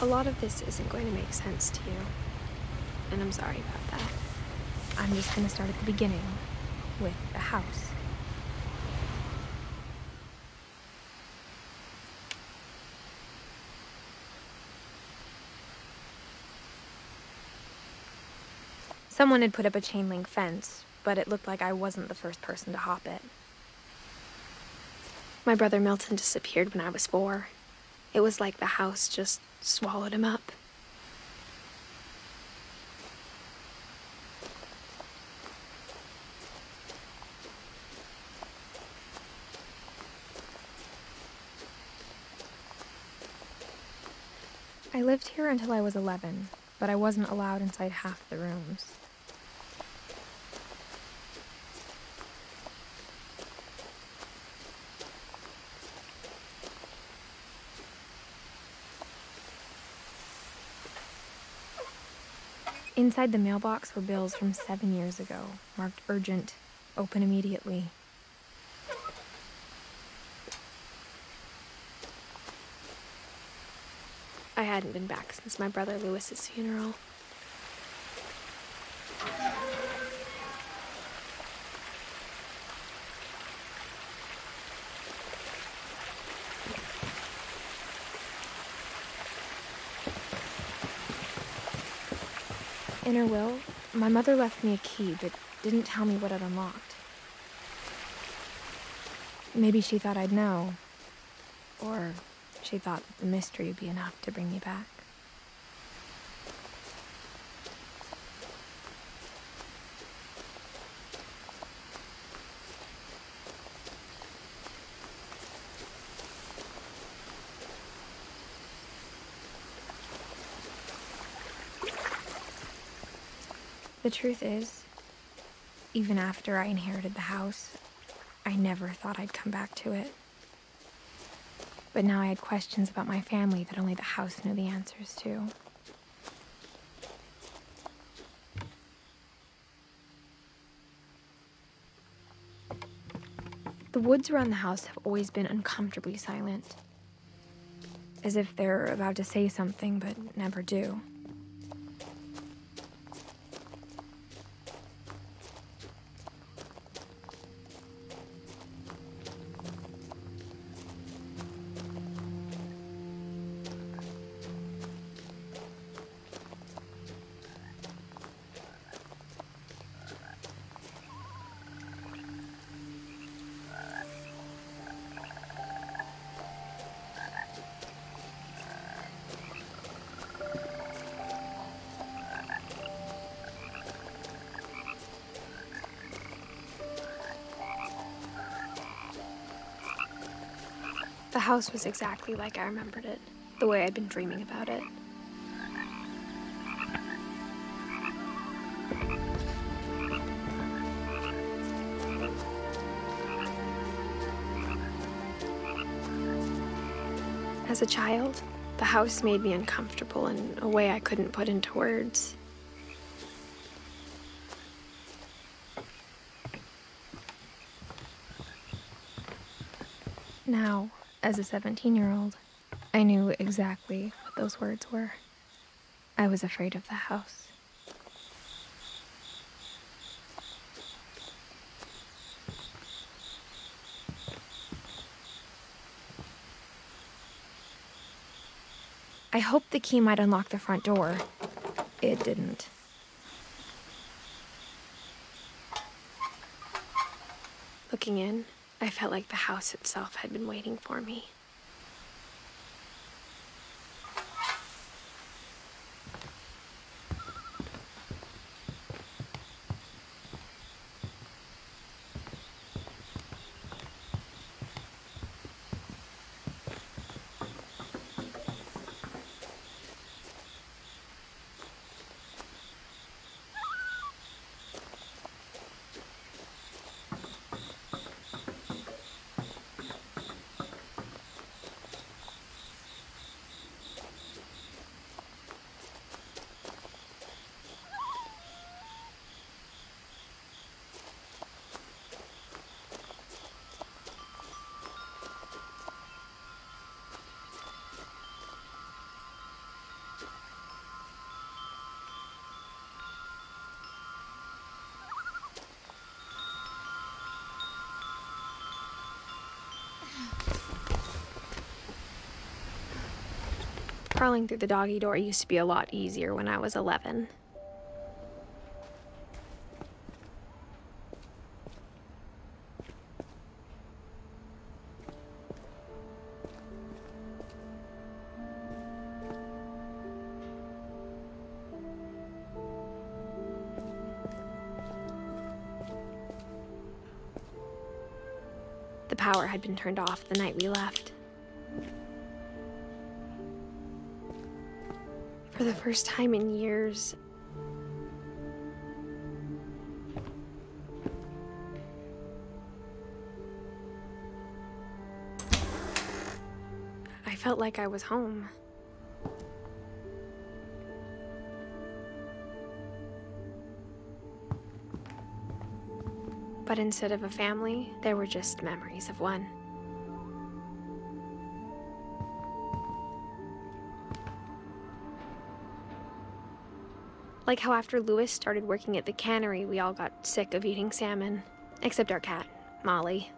A lot of this isn't going to make sense to you, and I'm sorry about that. I'm just going to start at the beginning, with a house. Someone had put up a chain link fence, but it looked like I wasn't the first person to hop it. My brother Milton disappeared when I was 4. It was like the house just swallowed him up. I lived here until I was 11, but I wasn't allowed inside half the rooms. Inside the mailbox were bills from 7 years ago, marked urgent, open immediately. I hadn't been back since my brother Lewis's funeral. In her will, my mother left me a key, but didn't tell me what it unlocked. Maybe she thought I'd know, or she thought that the mystery would be enough to bring me back. The truth is, even after I inherited the house, I never thought I'd come back to it. But now I had questions about my family that only the house knew the answers to. The woods around the house have always been uncomfortably silent, as if they're about to say something but never do. The house was exactly like I remembered it, the way I'd been dreaming about it. As a child, the house made me uncomfortable in a way I couldn't put into words. Now, as a 17-year-old, I knew exactly what those words were. I was afraid of the house. I hoped the key might unlock the front door. It didn't. Looking in, I felt like the house itself had been waiting for me. Crawling through the doggy door used to be a lot easier when I was 11. The power had been turned off the night we left. For the first time in years, I felt like I was home. But instead of a family, there were just memories of one. Like how after Louis started working at the cannery, we all got sick of eating salmon. Except our cat, Molly.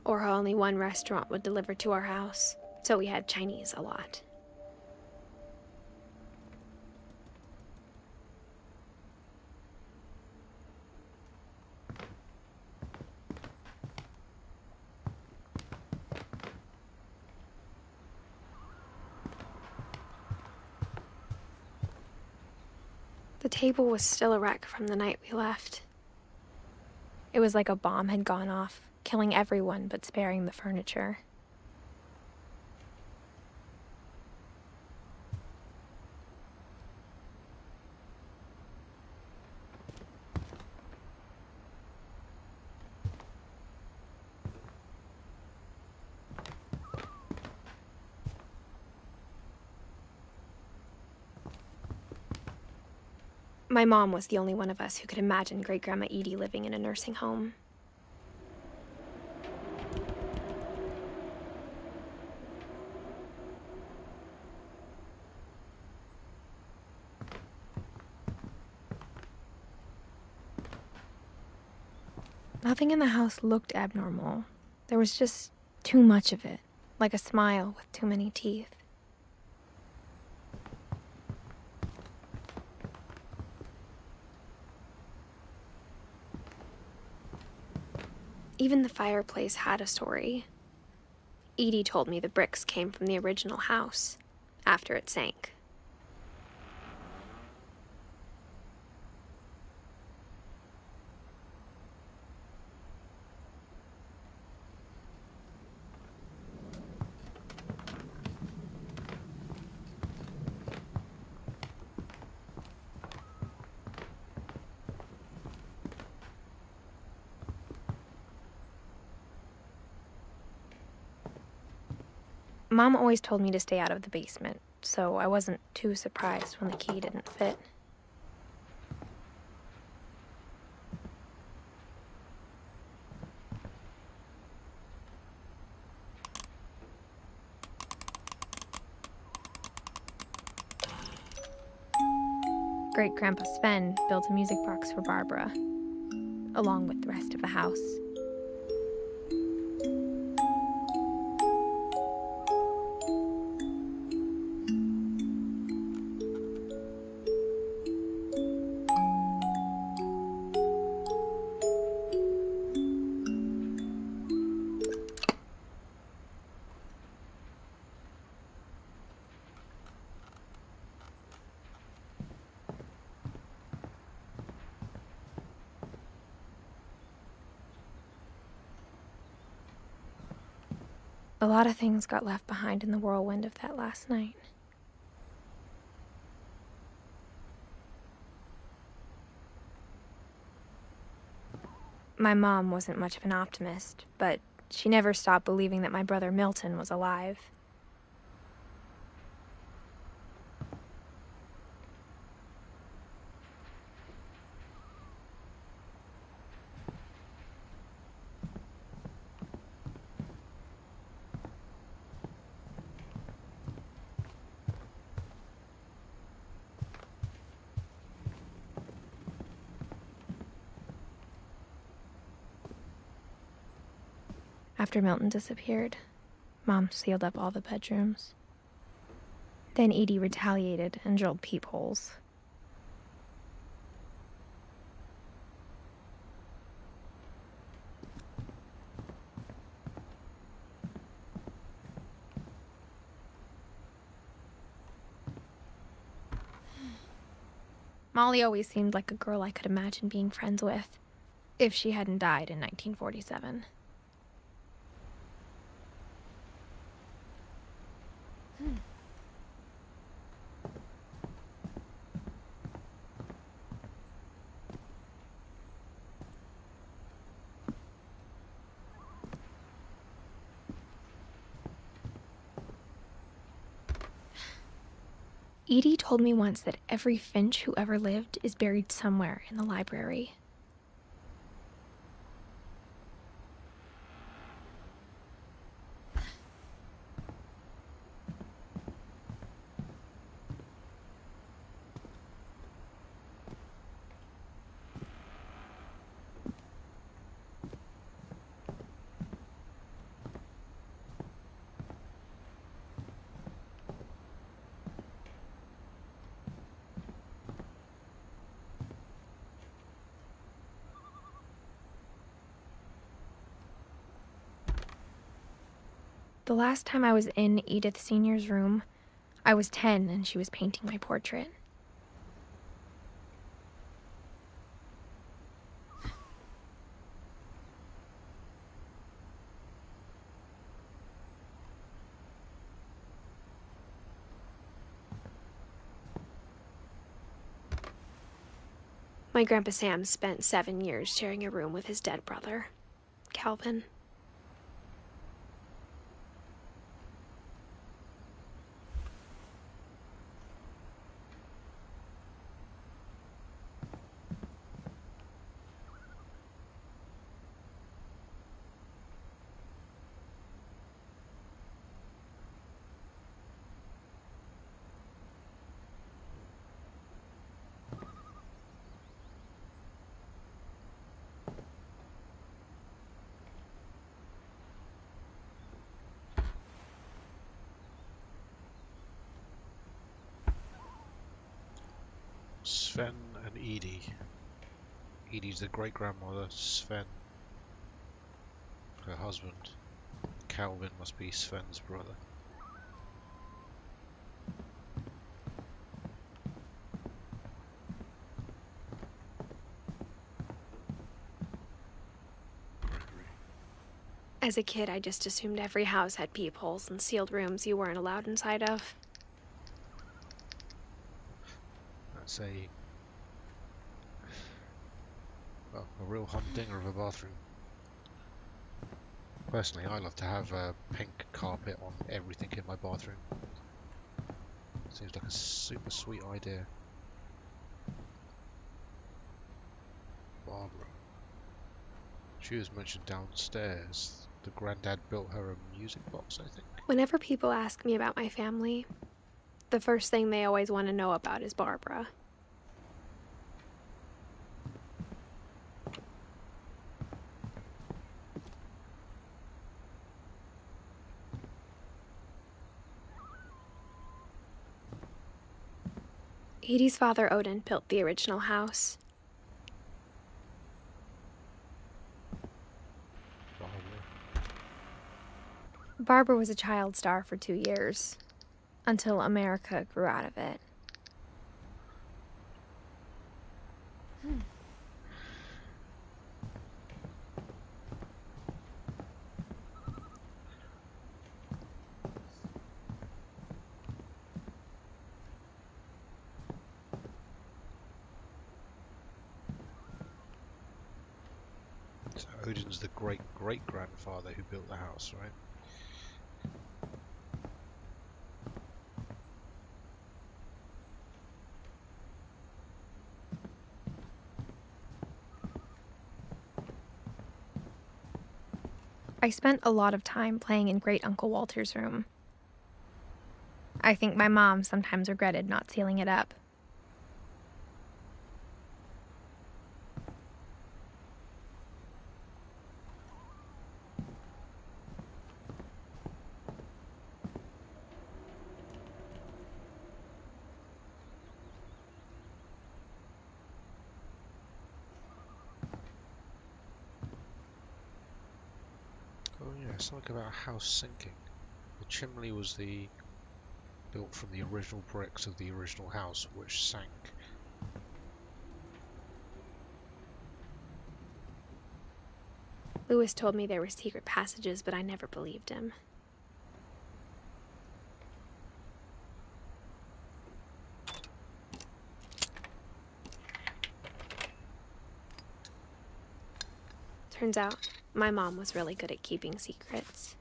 Or how only one restaurant would deliver to our house, so we had Chinese a lot. The table was still a wreck from the night we left. It was like a bomb had gone off, killing everyone but sparing the furniture. My mom was the only one of us who could imagine Great-Grandma Edie living in a nursing home. Nothing in the house looked abnormal. There was just too much of it, like a smile with too many teeth. Even the fireplace had a story. Edie told me the bricks came from the original house, after it sank. Mom always told me to stay out of the basement, so I wasn't too surprised when the key didn't fit. Great-Grandpa Sven built a music box for Barbara, along with the rest of the house. A lot of things got left behind in the whirlwind of that last night. My mom wasn't much of an optimist, but she never stopped believing that my brother Milton was alive. After Milton disappeared, Mom sealed up all the bedrooms. Then Edie retaliated and drilled peepholes. Molly always seemed like a girl I could imagine being friends with, if she hadn't died in 1947. Edie told me once that every Finch who ever lived is buried somewhere in the library. The last time I was in Edith Sr.'s room, I was 10 and she was painting my portrait. My Grandpa Sam spent 7 years sharing a room with his dead brother, Calvin. Sven and Edie. Edie's the great-grandmother, Sven, her husband. Calvin must be Sven's brother. As a kid, I just assumed every house had peepholes and sealed rooms you weren't allowed inside of. That's a real humdinger of a bathroom. Personally, I love to have a pink carpet on everything in my bathroom. Seems like a super sweet idea. Barbara. She was mentioned downstairs. The granddad built her a music box, I think. Whenever people ask me about my family, the first thing they always want to know about is Barbara. Edie's father, Odin, built the original house. Barbara was a child star for 2 years, until America grew out of it. So Odin's the great-great-grandfather who built the house, right? I spent a lot of time playing in Great Uncle Walter's room. I think my mom sometimes regretted not sealing it up. something about a house sinking. The chimney was built from the original bricks of the original house, which sank. Lewis told me there were secret passages, but I never believed him. Turns out, my mom was really good at keeping secrets.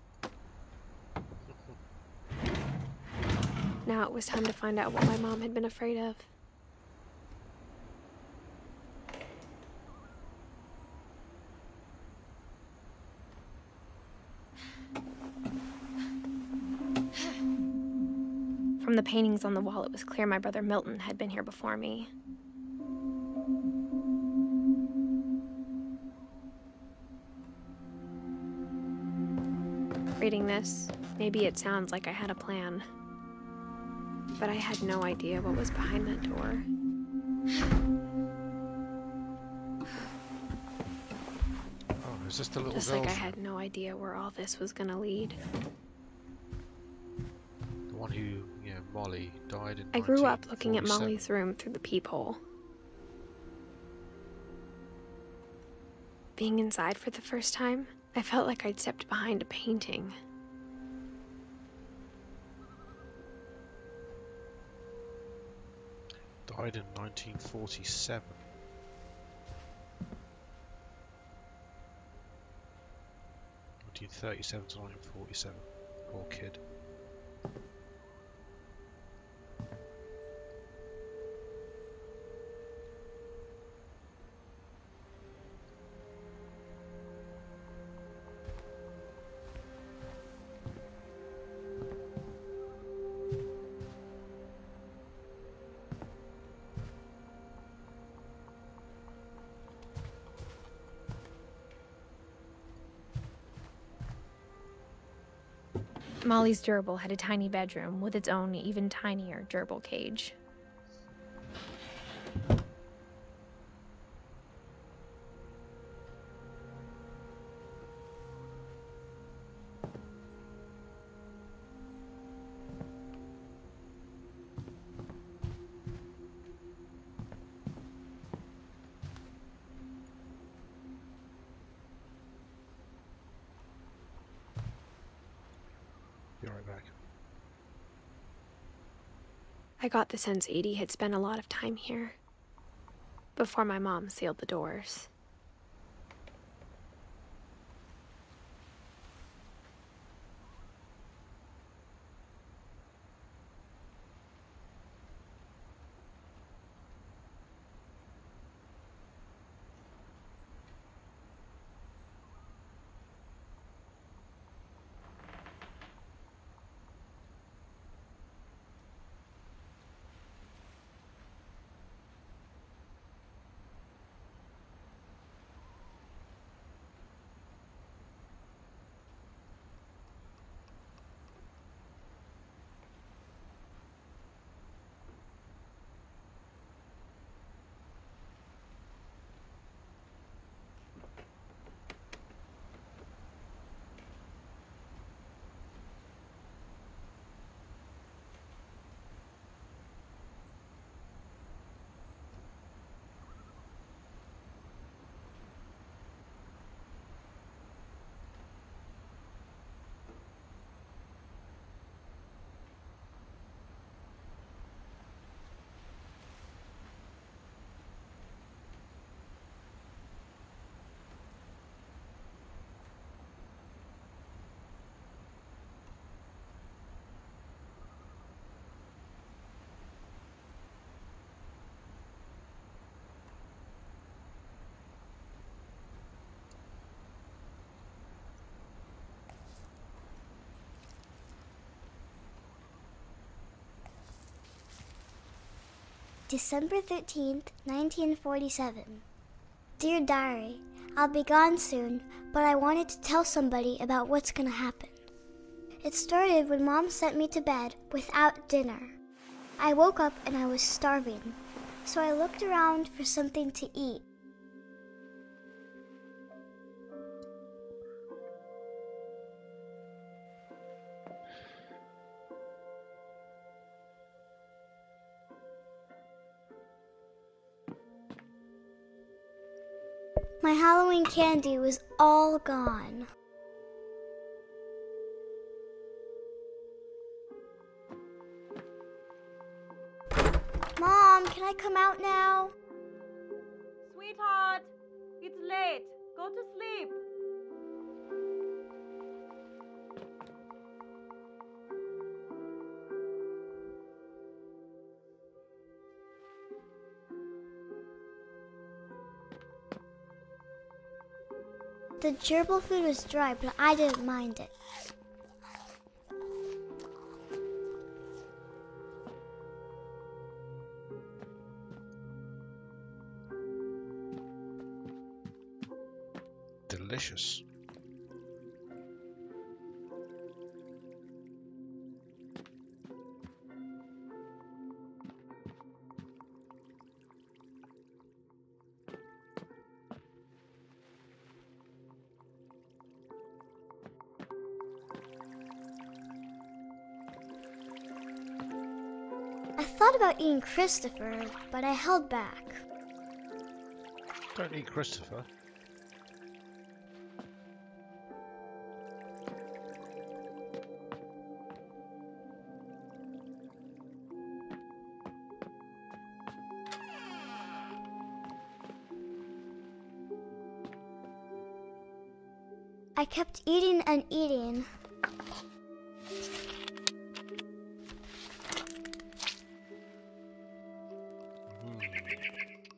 Now it was time to find out what my mom had been afraid of. From the paintings on the wall, it was clear my brother Milton had been here before me. Reading this, maybe it sounds like I had a plan. But I had no idea what was behind that door. Oh, is this the little Just girl? like I had no idea where all this was gonna lead. The one who, Molly, died in I grew up looking at 1947. Molly's room through the peephole. Being inside for the first time, I felt like I'd stepped behind a painting. Died in 1947. 1937 to 1947. Poor kid. Molly's gerbil had a tiny bedroom with its own even tinier gerbil cage. Be right back. I got the sense Edie had spent a lot of time here before my mom sealed the doors. December 13th, 1947. Dear Diary, I'll be gone soon, but I wanted to tell somebody about what's gonna happen. It started when Mom sent me to bed without dinner. I woke up and I was starving, so I looked around for something to eat. My Halloween candy was all gone. Mom, can I come out now? Sweetheart, it's late. Go to sleep. The gerbil food was dry, but I didn't mind it. Delicious. I thought about eating Christopher, but I held back. Don't eat Christopher. I kept eating and eating.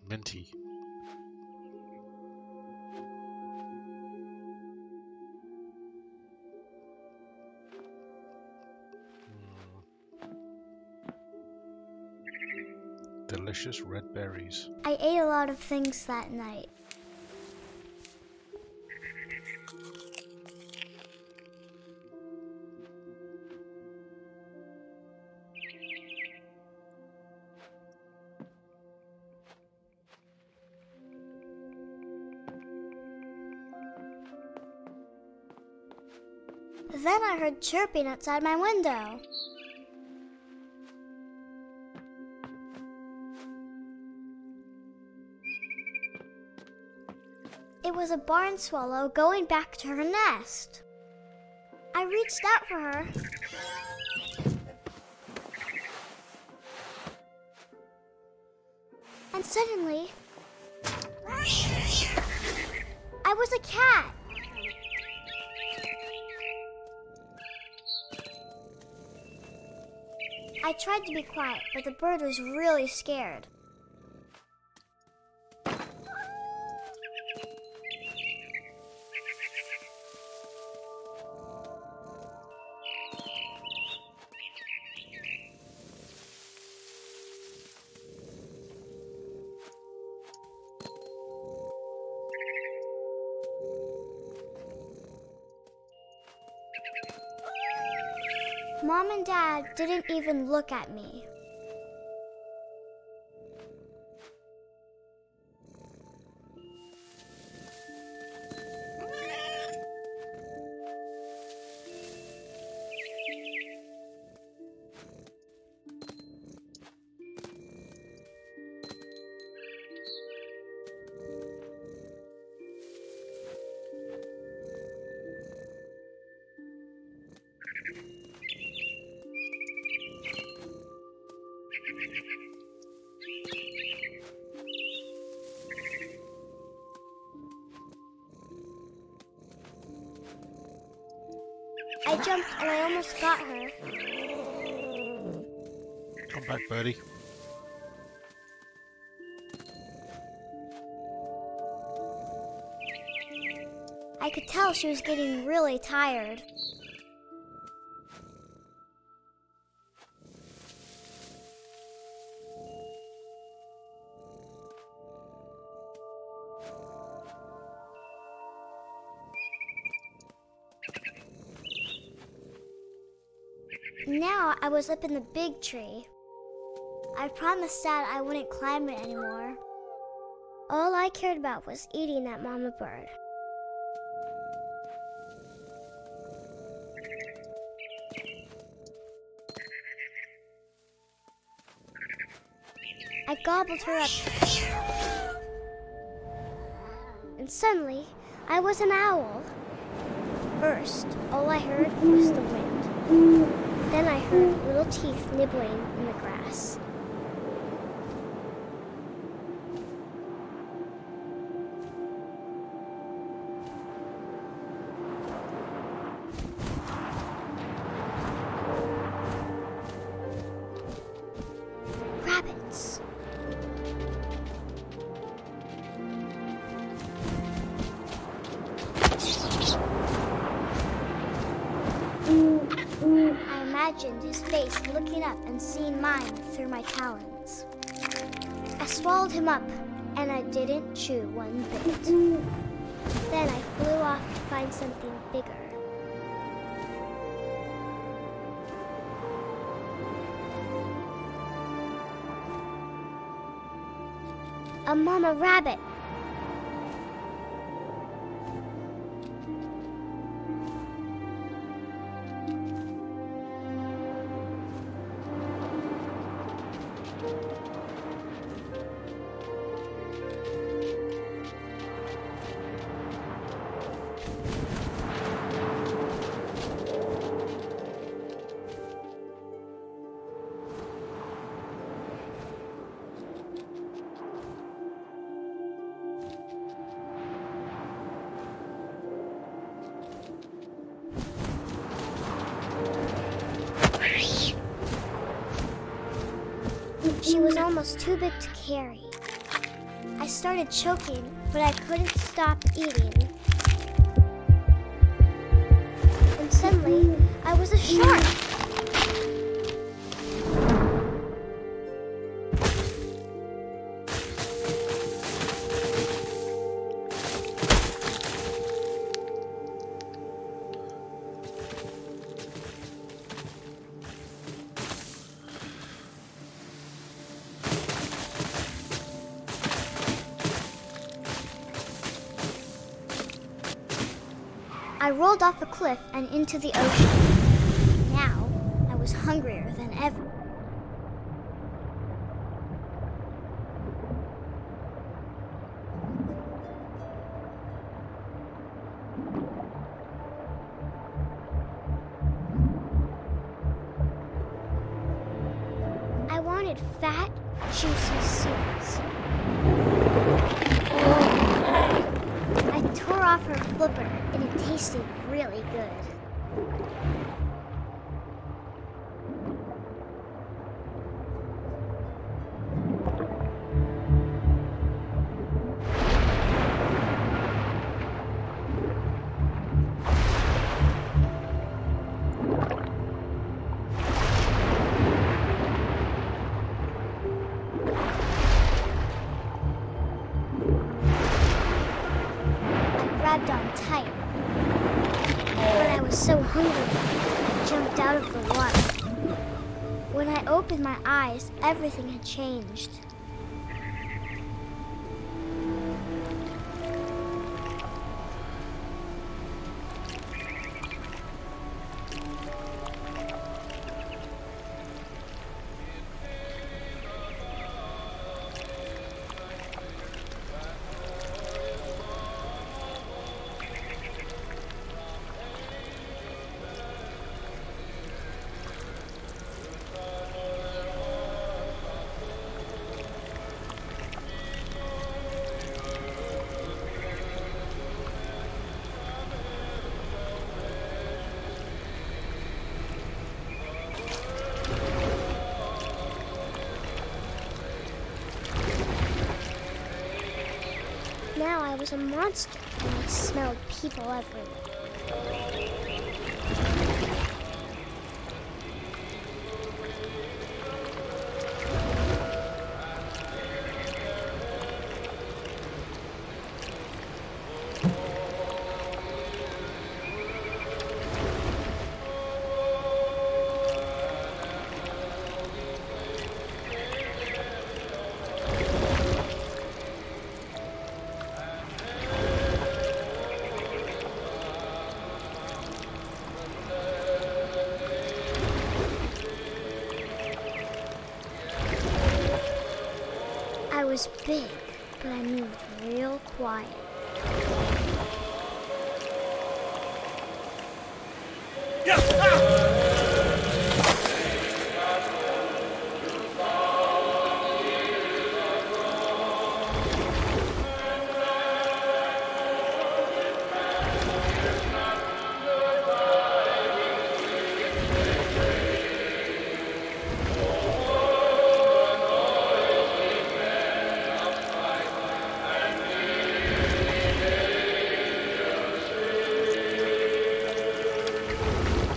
Minty. Delicious red berries. I ate a lot of things that night. Then I heard chirping outside my window. It was a barn swallow going back to her nest. I reached out for her. And suddenly, I was a cat. I tried to be quiet, but the bird was really scared. Mom and Dad didn't even look at me. I jumped and I almost got her. Come back, birdie. I could tell she was getting really tired. Now I was up in the big tree. I promised Dad I wouldn't climb it anymore. All I cared about was eating that mama bird. I gobbled her up and and suddenly I was an owl. First, all I heard was the wind. Then I heard little teeth nibbling in the grass. Rabbits. I imagined his face looking up and seeing mine through my talons. I swallowed him up, and I didn't chew one bit. Then I flew off to find something bigger. A mama rabbit. She was almost too big to carry. I started choking, but I couldn't stop eating. And suddenly, I was a shark. I rolled off a cliff and into the ocean. Now, I was hungrier than ever. I wanted fat, juicy seals. I tore off her flipper, and it tasted really good. Grabbed on tight. But I was so hungry, I jumped out of the water. When I opened my eyes, everything had changed. Now I was a monster, and I smelled people everywhere. I was big, but I moved real quiet.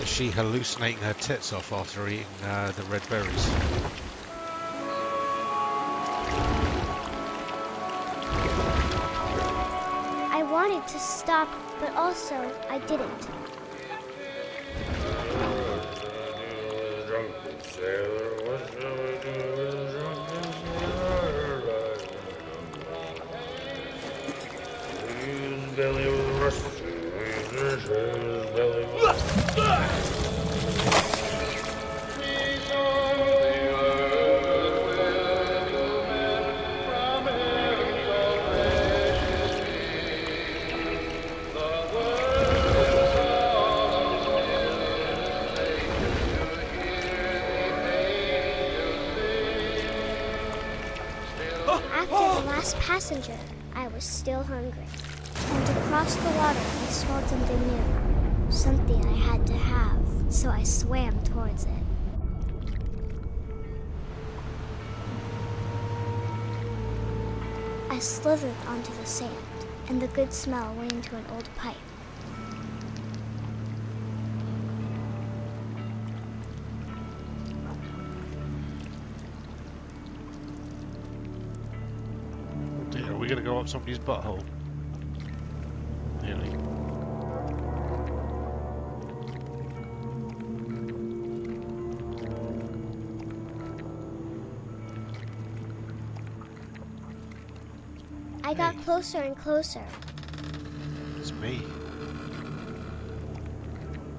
She hallucinating her tits off after eating the red berries. I wanted to stop, but also I didn't. After the last passenger, I was still hungry. And across the water, I smelled something new. Something I had to have, so I swam towards it. I slithered onto the sand, and the good smell went into an old pipe. Are we gonna go up somebody's butthole? Nearly. I got closer and closer. It's me.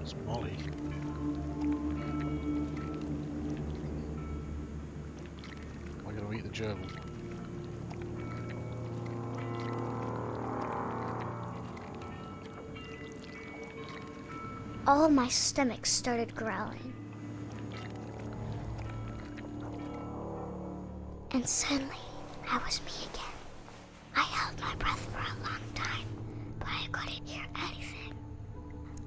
It's Molly. Am I gonna eat the gerbil? All of my stomach started growling. And suddenly, I was me again. I held my breath for a long time, but I couldn't hear anything.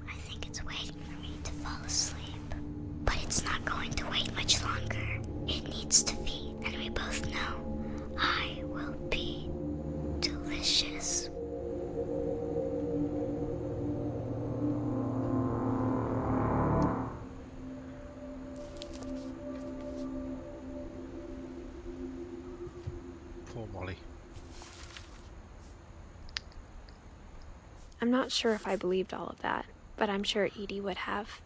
I think it's waiting for me to fall asleep. But it's not going to wait much longer. It needs to feed, and we both know I will be delicious. Poor Molly. I'm not sure if I believed all of that, but I'm sure Edie would have.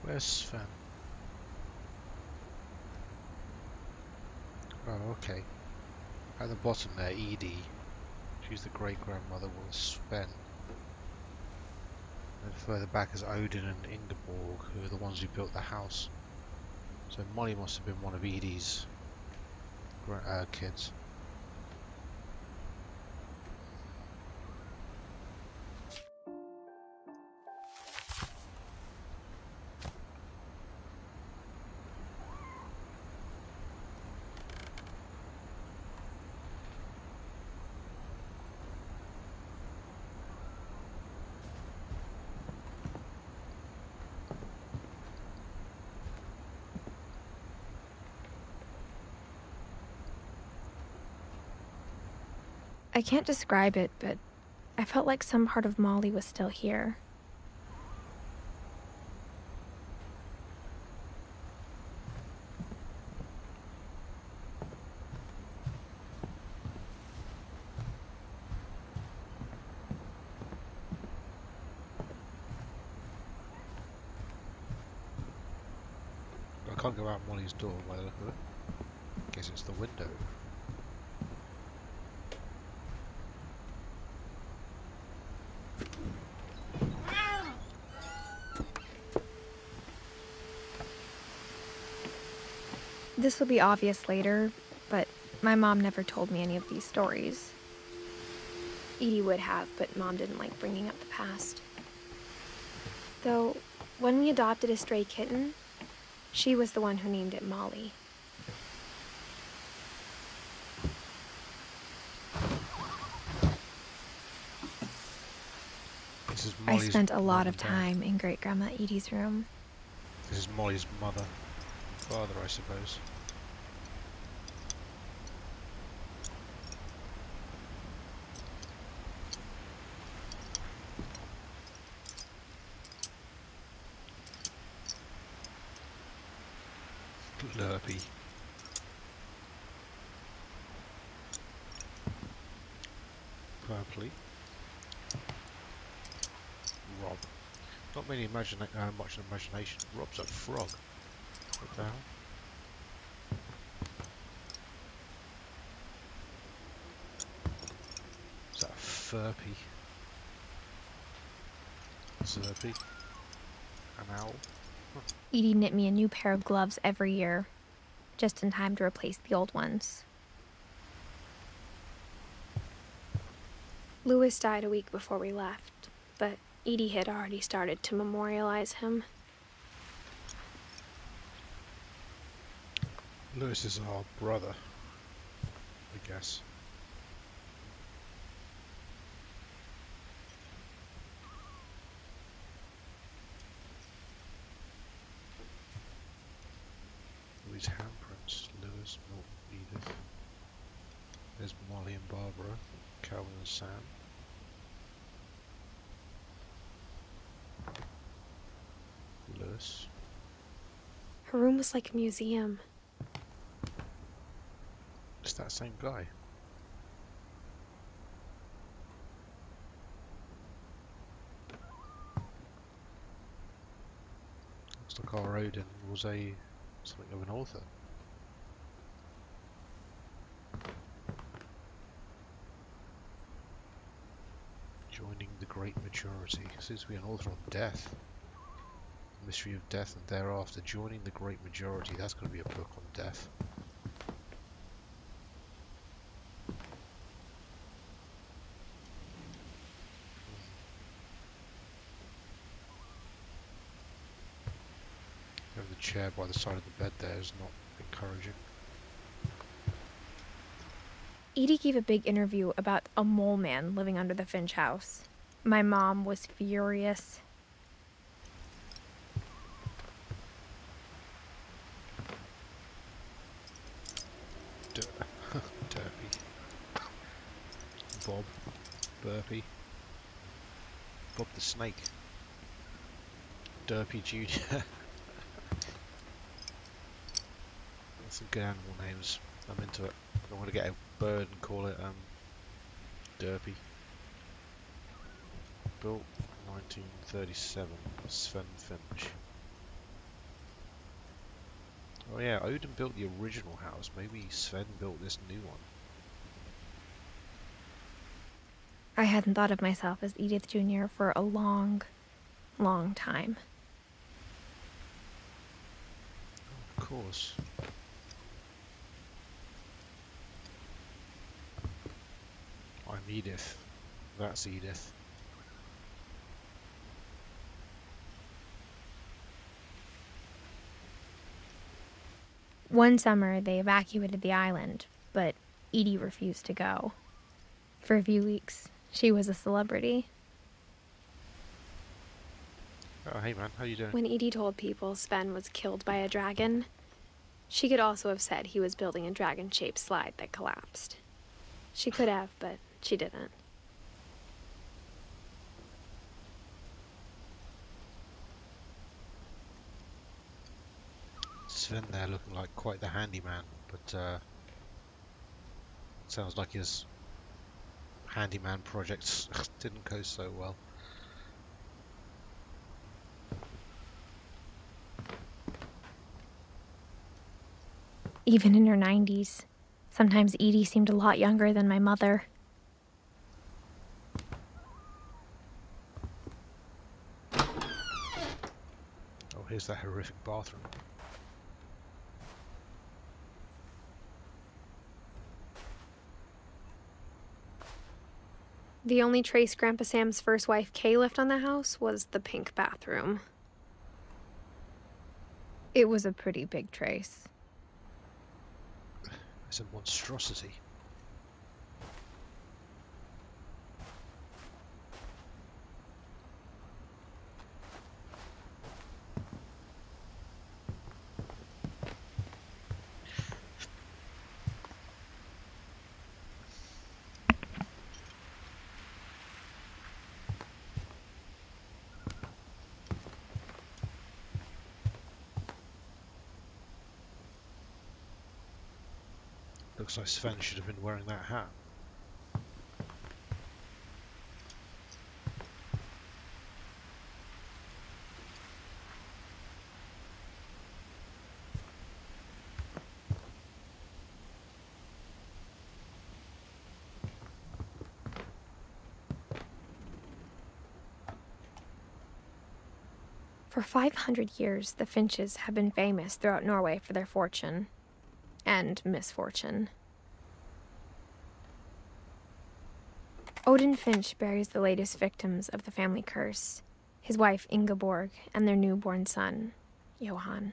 Where's Sven? Oh, okay. At the bottom there, Edie. She's the great-grandmother with Sven. And further back is Odin and Ingeborg, who are the ones who built the house. So Molly must have been one of Edie's kids. I can't describe it, but I felt like some part of Molly was still here. can't go out Molly's door by the look of it. Guess it's the window. This will be obvious later, but my mom never told me any of these stories. Edie would have, but Mom didn't like bringing up the past. Though, when we adopted a stray kitten, she was the one who named it Molly. This is I Molly's spent a lot mum of and dad. time in Great-Grandma Edie's room. This is Molly's mother, father, I suppose. Lurpy. Purpley. Rob. Not many much imagination. Rob's a frog. What the hell? Is that a Furpy? Zerpy? An owl? Edie knit me a new pair of gloves every year, just in time to replace the old ones. Louis died a week before we left, but Edie had already started to memorialize him. Lewis is our brother, I guess. These handprints, Lewis, Milton, Edith. There's Molly and Barbara, Calvin and Sam. Lewis. Her room was like a museum. It's that same guy. Looks like our Odin was something of an author. Joining the Great Majority. Seems to be an author on death. The Mystery of Death and Thereafter. Joining the Great Majority. That's going to be a book on death. The chair by the side of the bed there is not encouraging. Edie gave a big interview about a mole man living under the Finch house. My mom was furious. Derpy. Bob. Burpy. Bob the Snake. Derpy Jr. Some good animal names. I'm into it. I want to get a bird and call it Derpy. Built 1937. Sven Finch. Oh yeah, Odin built the original house. Maybe Sven built this new one. I hadn't thought of myself as Edith Jr. for a long, long time. Of course. I'm Edith. That's Edith. One summer, they evacuated the island, but Edie refused to go. For a few weeks, she was a celebrity. Oh, hey man, how you doing? When Edie told people Sven was killed by a dragon, she could also have said he was building a dragon-shaped slide that collapsed. She could have, but she didn't. Sven there looking like quite the handyman, but sounds like his handyman projects didn't go so well. even in her 90s. Sometimes Edie seemed a lot younger than my mother. Oh, here's that horrific bathroom. The only trace Grandpa Sam's first wife, Kay, left on the house was the pink bathroom. It was a pretty big trace. It's a monstrosity. Looks like Sven should have been wearing that hat. For 500 years, the Finches have been famous throughout Norway for their fortune and misfortune. Odin Finch buries the latest victims of the family curse, his wife Ingeborg and their newborn son, Johan.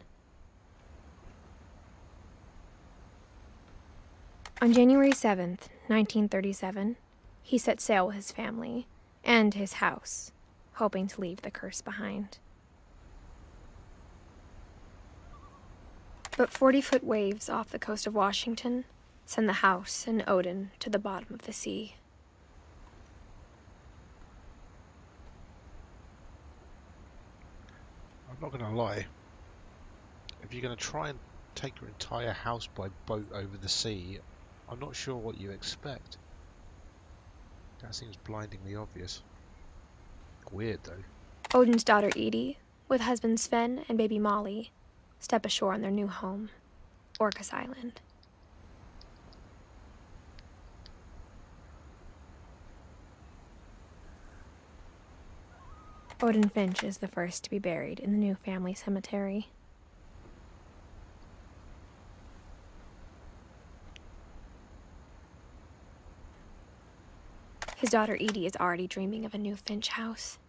On January 7th, 1937, he set sail with his family and his house, hoping to leave the curse behind. But 40-foot waves off the coast of Washington send the house and Odin to the bottom of the sea. I'm not going to lie. If you're going to try and take your entire house by boat over the sea, I'm not sure what you expect. That seems blindingly obvious. Weird, though. Odin's daughter Edie, with husband Sven and baby Molly, step ashore on their new home, Orcas Island. Odin Finch is the first to be buried in the new family cemetery. His daughter Edie is already dreaming of a new Finch house.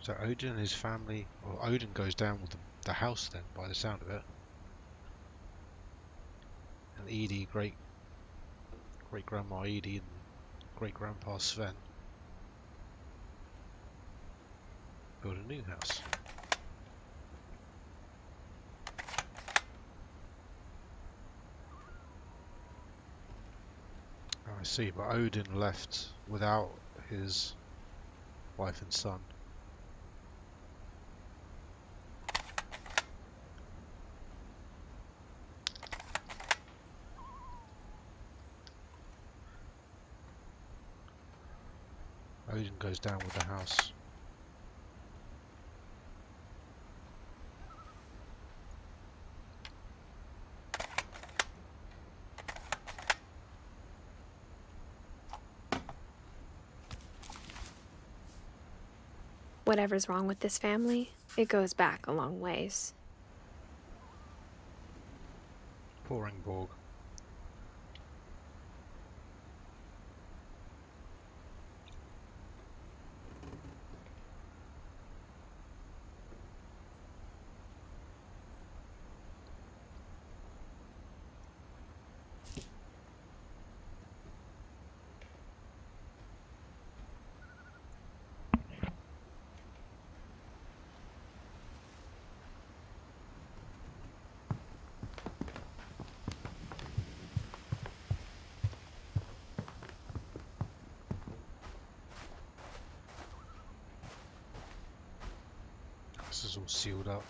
So Odin and his family, or Odin goes down with the house then, by the sound of it. And Edie, great-grandma Edie and great-grandpa Sven build a new house. Oh, I see, but Odin left without his wife and son. Odin goes down with the house. Whatever's wrong with this family, it goes back a long ways. Poor Ingborg. This is all sealed up.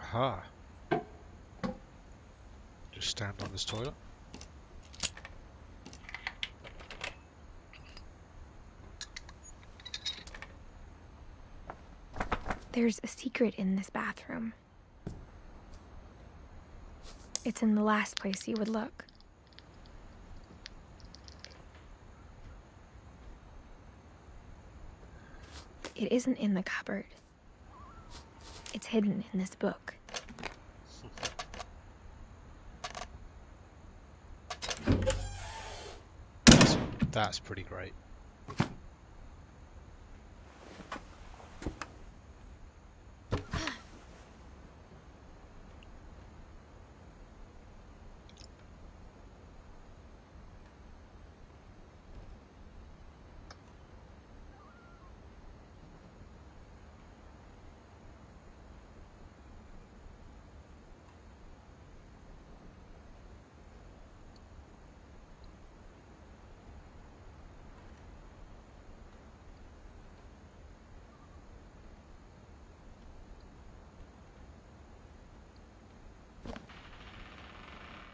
Aha. Just stand on this toilet. There's a secret in this bathroom. It's in the last place you would look. It isn't in the cupboard. It's hidden in this book. That's pretty great.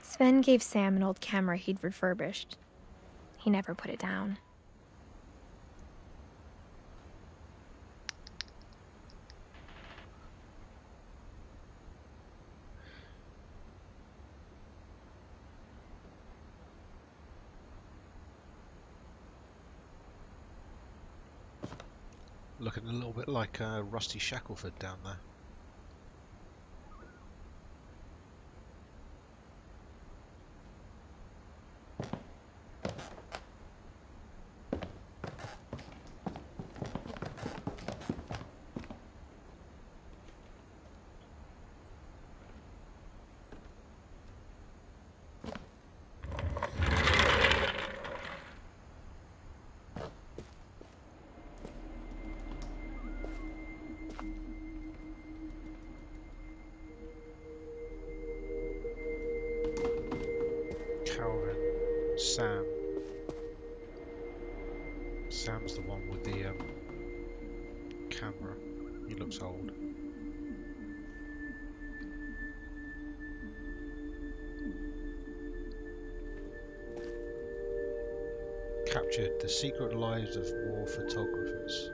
Sven gave Sam an old camera he'd refurbished. He never put it down. Looking a little bit like Rusty Shackelford down there. Sam. Sam's the one with the camera. He looks old. Captured the secret lives of war photographers.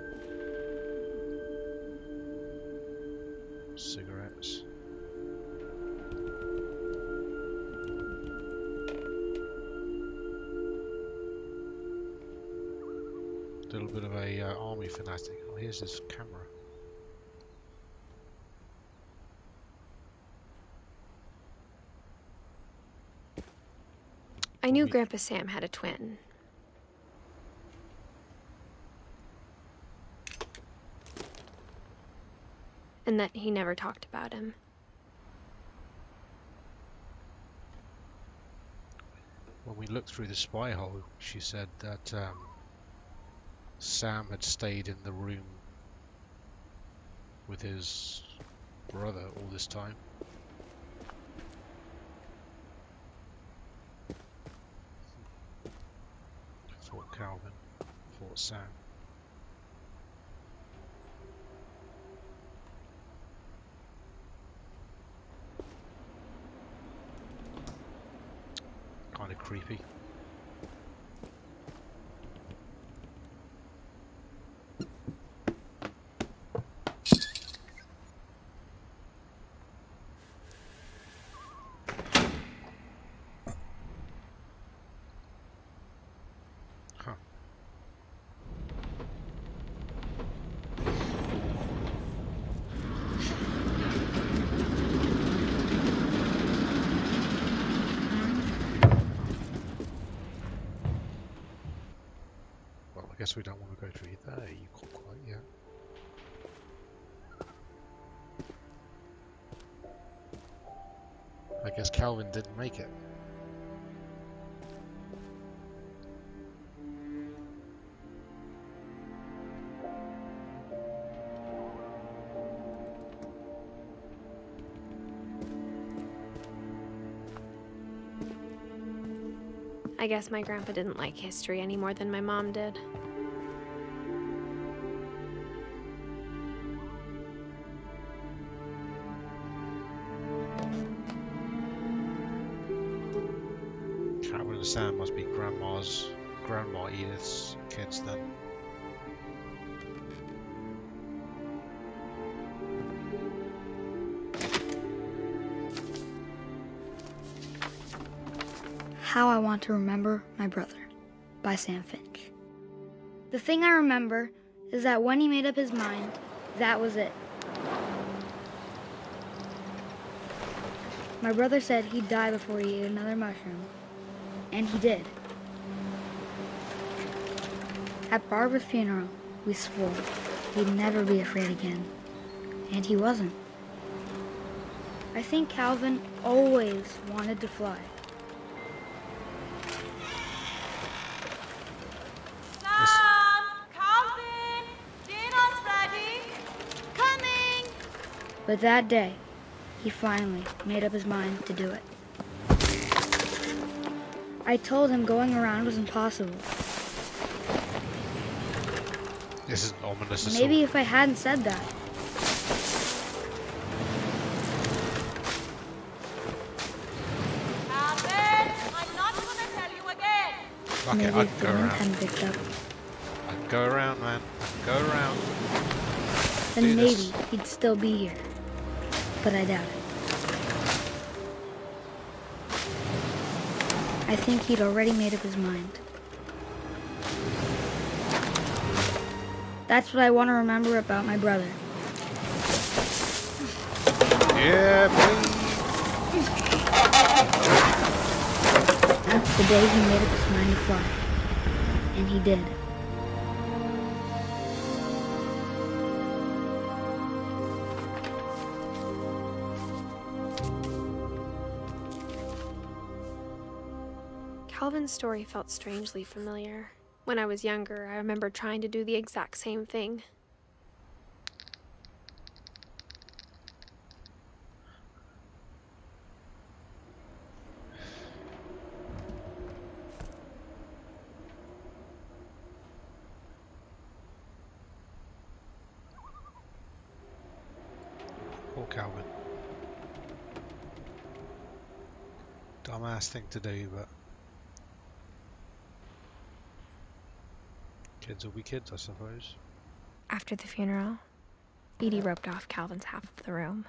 Cigarettes. A little bit of a army fanatic. Oh, here's his camera. I knew Grandpa Sam had a twin. And that he never talked about him. When we looked through the spy hole, she said that Sam had stayed in the room with his brother all this time. Fought Calvin, fought Sam. Kind of creepy. I guess we don't want to go through there, you can't quite yet. I guess Calvin didn't make it. I guess my grandpa didn't like history any more than my mom did. and Sam must be Grandma Edith's kids then. How I Want to Remember My Brother by Sam Finch. The thing I remember is that when he made up his mind, that was it. My brother said he'd die before he ate another mushroom, and he did. At Barbara's funeral, we swore he'd never be afraid again, and he wasn't. I think Calvin always wanted to fly. Sam! Calvin! Dinner's ready! Coming! But that day, he finally made up his mind to do it. I told him going around was impossible. This isn't ominous at all. Maybe if I hadn't said that. Calvin! I'm not gonna tell you again! Fuck it, Maybe I if can the go wind around. hadn't picked up, I can go around, man. I can go around. then Do maybe this. he'd still be here. But I doubt it. I think he'd already made up his mind. That's what I want to remember about my brother. Yeah, boy. The day he made up his mind to fly. And he did. Calvin's story felt strangely familiar. When I was younger, I remember trying to do the exact same thing. Poor Calvin. Dumbass thing to do, but kids will be kids, I suppose. After the funeral, Edie roped off Calvin's half of the room.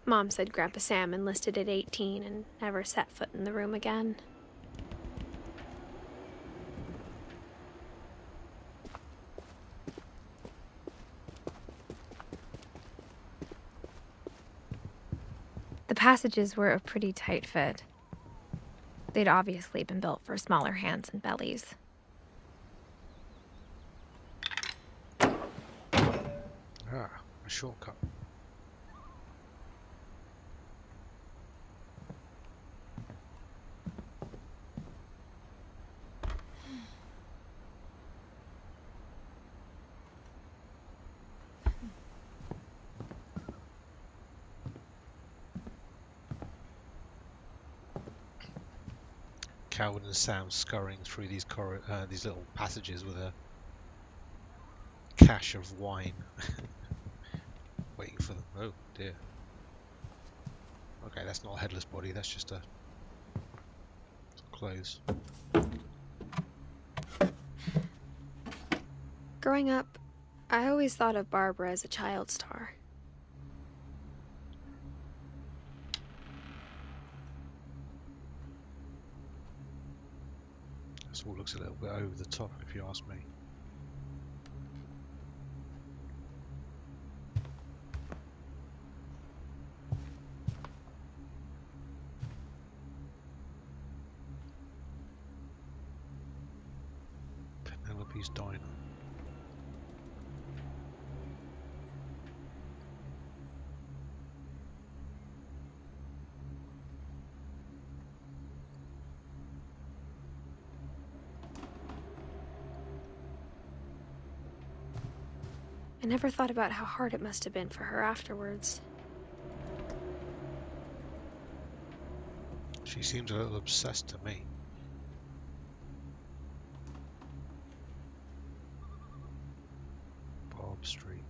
Mom said Grandpa Sam enlisted at 18 and never set foot in the room again. The passages were a pretty tight fit. They'd obviously been built for smaller hands and bellies. Ah, a shortcut. Calvin and Sam scurrying through these little passages with a cache of wine, waiting for them. Oh dear. Okay, that's not a headless body. That's just a clothes. Growing up, I always thought of Barbara as a child star. This all looks a little bit over the top, if you ask me. Penelope's Diner. I never thought about how hard it must have been for her afterwards. She seems a little obsessed to me. Bob Street.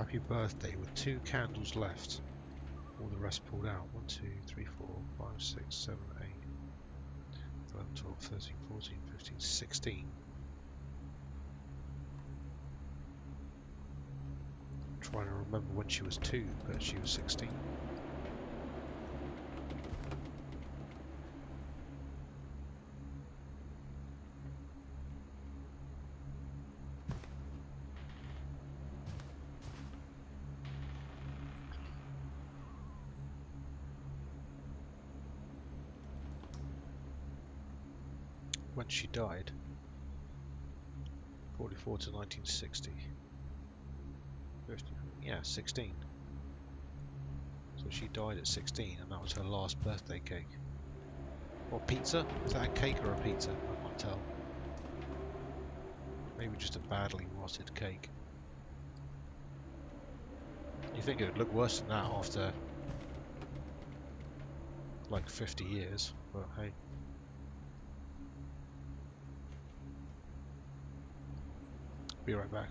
happy birthday with 2 candles left. All the rest pulled out. 1, 2, 3, 4, 5, 6, 7, 8, 11, 12, 13, 14, 15, 16. I'm trying to remember when she was 2, but she was 16. When she died, 44 to 1960. 50, yeah, 16. So she died at 16, and that was her last birthday cake. Or pizza? Is that a cake or a pizza? I can't tell. Maybe just a badly rotted cake. You think it would look worse than that after like 50 years, but hey. Be right back.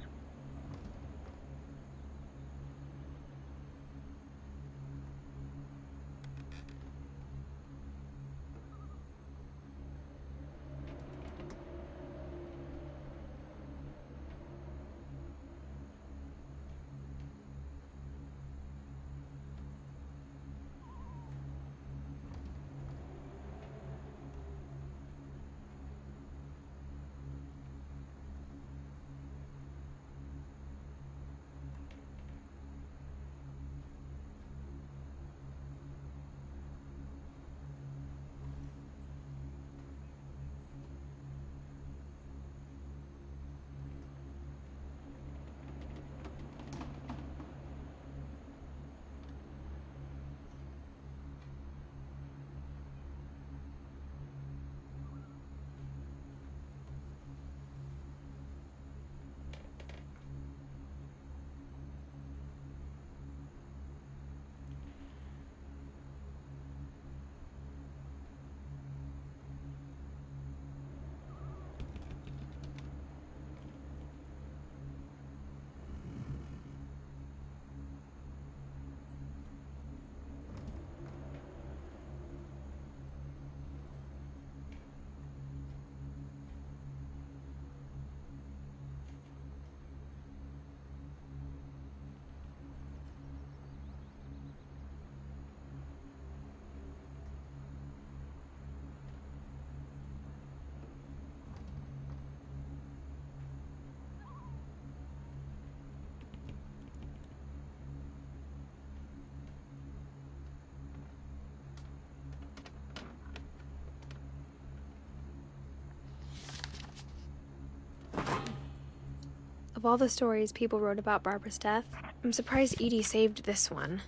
Of all the stories people wrote about Barbara's death, I'm surprised Edie saved this one.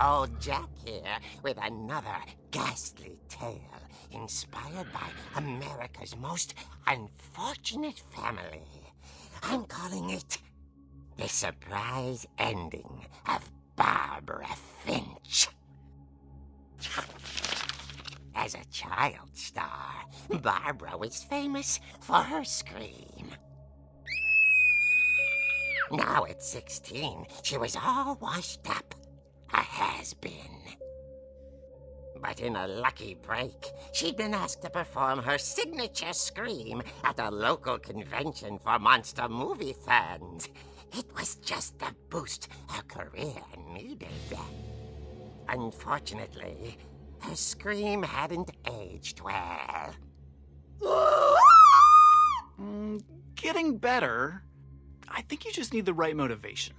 Old Jack here with another ghastly tale inspired by America's most unfortunate family. I'm calling it The Surprise Ending of Barbara Finch. As a child star, Barbara was famous for her scream. Now at 16, she was all washed up. A has-been. But in a lucky break, she'd been asked to perform her signature scream at a local convention for monster movie fans. It was just the boost her career needed. Unfortunately, her scream hadn't aged well. Getting better. I think you just need the right motivation.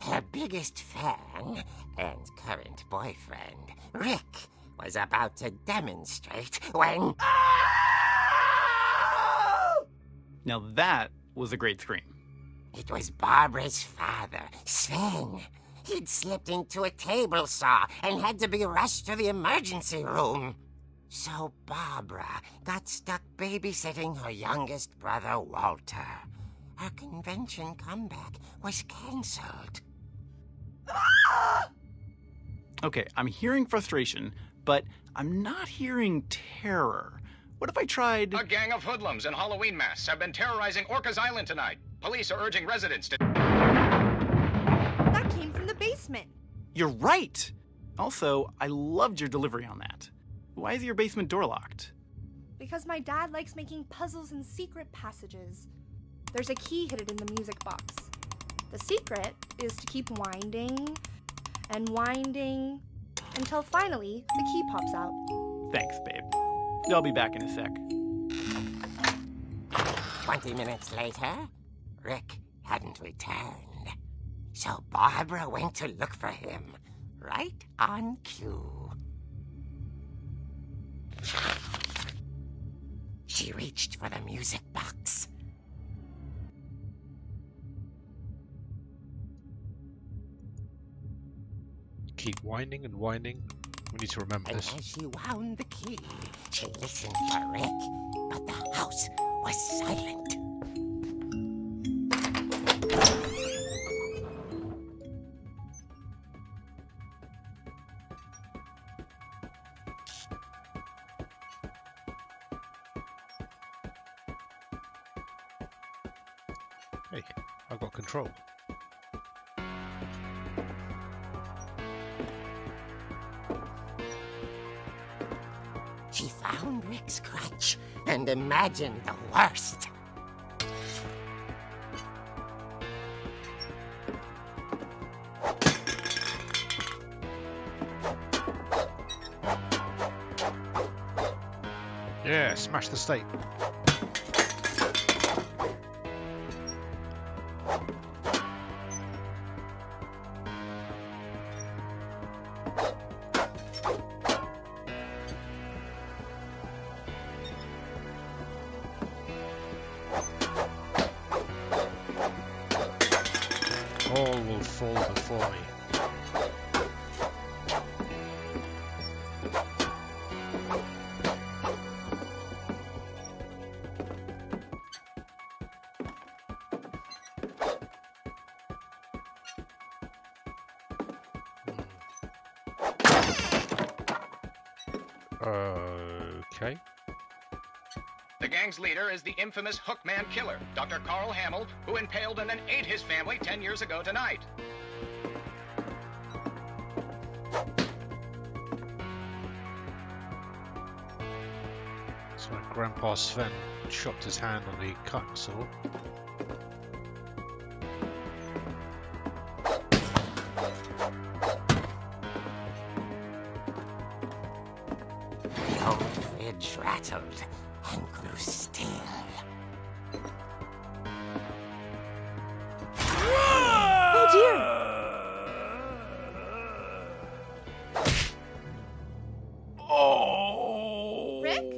Her biggest fan and current boyfriend, Rick, was about to demonstrate when... Now that was a great scream. It was Barbara's father, Sven. He'd slipped into a table saw and had to be rushed to the emergency room. So Barbara got stuck babysitting her youngest brother, Walter. Her convention comeback was cancelled. Okay, I'm hearing frustration, but I'm not hearing terror. What if I tried... A gang of hoodlums in Halloween masks have been terrorizing Orcas Island tonight. Police are urging residents to... That came from the basement. You're right! Also, I loved your delivery on that. Why is your basement door locked? Because my dad likes making puzzles and secret passages. There's a key hidden in the music box. The secret is to keep winding and winding until finally the key pops out. Thanks, babe. I'll be back in a sec. 20 minutes later, Rick hadn't returned. So Barbara went to look for him, right on cue. She reached for the music box. Keep winding and winding. We need to remember And this. as she wound the key, she listened for Rick, but the house was silent. Hey, I've got control. She found Rick's crutch and imagined the worst. Yeah, smash the state. All will fall before me. Okay. The gang's leader is the infamous Hookman killer, Dr. Carl Hamill, who impaled and then ate his family 10 years ago tonight. So when Grandpa Sven chopped his hand on the cutting saw. The old fridge rattled and grew still. Oh dear! Oh! Rick?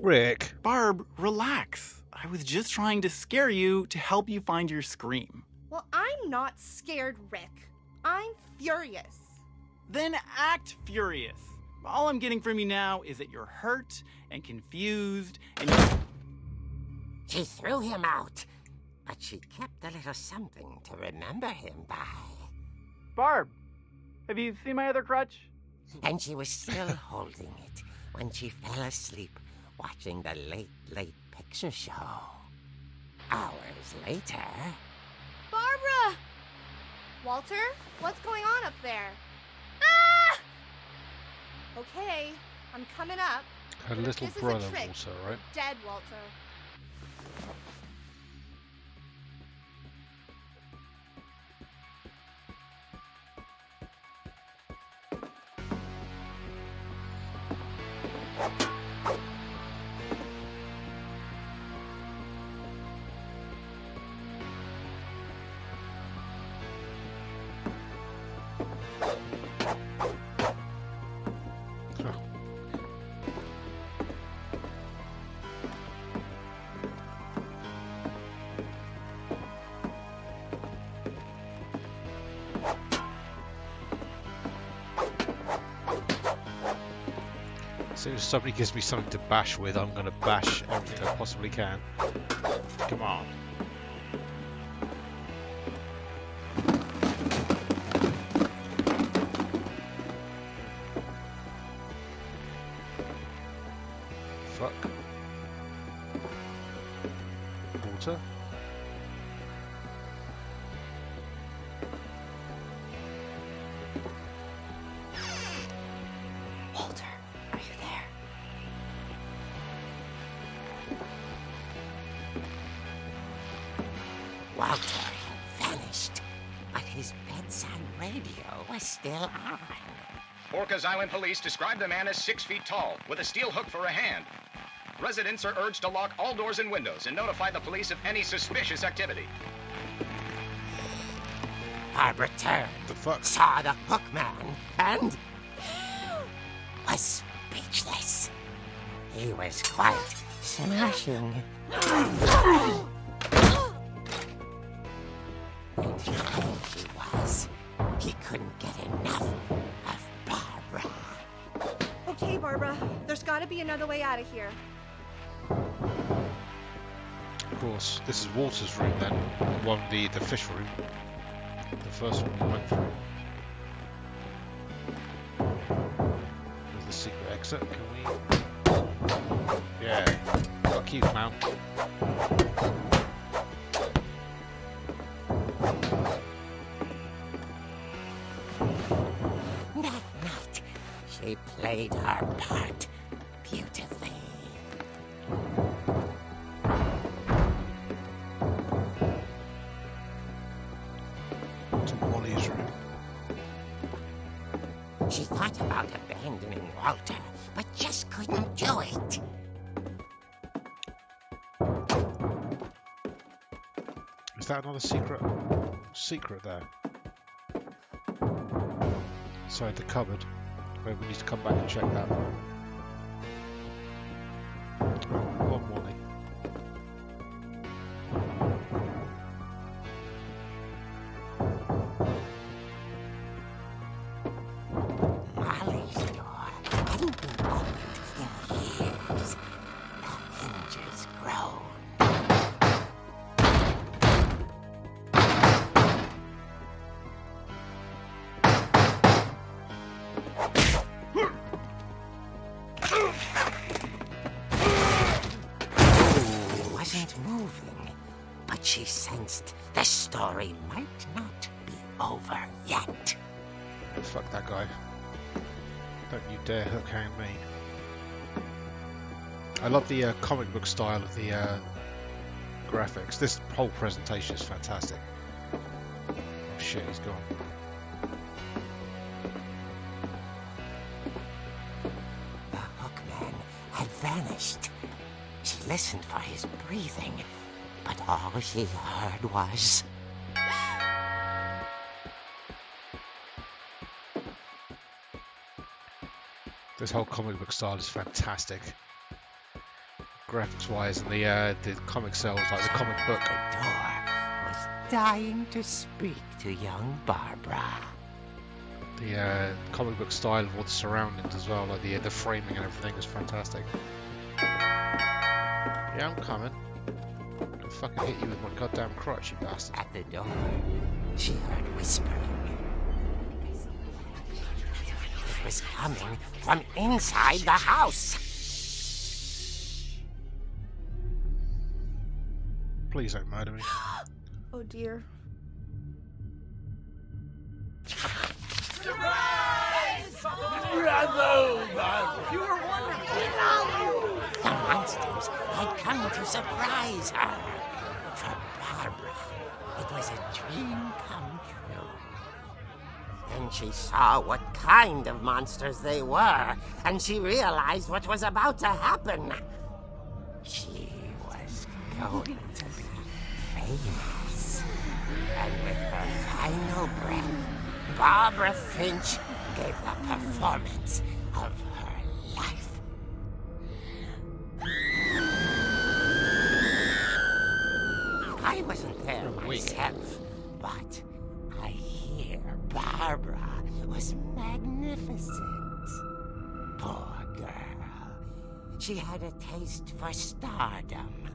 Rick! Barb, relax. I was just trying to scare you to help you find your scream. Well, I'm not scared, Rick. I'm furious. Then act furious. All I'm getting from you now is that you're hurt and confused and She threw him out, but she kept a little something to remember him by. Barb, have you seen my other crutch? And she was still holding it when she fell asleep watching the late picture show. Hours later... Barbara! Walter, what's going on up there? Ah! Okay, I'm coming up. Her But if little this is a brother trick, also, you're right? dead, Walter. As soon as somebody gives me something to bash with, I'm going to bash everything I possibly can. Come on. Fuck. his bedside radio was still on. Orcas Island police describe the man as 6 feet tall, with a steel hook for a hand. Residents are urged to lock all doors and windows and notify the police of any suspicious activity. Barbara turned, saw the hook man, and was speechless. He was quite smashing. And there he was. He couldn't get enough of Barbara. Okay, Barbara. There's gotta be another way out of here. Of course, this is Walter's room then. The fish room. The first one we went through. There's the secret exit. Can we? Yeah. Got a key now. That night, she played her part beautifully. To Wally's room. She thought about abandoning Walter, but just couldn't do it. Is that another secret there? Inside the cupboard. Maybe we need to come back and check that. One morning. Molly's door hadn't been opened in years. The hinges groaned. It wasn't moving, but she sensed the story might not be over yet. Fuck that guy. Don't you dare hook hand me. I love the comic book style of the graphics. This whole presentation is fantastic. Oh shit, he's gone. The hookman had vanished. She listened for his breathing, but all she heard was... This whole comic book style is fantastic. Graphics wise, and the comic sales, like the comic book. The door was dying to speak to young Barbara. The comic book style of all the surroundings as well, like the framing and everything is fantastic. Yeah, I'm coming. I'll fucking hit you with my goddamn crutch, you bastard. At the door, she heard whispering. It was coming from inside the house. Please don't murder me. Oh dear. The monsters had come to surprise her. For Barbara, it was a dream come true. Then she saw what kind of monsters they were, and she realized what was about to happen. She was going to be famous. And with her final breath, Barbara Finch gave the performance of her life. I wasn't there myself, but I hear Barbara was magnificent. Poor girl. She had a taste for stardom.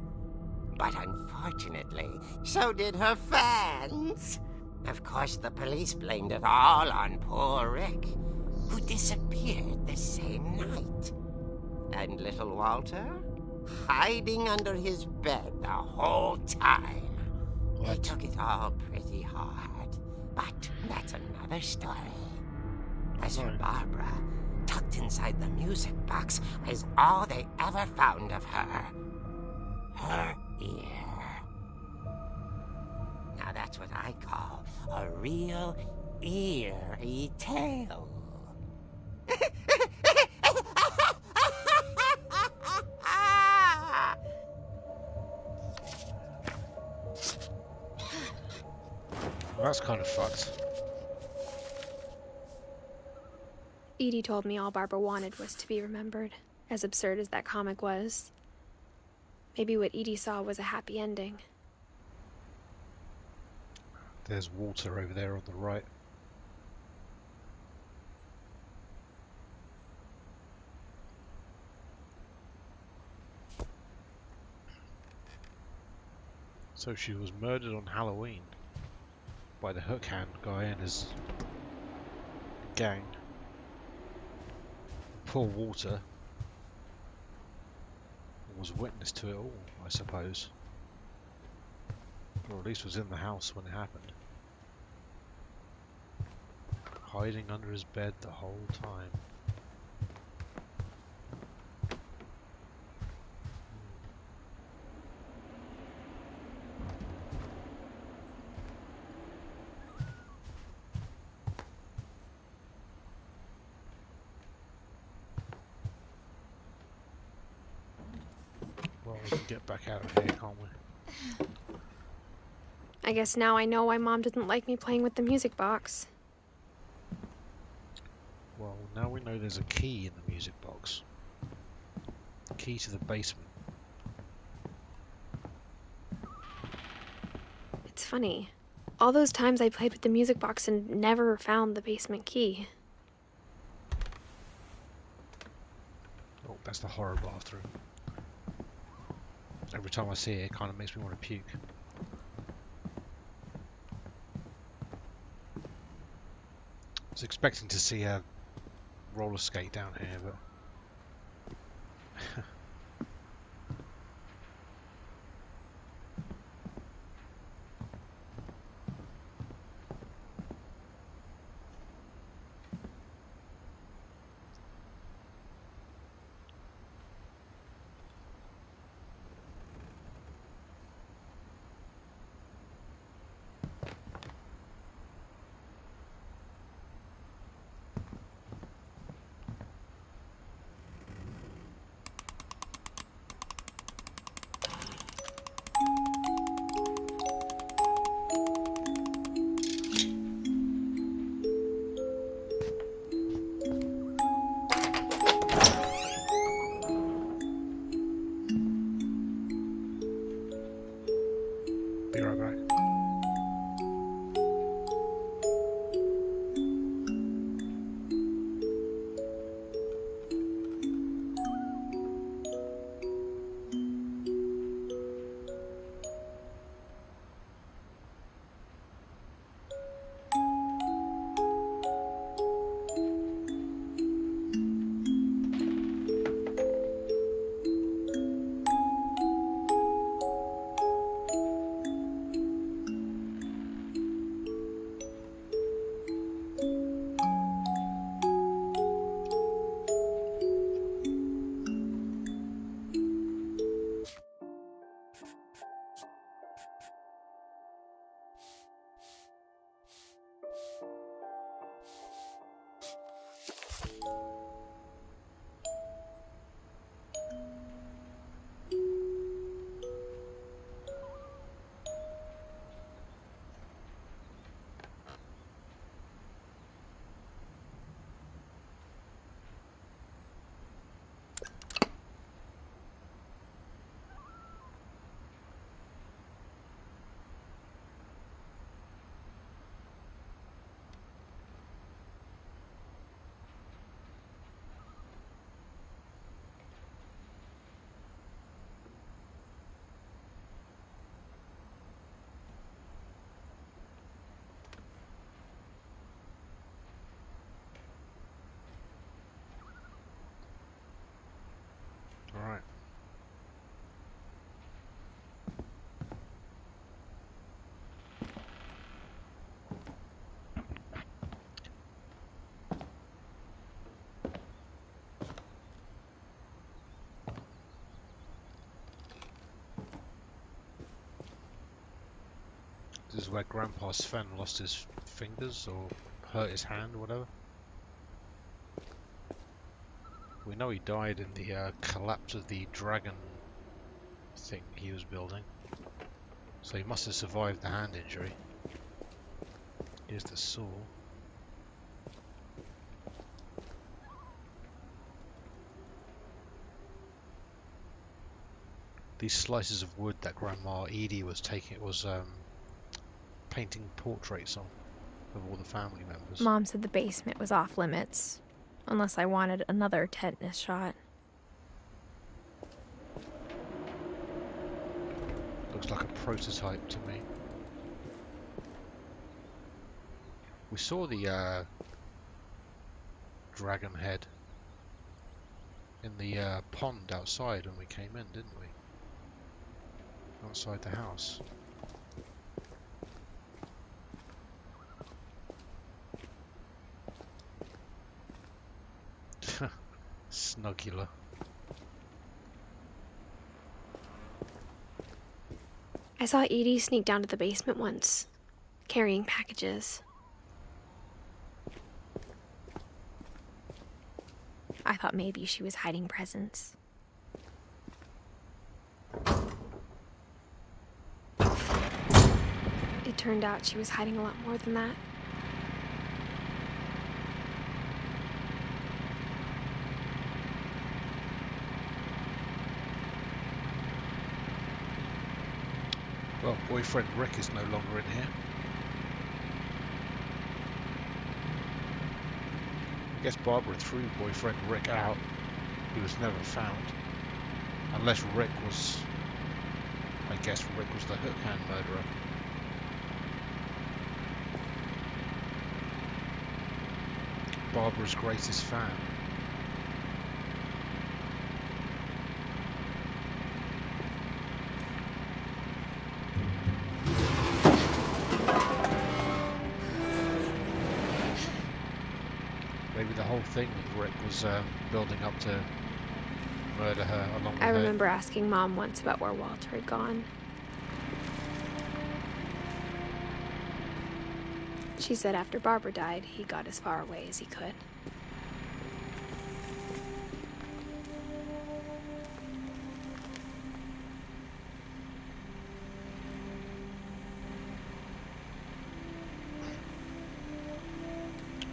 But unfortunately, so did her fans. Of course, the police blamed it all on poor Rick, who disappeared the same night. And little Walter? Hiding under his bed the whole time. They took it all pretty hard, but that's another story. As for Barbara, tucked inside the music box was all they ever found of her. Her ear. Now the That's what I call a real eerie tale. Well, that's kind of fucked. Edie told me all Barbara wanted was to be remembered, as absurd as that comic was. Maybe what Edie saw was a happy ending. There's water over there on the right. So she was murdered on Halloween by the hook hand guy and his gang. Poor Walter was witness to it all, I suppose. Or at least was in the house when it happened. Hiding under his bed the whole time. Well, we can get back out of here, can't we? I guess now I know why Mom didn't like me playing with the music box. Well, now we know there's a key in the music box. The key to the basement. It's funny. All those times I played with the music box and never found the basement key. Oh, that's the horror bathroom. Every time I see it, it kind of makes me want to puke. I was expecting to see a roller skate down here, but This is where Grandpa Sven lost his fingers or hurt his hand or whatever. We know he died in the collapse of the dragon thing he was building. So he must have survived the hand injury. Here's the saw. These slices of wood that Grandma Edie was painting portraits on of all the family members. Mom said the basement was off limits, unless I wanted another tetanus shot. Looks like a prototype to me. We saw the dragon head in the pond outside when we came in, didn't we? Outside the house. Snugula. I saw Edie sneak down to the basement once, carrying packages. I thought maybe she was hiding presents. It turned out she was hiding a lot more than that. Well, boyfriend Rick is no longer in here. I guess Barbara threw boyfriend Rick out. He was never found. Unless Rick was... I guess Rick was the hook hand murderer. Barbara's greatest fan. Maybe the whole thing with Rick was building up to murder her along with I her. remember asking Mom once about where Walter had gone. She said after Barbara died, he got as far away as he could.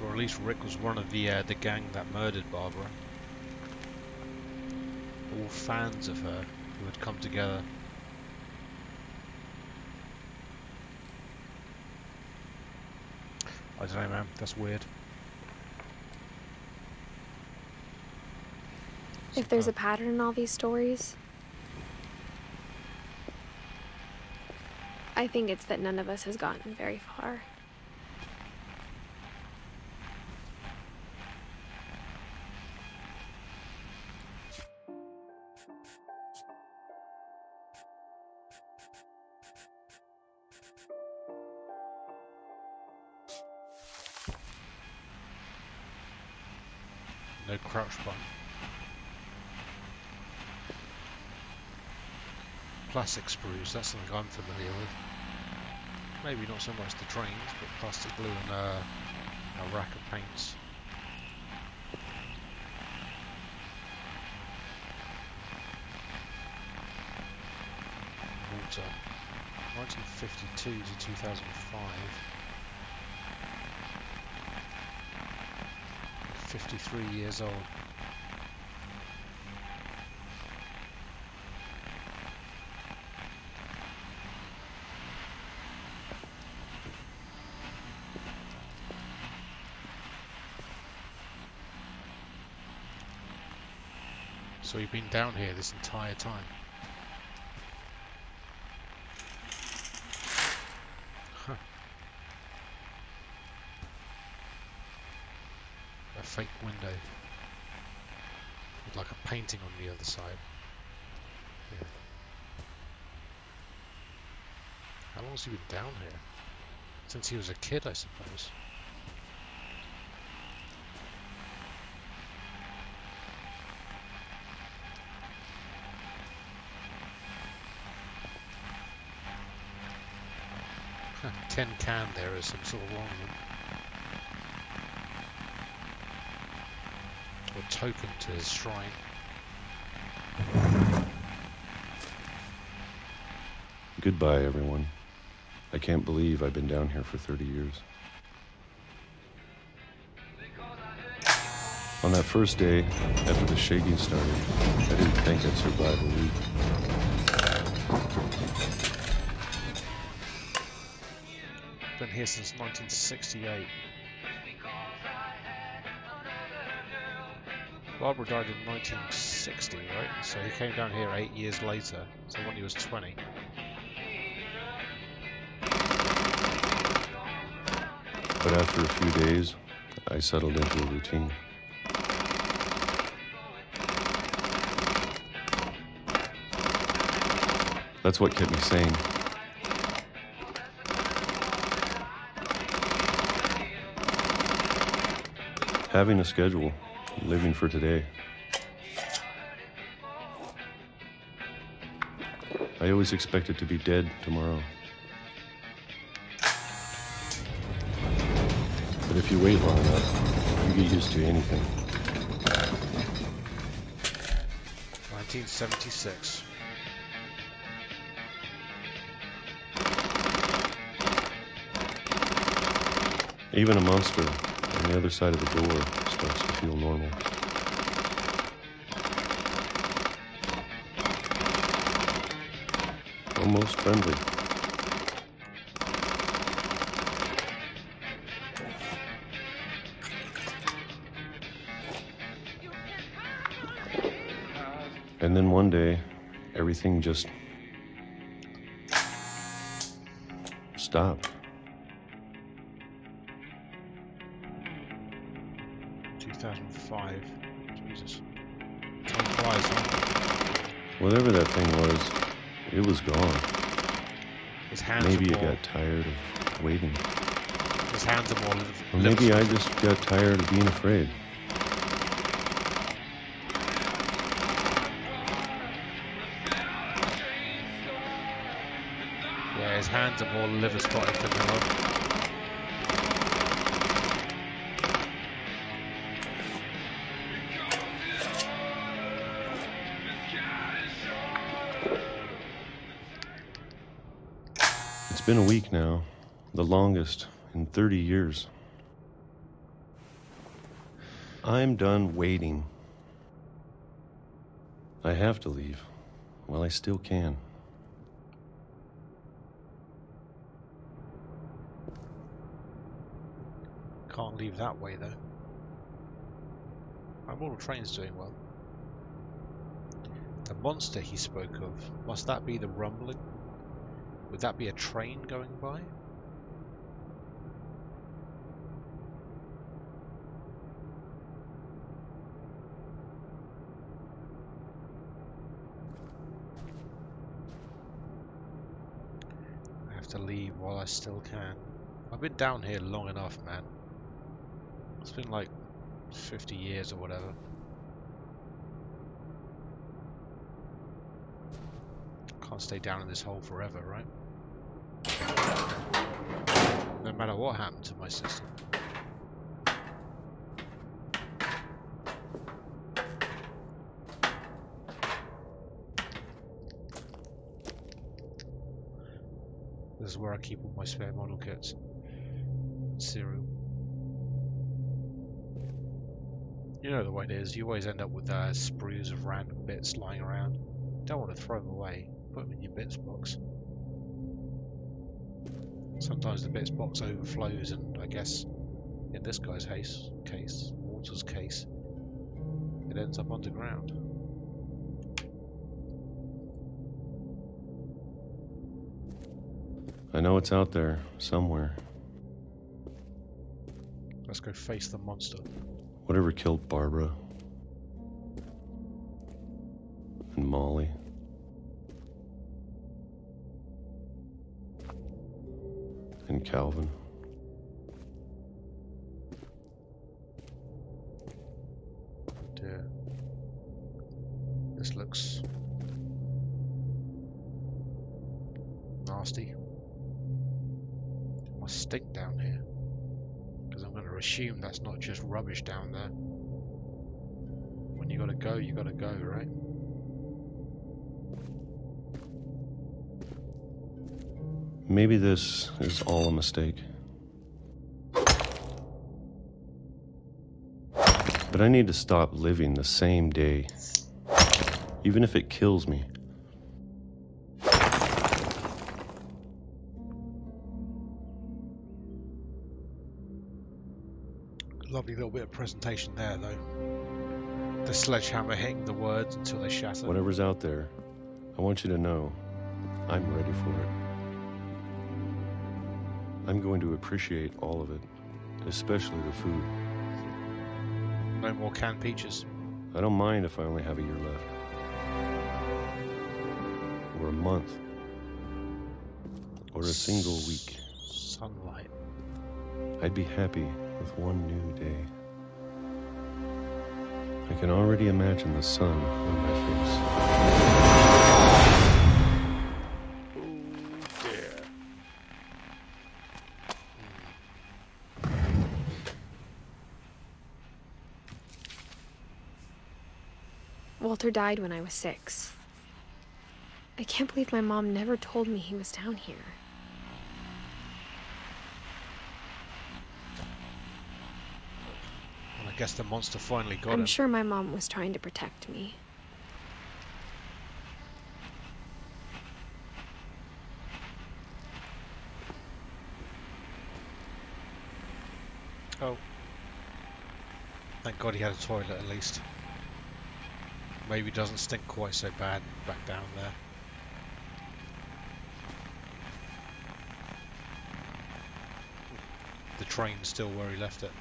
Or at least Rick was one of the gang that murdered Barbara. All fans of her who had come together. I don't know, man. That's weird. If there's a pattern in all these stories, I think it's that none of us has gotten very far. No crouch button. Plastic sprues, that's something I'm familiar with. Maybe not so much the trains, but plastic glue and a rack of paints. Water. 1952 to 2005. 53 years old. So you've been down here this entire time? Huh. A fake window with like a painting on the other side. Yeah. How long has he been down here? Since he was a kid, I suppose. tin can there as some sort of ornament. Or token to his shrine. Goodbye, everyone. I can't believe I've been down here for 30 years. On that first day, after the shaking started, I didn't think I'd survive a week. Been here since 1968. Barbara died in 1960, right? So he came down here 8 years later, so when he was 20. But after a few days, I settled into a routine. That's what kept me sane. Having a schedule, living for today. I always expected to be dead tomorrow. But if you wait long enough, you get used to anything. 1976. Even a monster on the other side of the door starts to feel normal. Almost friendly. And then one day, everything just stopped. 2005. Jesus. Time flies, huh? Whatever that thing was, it was gone. His hands Maybe are it more, got tired of waiting. His hands are more Or maybe I just got tired of being afraid. Yeah, his hands are more liver spotted than their own. It's been a week now, the longest in 30 years. I'm done waiting. I have to leave. Well, I still can. Can't leave that way though. My model train's doing well. The monster he spoke of, must that be the rumbling? Would that be a train going by? I have to leave while I still can. I've been down here long enough, man. It's been like 50 years or whatever. Can't stay down in this hole forever, right? No matter what happened to my system. This is where I keep all my spare model kits. Cereal. You know the way it is, you always end up with sprues of random bits lying around. Don't want to throw them away, put them in your bits box. Sometimes the bits box overflows, and I guess in this guy's case, Walter's case, it ends up underground. I know it's out there, somewhere. Let's go face the monster. Whatever killed Barbara. And Molly. And Calvin. Dear. This looks nasty. must stink down here. Because I'm going to assume that's not just rubbish down there. When you gotta go, right? Maybe this is all a mistake. But I need to stop living the same day, even if it kills me. Lovely little bit of presentation there, though. The sledgehammer hitting the words until they shatter. Whatever's out there, I want you to know I'm ready for it. I'm going to appreciate all of it, especially the food. No more canned peaches. I don't mind if I only have a year left. Or a month. Or a single week. Sunlight. I'd be happy with one new day. I can already imagine the sun on my face. Oh dear. Walter died when I was 6. I can't believe my mom never told me he was down here. Well, I guess the monster finally got him. I'm sure my mom was trying to protect me. Oh. Thank God he had a toilet at least. Maybe it doesn't stink quite so bad back down there. The train's still where he left it.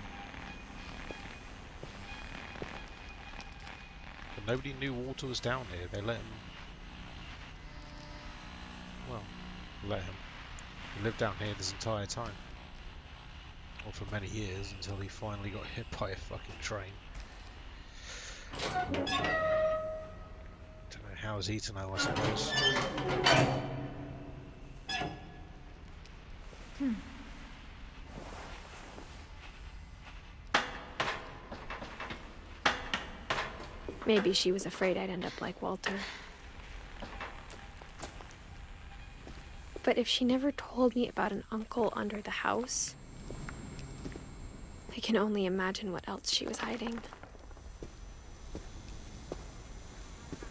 But nobody knew Walter was down here. They let him... Well, let him. He lived down here this entire time. Or for many years, until he finally got hit by a fucking train. Don't know how is he to know, I suppose. Maybe she was afraid I'd end up like Walter. But if she never told me about an uncle under the house, I can only imagine what else she was hiding.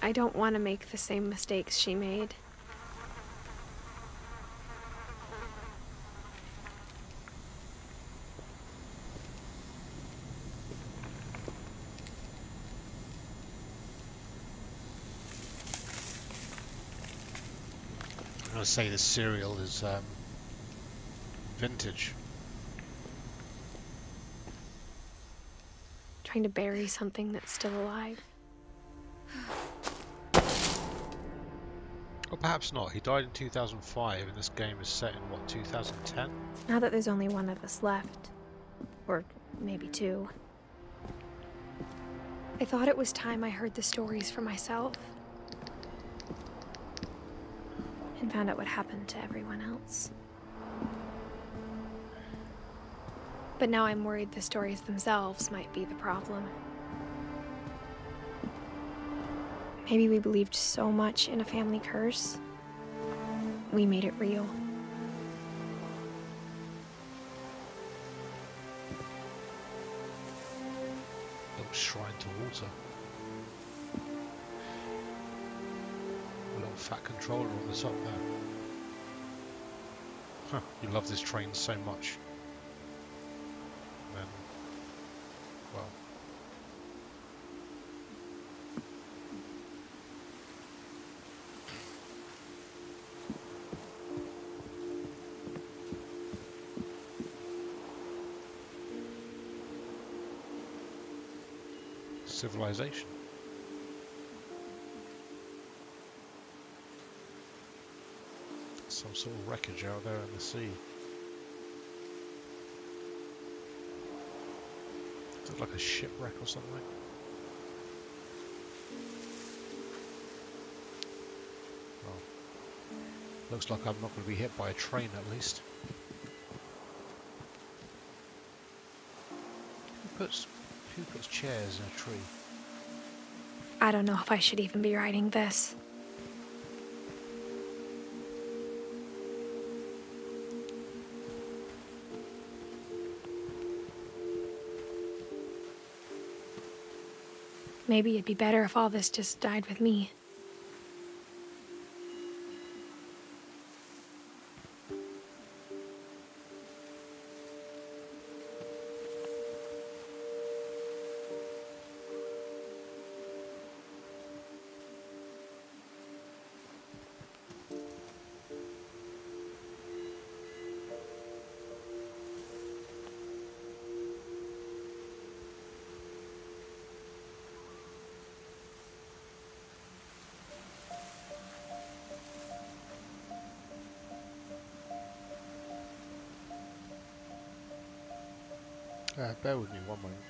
I don't want to make the same mistakes she made. I'm going to say this cereal is vintage. Trying to bury something that's still alive. Or perhaps not. He died in 2005 and this game is set in, what, 2010? Now that there's only one of us left. Or maybe 2. I thought it was time I heard the stories for myself. And found out what happened to everyone else. But now I'm worried the stories themselves might be the problem. Maybe we believed so much in a family curse, we made it real. Little shrine to Walter. A little fat controller on the top there. Huh, you love this train so much. Then, well. Civilization. Some sort of wreckage out there in the sea. Is it like a shipwreck or something? Well, looks like I'm not going to be hit by a train at least. Who puts chairs in a tree? I don't know if I should even be writing this. Maybe it'd be better if all this just died with me. Bear with me one moment.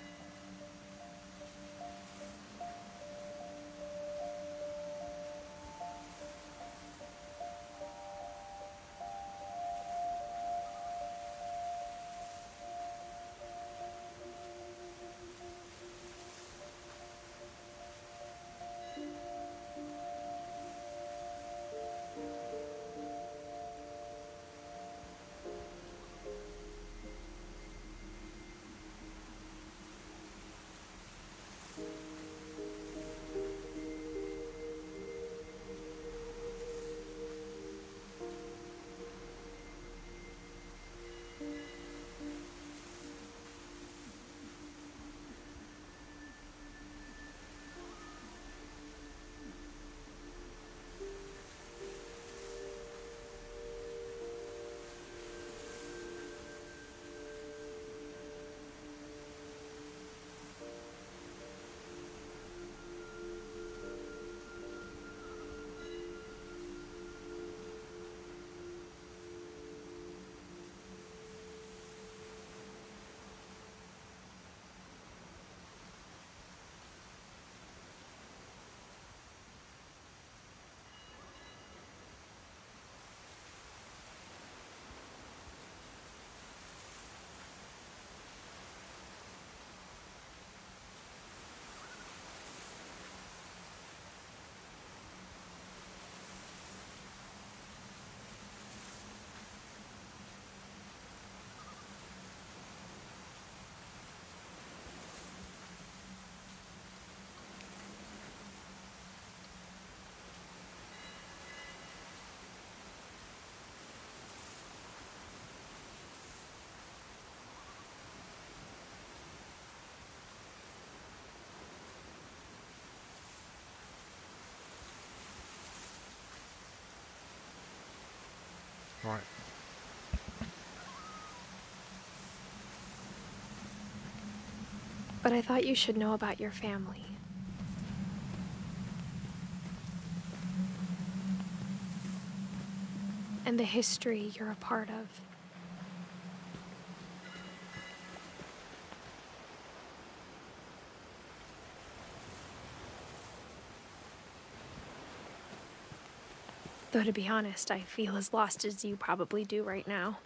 Right. But I thought you should know about your family. And the history you're a part of. Though to be honest, I feel as lost as you probably do right now.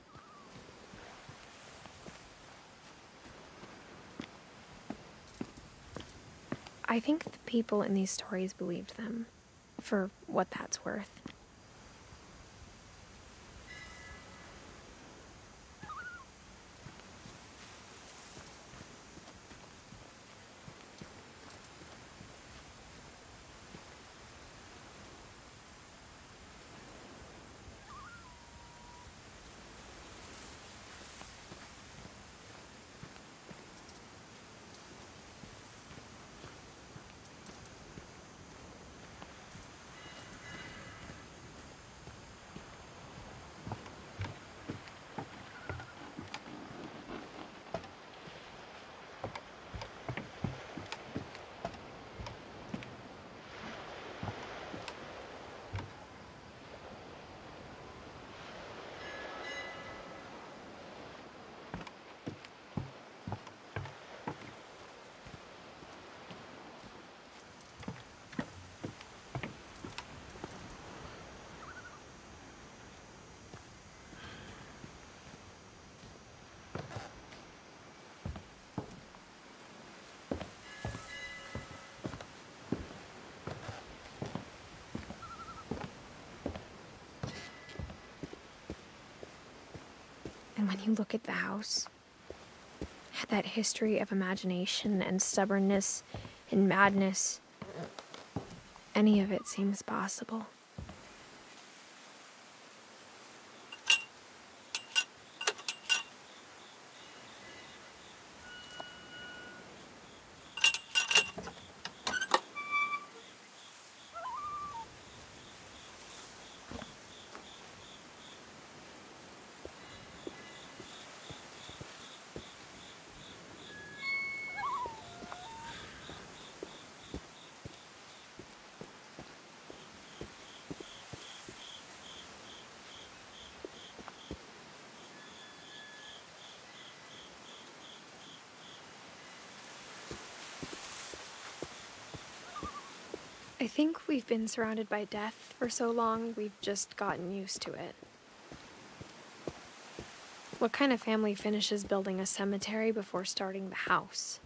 I think the people in these stories believed them, for what that's worth. when you look at the house, that history of imagination and stubbornness and madness, any of it seems possible. I think we've been surrounded by death for so long, we've just gotten used to it. What kind of family finishes building a cemetery before starting the house?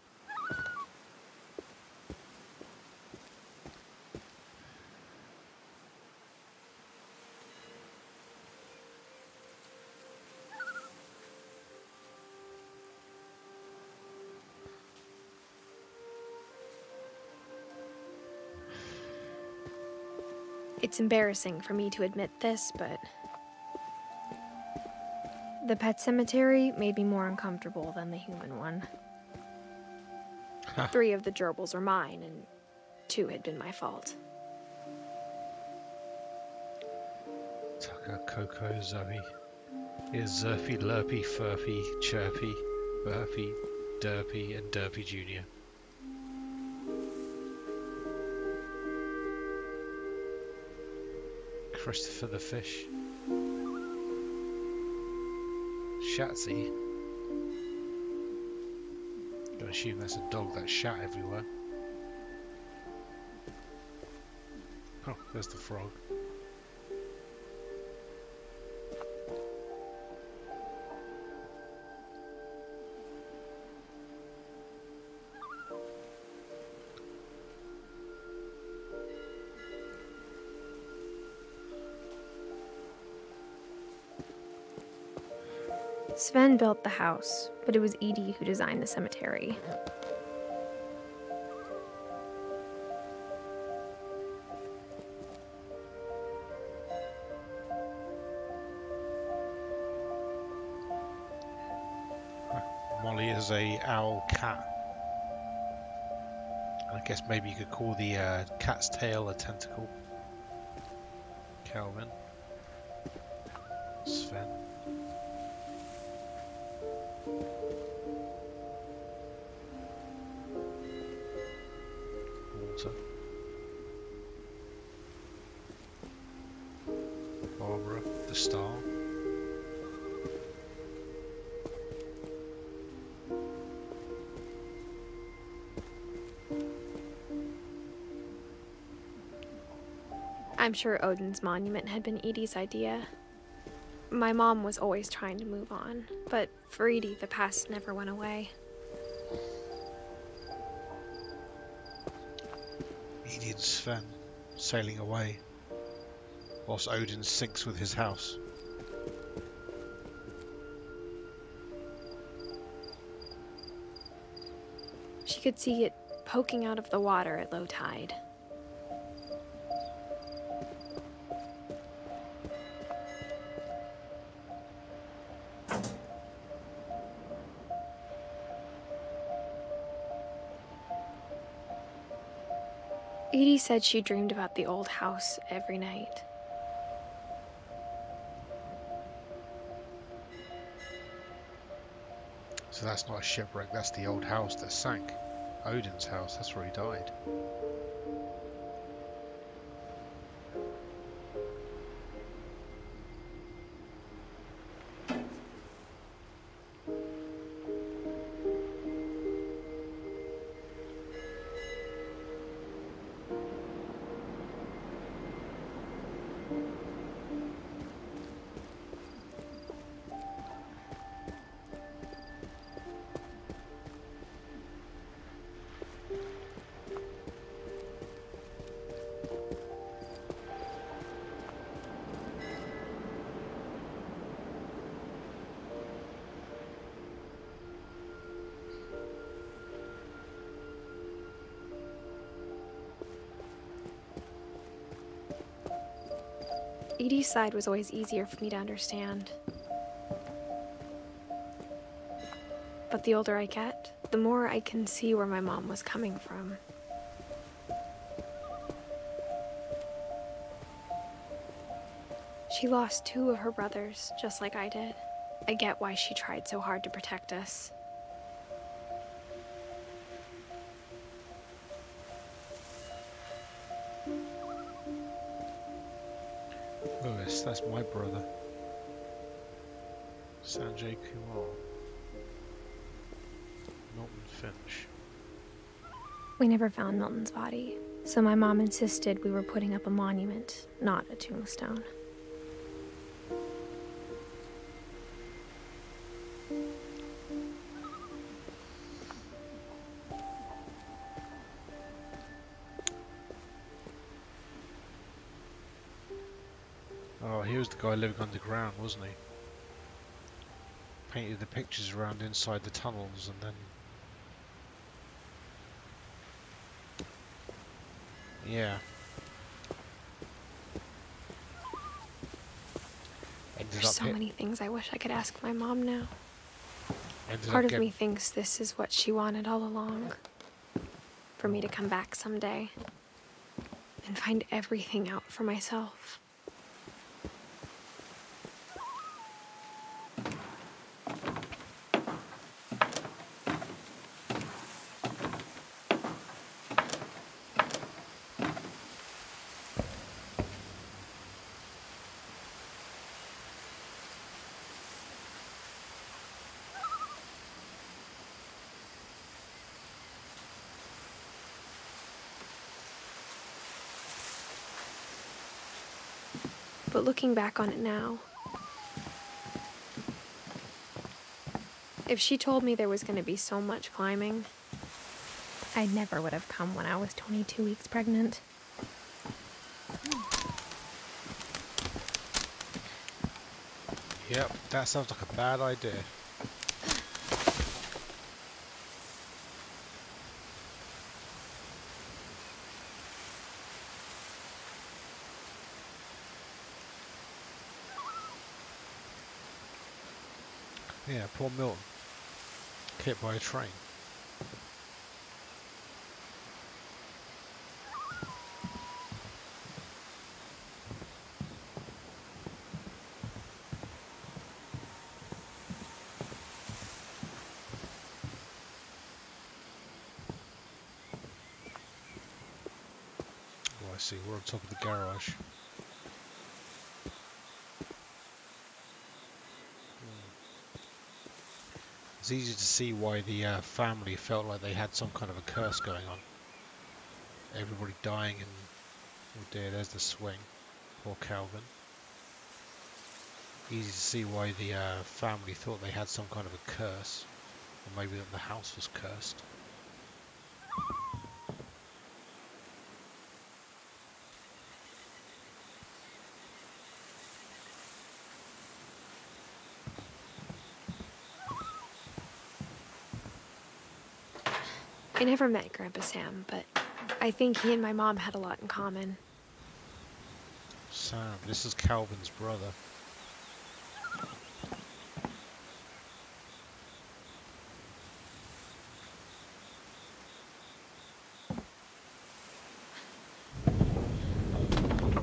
It's embarrassing for me to admit this, but the pet cemetery made me more uncomfortable than the human one. 3 of the gerbils are mine, and 2 had been my fault. Tucker, Coco, Zoe. Here's Zerfy, Lurpy, Furpy, Chirpy, Burpy, Derpy, and Derpy Jr. Christopher the fish. Shatsy. Gotta assume that's a dog that shat everywhere. Oh, there's the frog. Sven built the house, but it was Edie who designed the cemetery. Molly is a owl cat. I guess maybe you could call the cat's tail a tentacle. Calvin. Sven. Walter. Barbara, the star. I'm sure Odin's monument had been Edie's idea. My mom was always trying to move on, but for Edie, the past never went away. Edie and Sven sailing away, whilst Odin sinks with his house. She could see it poking out of the water at low tide. Edie said she dreamed about the old house every night. So that's not a shipwreck, that's the old house that sank. Odin's house, that's where he died. Edie's side was always easier for me to understand. But the older I get, the more I can see where my mom was coming from. She lost 2 of her brothers, just like I did. I get why she tried so hard to protect us. Lewis, that's my brother. Sanjay Kumar. Milton Finch. We never found Milton's body, so my mom insisted we were putting up a monument, not a tombstone. Oh, he was the guy living underground, wasn't he? Painted the pictures around inside the tunnels and then... Yeah. There's so many things I wish I could ask my mom now. Part Part of me thinks this is what she wanted all along. For me to come back someday and find everything out for myself. But looking back on it now, if she told me there was going to be so much climbing, I never would have come when I was 22 weeks pregnant. Yep, that sounds like a bad idea. Yeah, poor Milton. Hit by a train. Oh, I see. We're on top of the garage. It's easy to see why the family felt like they had some kind of a curse going on. Everybody dying and... Oh dear, there's the swing. Poor Calvin. Easy to see why the family thought they had some kind of a curse. Or maybe that the house was cursed. I never met Grandpa Sam, but I think he and my mom had a lot in common. Sam, this is Calvin's brother.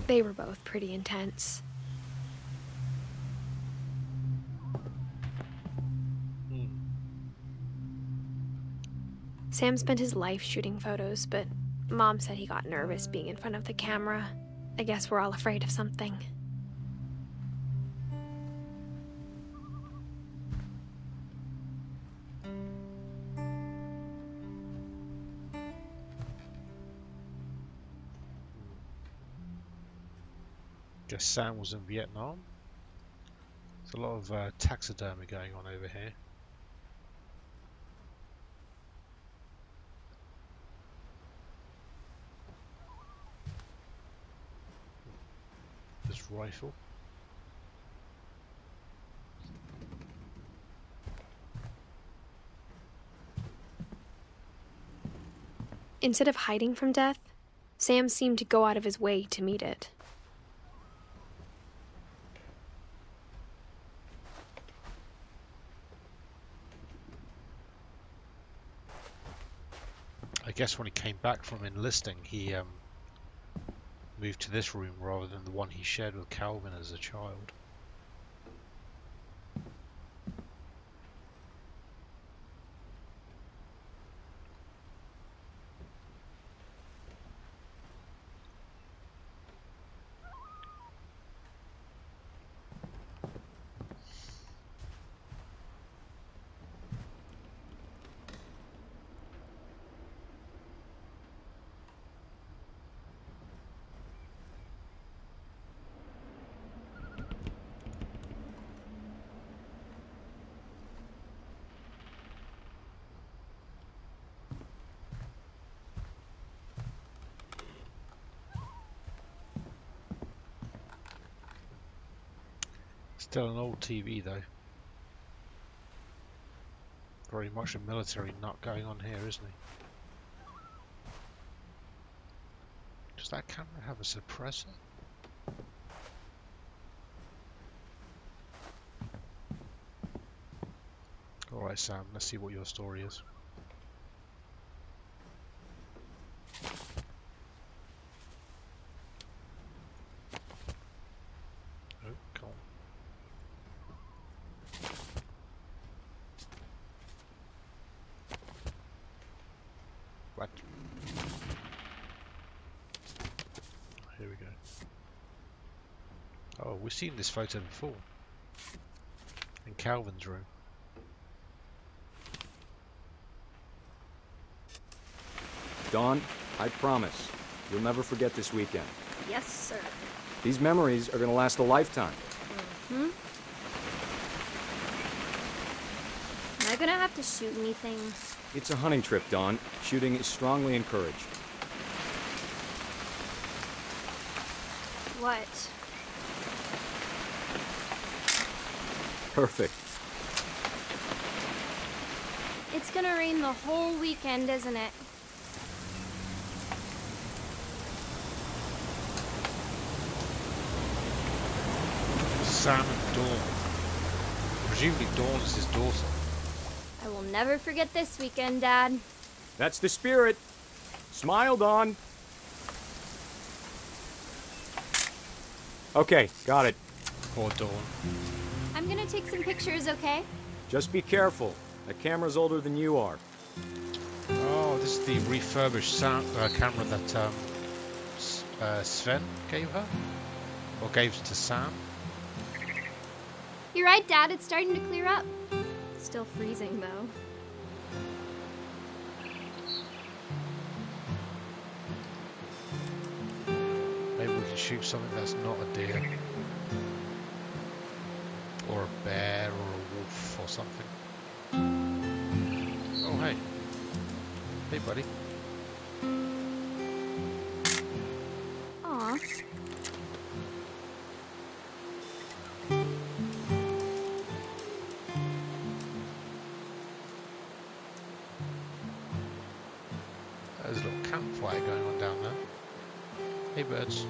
They were both pretty intense. Sam spent his life shooting photos, but Mom said he got nervous being in front of the camera. I guess we're all afraid of something. Guess Sam was in Vietnam. There's a lot of taxidermy going on over here. This rifle. Instead of hiding from death, Sam seemed to go out of his way to meet it. I guess when he came back from enlisting, he moved to this room rather than the one he shared with Calvin as a child. Still an old TV though. Very much a military nut going on here, isn't he? Does that camera have a suppressor? Alright Sam, let's see what your story is. Oh, come on. What? Here we go. Oh, we've seen this photo before. In Calvin's room. Dawn, I promise, you'll never forget this weekend. Yes, sir. These memories are gonna last a lifetime. Hmm? Am I gonna have to shoot anything? It's a hunting trip, Dawn. Shooting is strongly encouraged. What? Perfect. It's gonna rain the whole weekend, isn't it? Sam and Dawn. Presumably Dawn is his daughter. I will never forget this weekend, Dad. That's the spirit. Smile, Dawn. Okay, got it. Poor Dawn. I'm gonna take some pictures, okay? Just be careful. That camera's older than you are. Oh, this is the refurbished sound, camera that Sven gave her? Or gave to Sam? You're right, Dad. It's starting to clear up. Still freezing, though. Maybe we can shoot something that's not a deer. Or a bear or a wolf or something. Oh, hey. Hey, buddy. Aw. There's a little campfire going on down there. Hey, birds.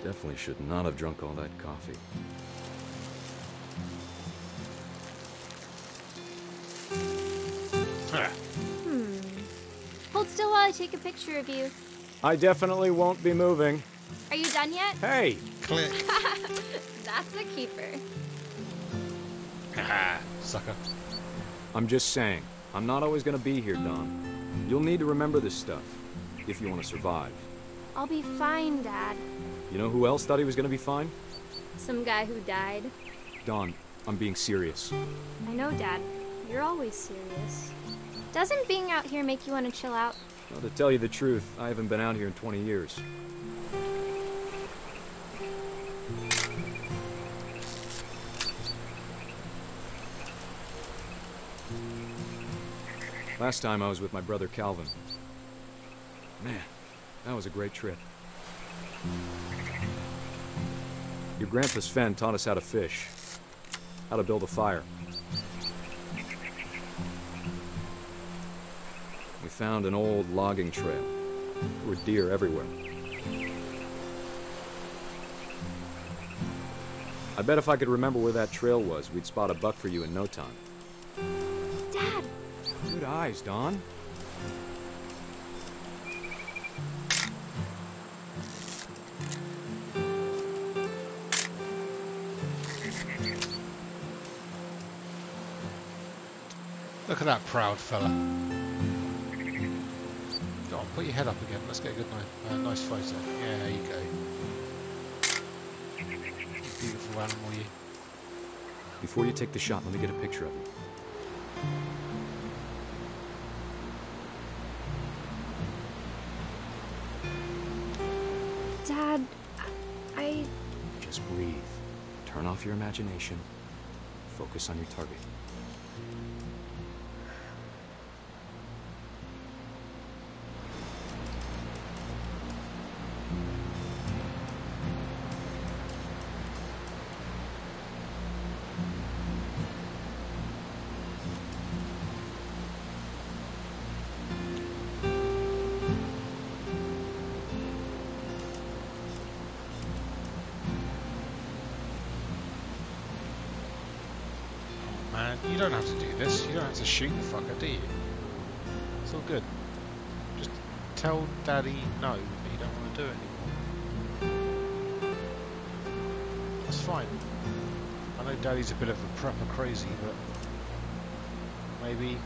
Definitely should not have drunk all that coffee. Hold still while I take a picture of you. I definitely won't be moving. Are you done yet? Hey! Click. That's a keeper. Haha, sucker. I'm just saying, I'm not always gonna be here, Dawn. You'll need to remember this stuff, if you want to survive. I'll be fine, Dad. You know who else thought he was gonna be fine? Some guy who died. Dawn, I'm being serious. I know, Dad. You're always serious. Doesn't being out here make you want to chill out? Well, to tell you the truth, I haven't been out here in 20 years. Last time I was with my brother Calvin. Man, that was a great trip. Your grandpa Sven taught us how to fish, how to build a fire. We found an old logging trail. There were deer everywhere. I bet if I could remember where that trail was, we'd spot a buck for you in no time. Dad! Good eyes, Dawn. Look at that proud fella. Go on, put your head up again. Let's get a good nice photo. Yeah, there you go. Beautiful animal, you. Before you take the shot, let me get a picture of you. Dad, I... Just breathe. Turn off your imagination. Focus on your target. Man, you don't have to do this. You don't have to shoot the fucker, do you? It's all good. Just tell Daddy no that you don't want to do it anymore. That's fine. I know Daddy's a bit of a prepper crazy, but maybe...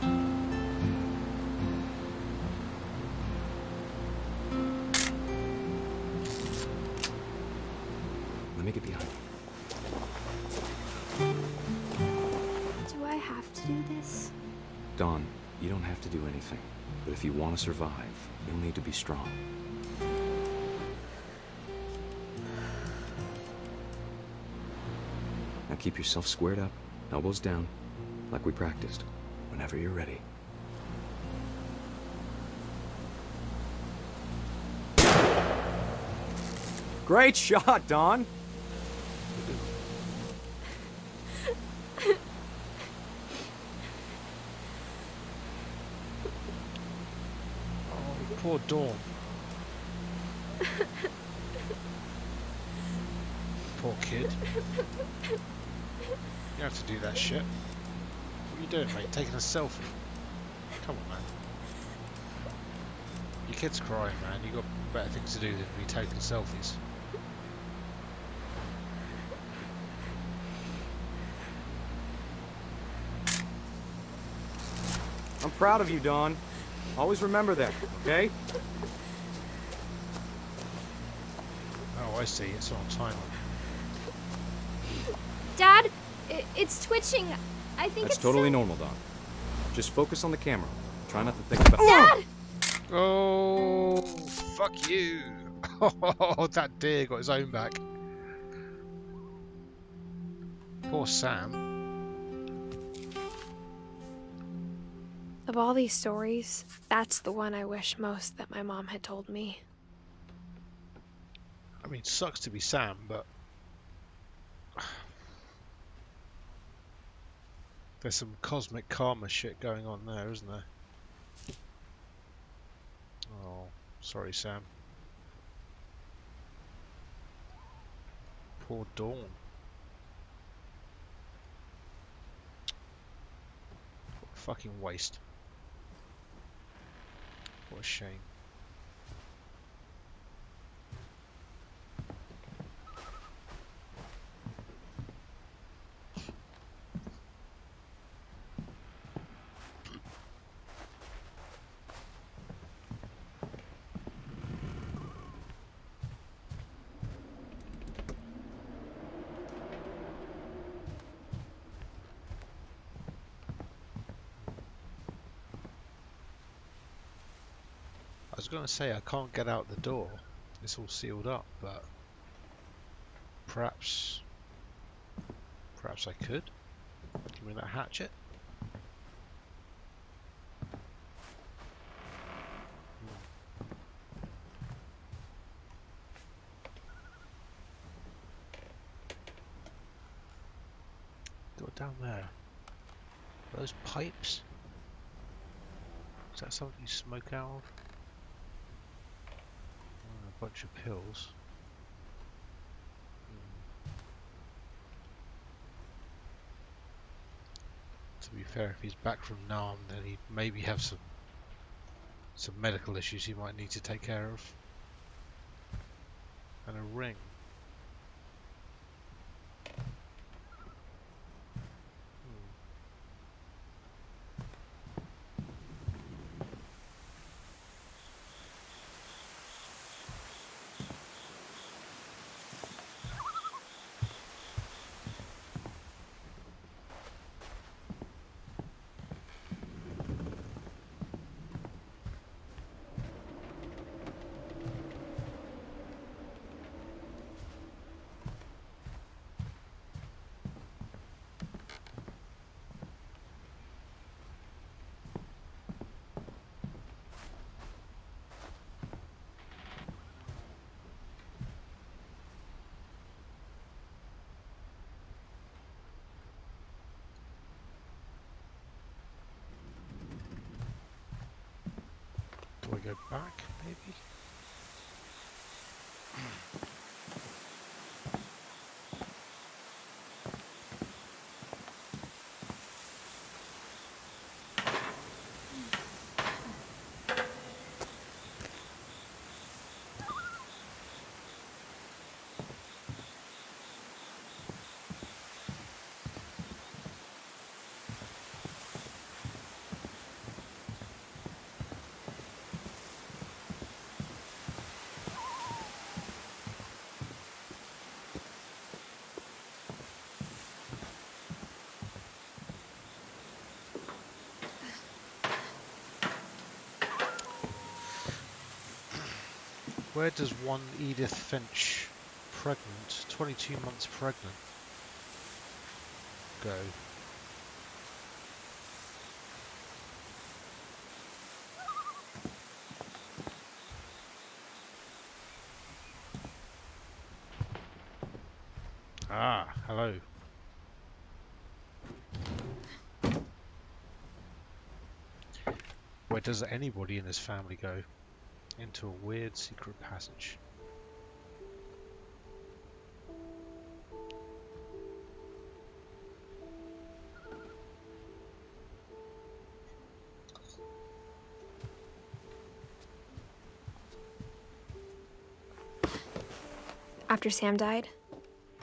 Let me get behind you. Do I have to do this? Dawn, you don't have to do anything. But if you want to survive, you'll need to be strong. Now keep yourself squared up, elbows down, like we practiced, whenever you're ready. Great shot, Dawn! Poor Dawn. Poor kid. You have to do that shit. What are you doing, mate? Taking a selfie? Come on, man. Your kid's crying, man. You got better things to do than be taking selfies. I'm proud of you, Dawn. Always remember that, okay? Oh, I see. It's on timer. Dad, it's twitching. I think That's it's totally normal, Dawn. Just focus on the camera. Try not to think about... Dad! Oh, fuck you. Oh, that deer got his own back. Poor Sam. Of all these stories, that's the one I wish most that my mom had told me. I mean, it sucks to be Sam, but there's some cosmic karma shit going on there, isn't there? Oh, sorry, Sam. Poor Dawn. What a fucking waste. What a shame. I was going to say I can't get out the door. It's all sealed up, but perhaps I could. Give me that hatchet. down there? Are those pipes? Is that something you smoke out of? Oh, a bunch of pills. To be fair, if he's back from Nam, then he'd maybe have some medical issues he might need to take care of. And a ring. Do I go back, maybe? Where does one Edith Finch, pregnant, 22 months pregnant, go? Ah, hello. Where does anybody in this family go? Into a weird secret passage. After Sam died,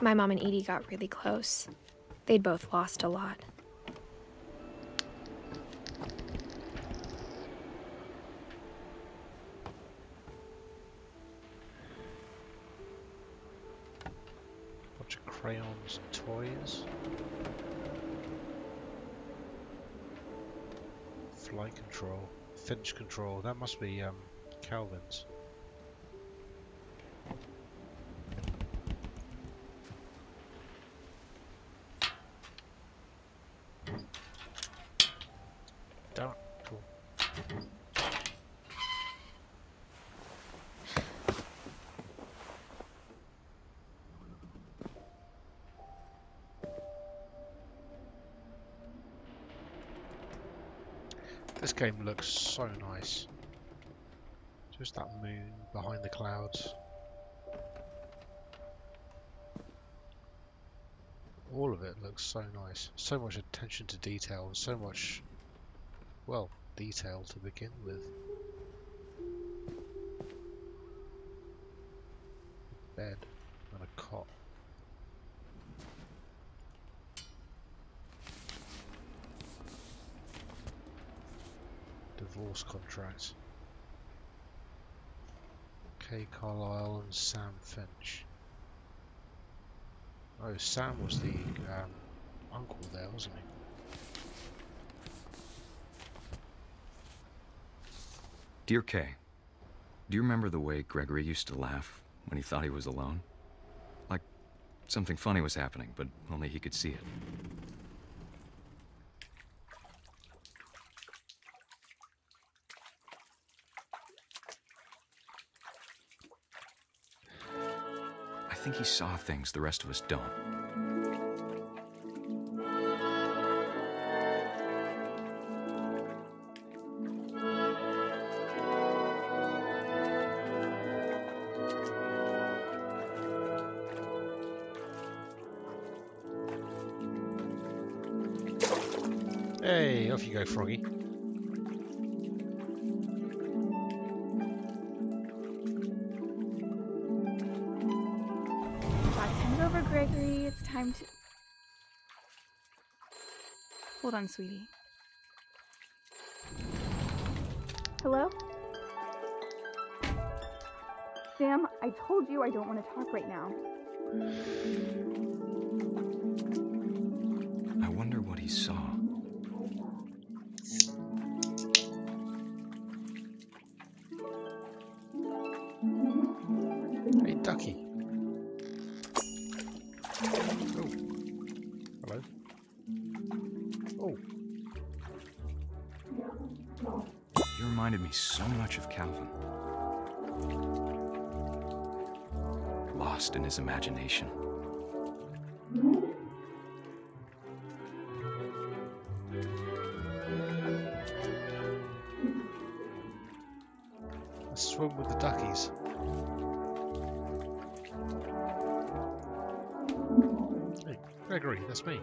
my mom and Edie got really close. They'd both lost a lot. Crayons and toys. Flight control. Finch control. That must be Calvin's. Darn, cool. This game looks so nice. Just that moon behind the clouds. All of it looks so nice. So much attention to detail and so much, well, detail to begin with. A bed and a cot. Divorce contract. Kay Carlisle and Sam Finch. Oh, Sam was the uncle there, wasn't he? Dear Kay, do you remember the way Gregory used to laugh when he thought he was alone? Like something funny was happening, but only he could see it. I think he saw things the rest of us don't. Hey, off you go, Froggy. Back time's over, Gregory. It's time to... Hold on, sweetie. Hello? Sam, I told you I don't want to talk right now. I wonder what he saw. Hey, ducky. Oh. Hello. Oh. He reminded me so much of Calvin. Lost in his imagination. Let's swim with the duckies. Hey, Gregory, that's me.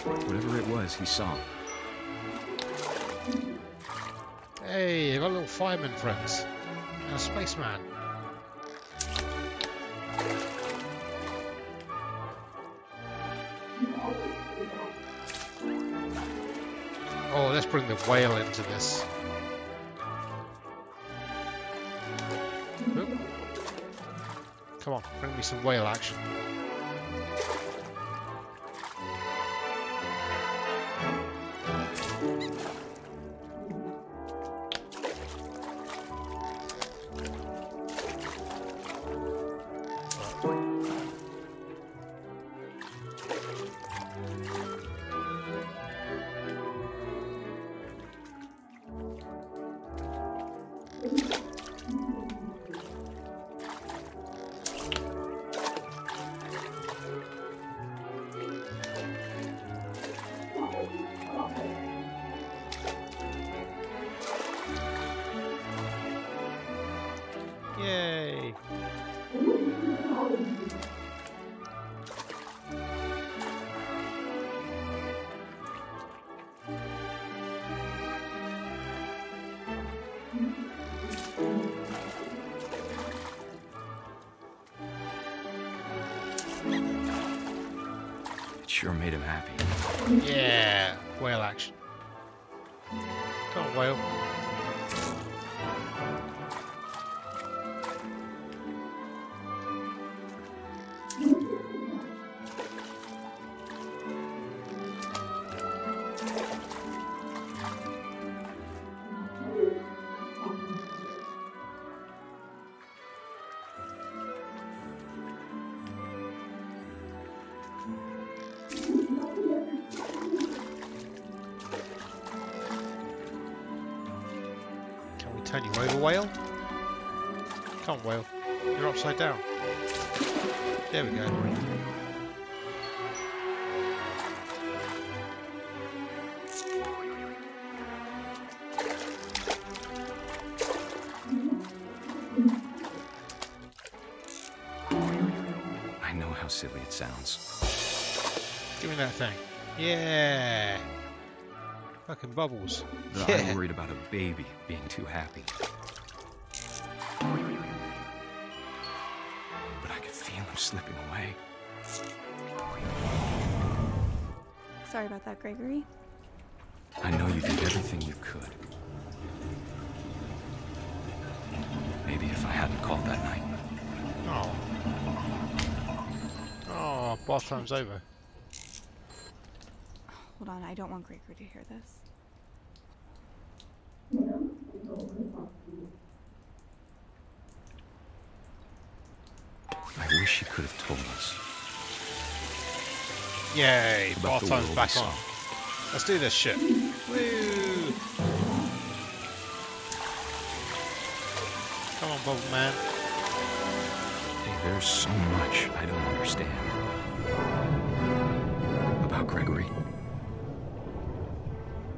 Whatever it was, he saw. Hey, I got little fireman friends. And a spaceman. Oh, let's bring the whale into this. Oop. Come on, bring me some whale action. Yay! It sure made him happy. Yeah! Whale action. Come on, whale. Turn you over, whale. Come on, whale. You're upside down. There we go. I know how silly it sounds. Give me that thing. Yeah. Fucking bubbles. But Yeah. I'm worried about a baby being too happy. But I could feel him slipping away. Sorry about that, Gregory. I know you did everything you could. Maybe if I hadn't called that night. Oh. Oh, bath time's over. Hold on, I don't want Gregory to hear this. I wish he could have told us. Yay, About bath the time's world back we on. saw. Let's do this shit. Woo! Come on, Bubble Man. Hey, there's so much I don't understand. About Gregory.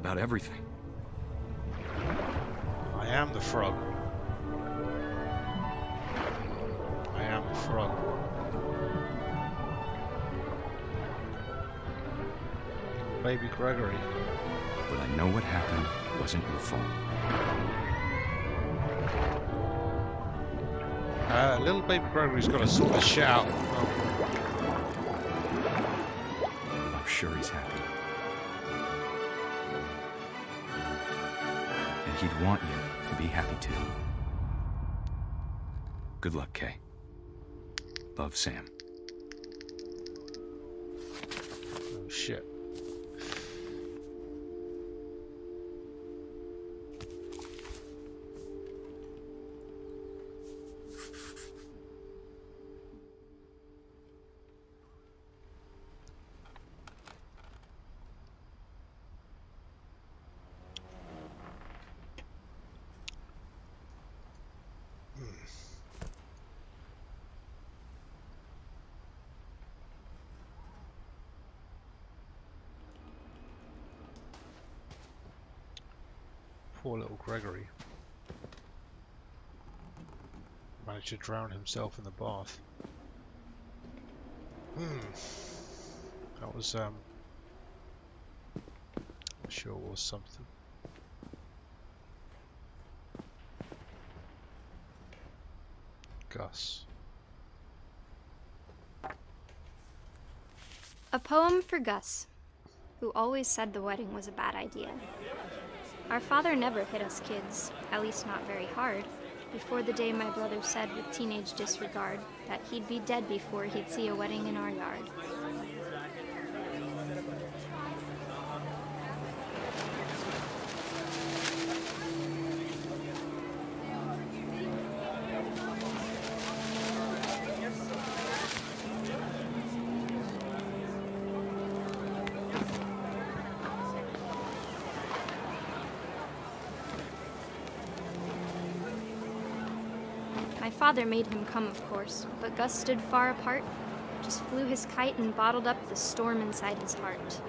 About everything. I am the frog. I am the frog. baby Gregory. But I know what happened wasn't your fault. Little baby Gregory's got to sort this shit out. I'm sure he's happy. And he'd want you to be happy too. Good luck, Kay. Love, Sam. Oh, shit. Poor little Gregory. Managed to drown himself in the bath. That was, I'm sure it was something. Gus. A poem for Gus, who always said the wedding was a bad idea. Our father never hit us kids, at least not very hard, before the day my brother said with teenage disregard that he'd be dead before he'd see a wedding in our yard. My father made him come, of course, but Gus stood far apart, just flew his kite and bottled up the storm inside his heart.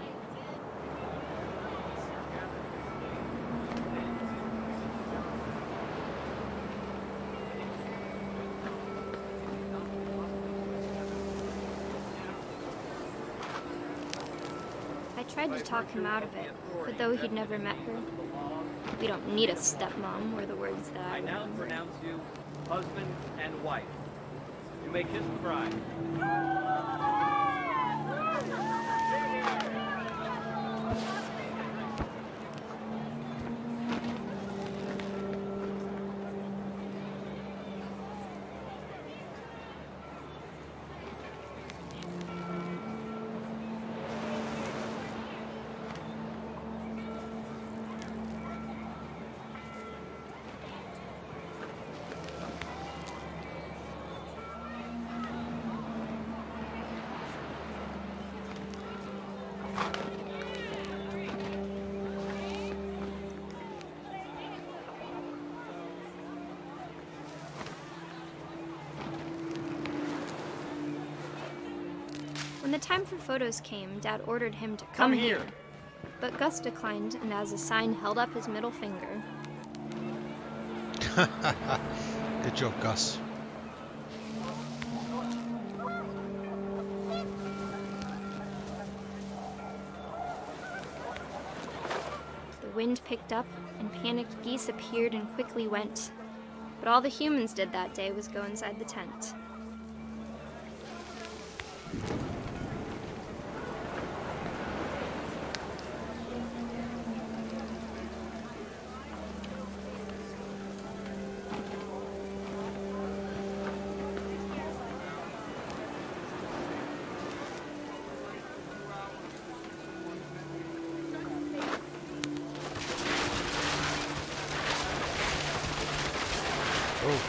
I tried to talk him out of it, but though he'd never met her, "We don't need a stepmom," were the words that I now remembered. pronounce you husband and wife. You may kiss the bride. When the time for photos came, Dad ordered him to come here. But Gus declined, and as a sign held up his middle finger. Good job, Gus. The wind picked up, and panicked geese appeared and quickly went. But all the humans did that day was go inside the tent.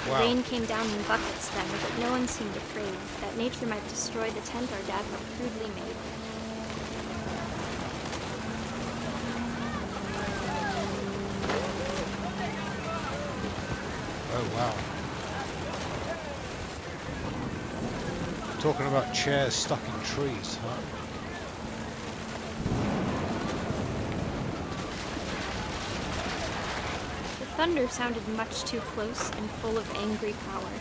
Wow. Rain came down in buckets then, but no one seemed afraid that nature might destroy the tent our dad had crudely made. Oh, wow. Talking about chairs stuck in trees, huh? Thunder sounded much too close and full of angry power.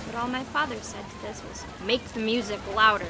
But all my father said to this was, "Make the music louder."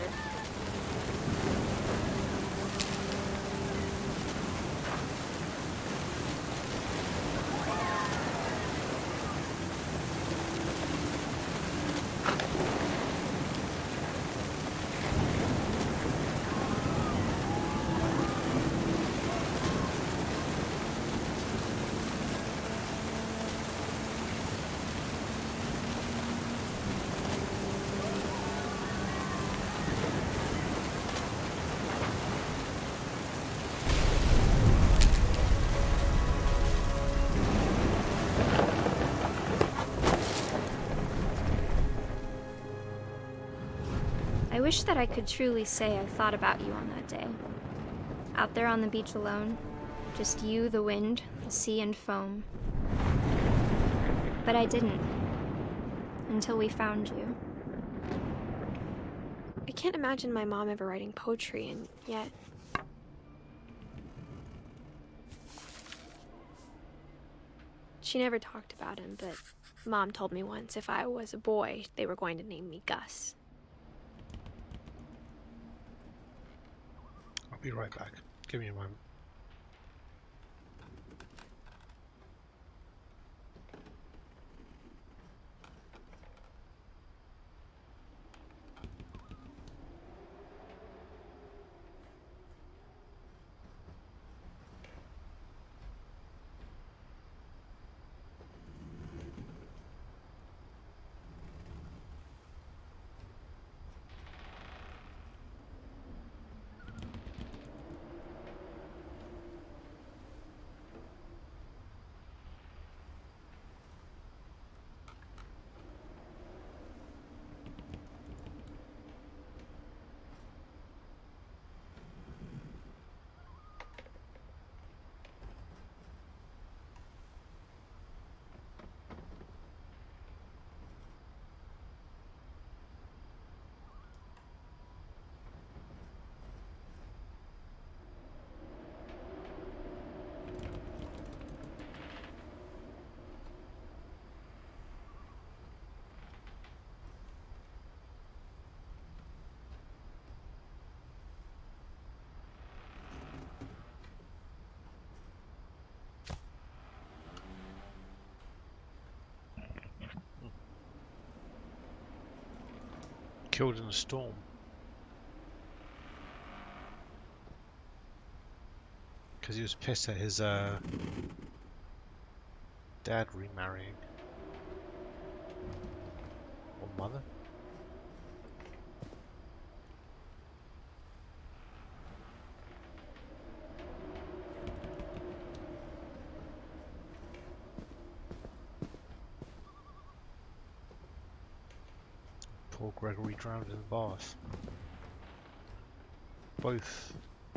wish that I could truly say I thought about you on that day. Out there on the beach alone, just you, the wind, the sea, and foam. But I didn't. Until we found you. I can't imagine my mom ever writing poetry, and yet... She never talked about him, but Mom told me once if I was a boy, they were going to name me Gus. I'll be right back. Give me a moment. Killed in a storm. Because he was pissed at his dad remarrying. Or mother? Poor Gregory drowned in the bath. Both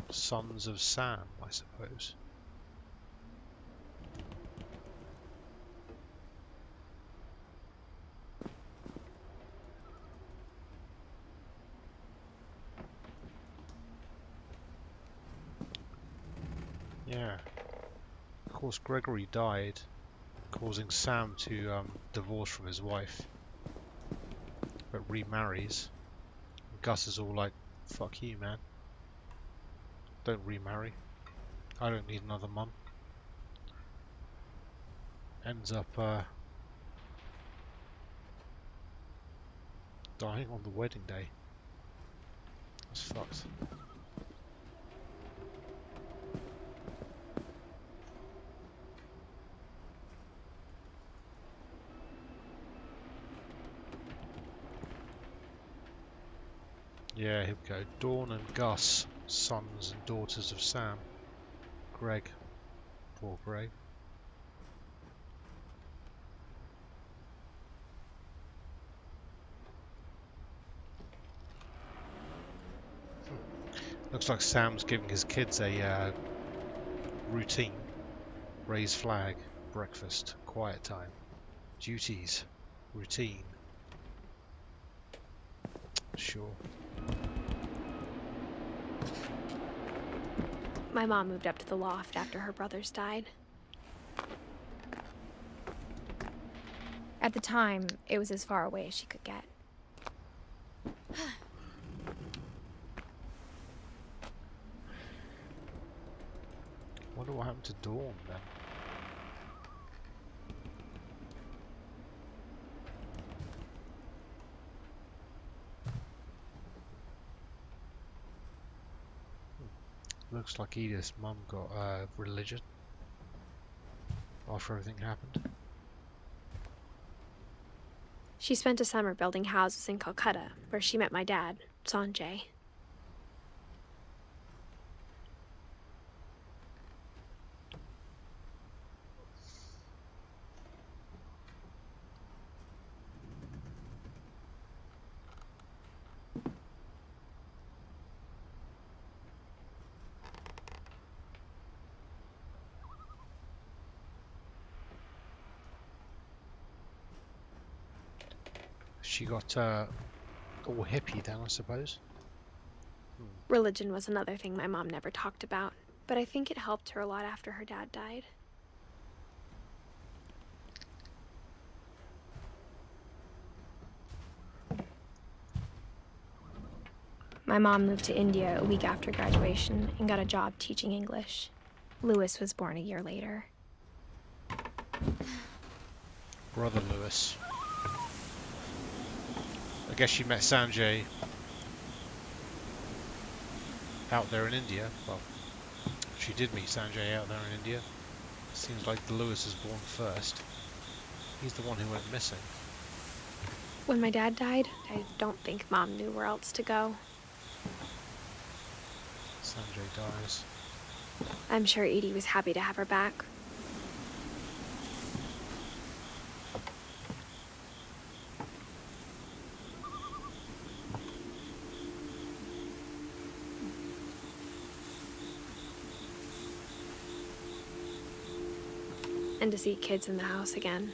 sons of Sam, I suppose. Yeah. Of course, Gregory died, causing Sam to divorce from his wife, but remarries. Gus is all like, fuck you, man. Don't remarry. I don't need another mum. Ends up dying on the wedding day. That's fucked. Yeah, here we go. Dawn and Gus, sons and daughters of Sam. Greg. Poor Greg. Looks like Sam's giving his kids a routine. Raise flag, breakfast, quiet time, duties, routine. Sure. My mom moved up to the loft after her brothers died. At the time, it was as far away as she could get. Wonder what happened to Dawn then. Looks like Edith's mum got religion after everything happened. She spent a summer building houses in Calcutta, where she met my dad, Sanjay. she got all hippie then, I suppose. Religion was another thing my mom never talked about, but I think it helped her a lot after her dad died. My mom moved to India a week after graduation and got a job teaching English. Louis was born a year later. Brother Louis. I guess she met Sanjay out there in India. Well, she did meet Sanjay out there in India. Seems like the Louis is born first. He's the one who went missing. When my dad died, I don't think Mom knew where else to go. Sanjay dies. I'm sure Edie was happy to have her back. And to see kids in the house again.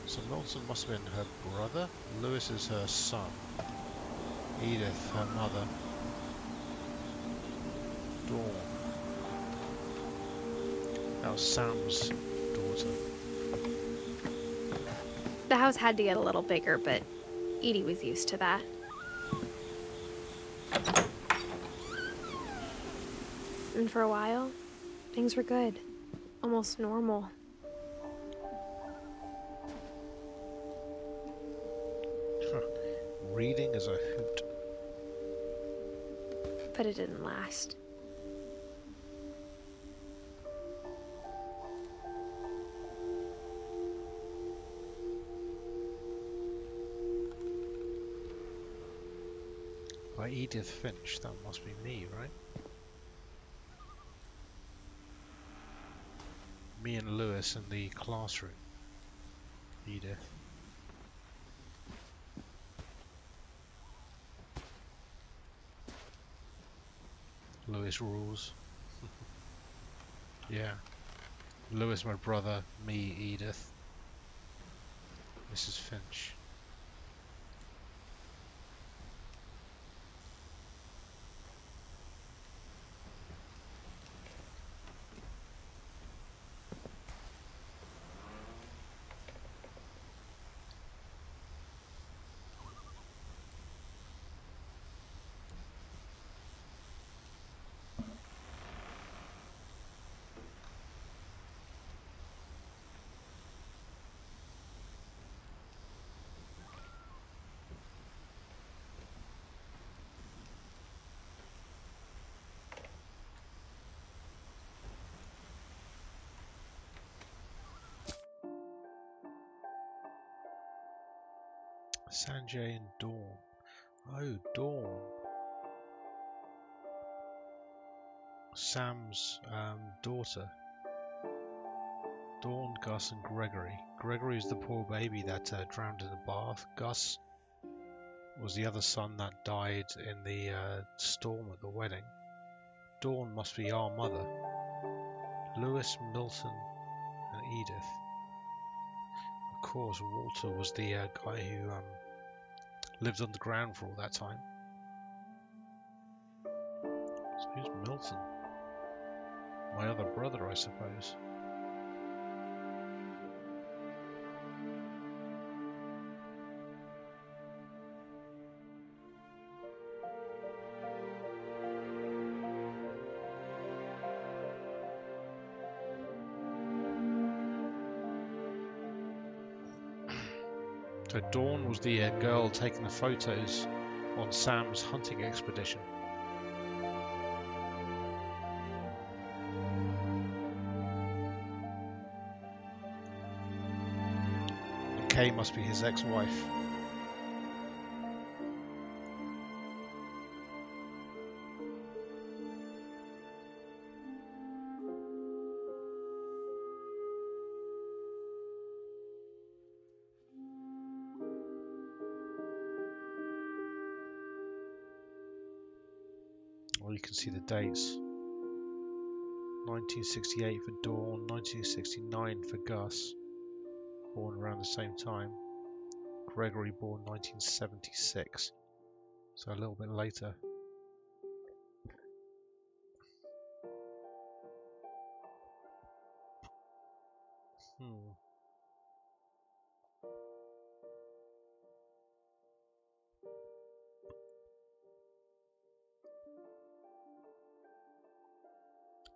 So Milton must have been her brother. Louis is her son. Edith, her mother. Dawn. That was Sam's daughter. The house had to get a little bigger, but Edie was used to that. And for a while, things were good. Almost normal. Reading is a hoot. But it didn't last. By Edith Finch, that must be me, right? Me and Louis in the classroom. Edith. Louis rules. Yeah. Louis, my brother, me, Edith. Mrs. Finch. Sanjay and Dawn. Oh, Dawn. Sam's daughter. Dawn, Gus, and Gregory. Gregory is the poor baby that drowned in the bath. Gus was the other son that died in the storm at the wedding. Dawn must be our mother. Louis, Milton, and Edith. Of course, Walter was the guy who lived underground for all that time. So who's Milton? My other brother, I suppose. So Dawn was the girl taking the photos on Sam's hunting expedition. And Kay must be his ex-wife. Or you can see the dates. 1968 for Dawn, 1969 for Gus, born around the same time. Gregory born 1976, so a little bit later.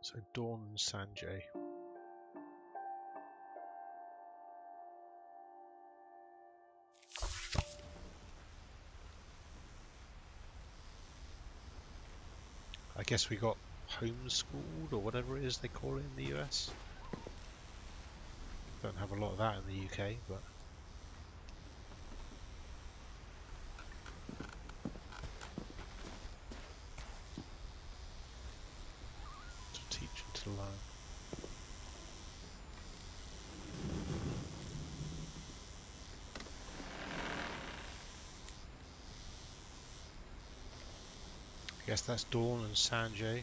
So Dawn and Sanjay. I guess we got homeschooled or whatever it is they call it in the US. Don't have a lot of that in the UK, but to teach and to learn. I guess that's Dawn and Sanjay.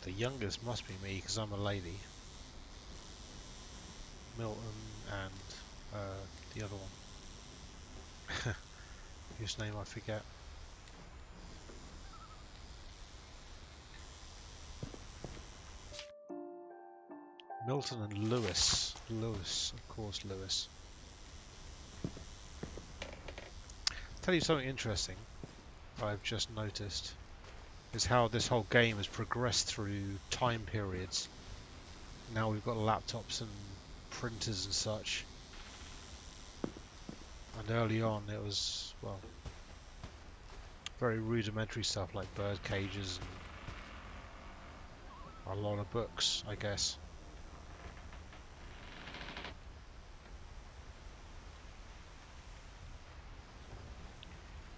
The youngest must be me because I'm a lady. Milton and the other one. Whose name I forget. Milton and Lewis. Lewis, of course, Lewis. Tell you something interesting I've just noticed is how this whole game has progressed through time periods. Now we've got laptops and printers and such. And early on it was, well, very rudimentary stuff like bird cages and a lot of books, I guess.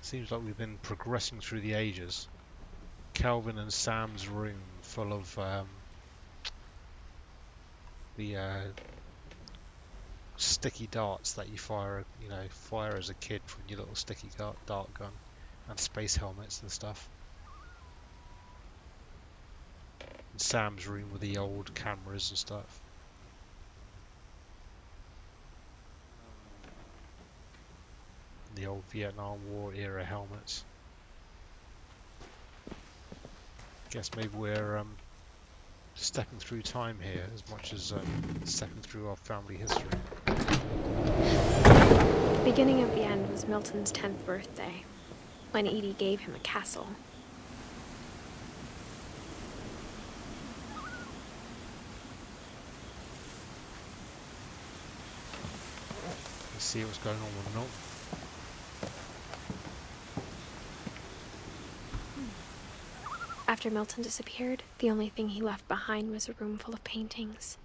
Seems like we've been progressing through the ages. Calvin and Sam's room full of the sticky darts that you fire as a kid from your little sticky dart gun, and space helmets and stuff. And Sam's room with the old cameras and stuff. The old Vietnam War era helmets. Guess maybe we're stepping through time here as much as stepping through our family history. The beginning of the end was Milton's 10th birthday, when Edie gave him a castle. Let's see what's going on with Milton. After Milton disappeared, the only thing he left behind was a room full of paintings.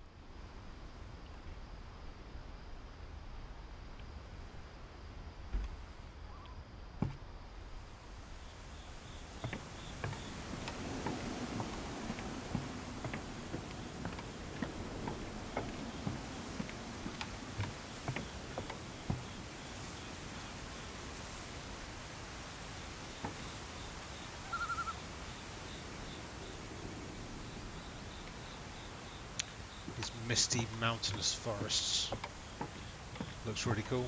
Misty mountainous forests. Looks really cool.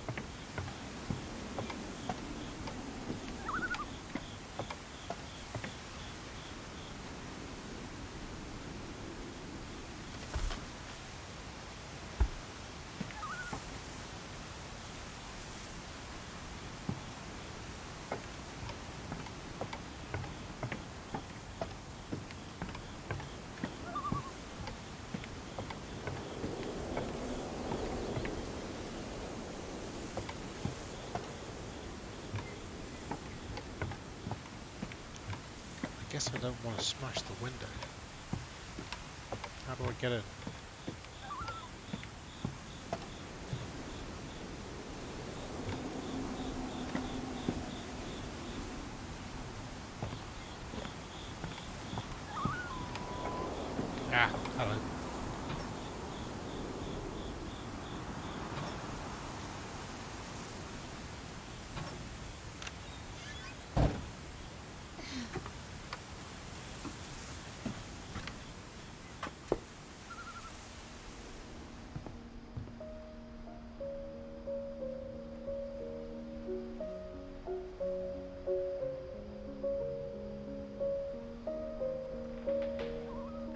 I guess I don't want to smash the window. How do I get in? Ah, hello.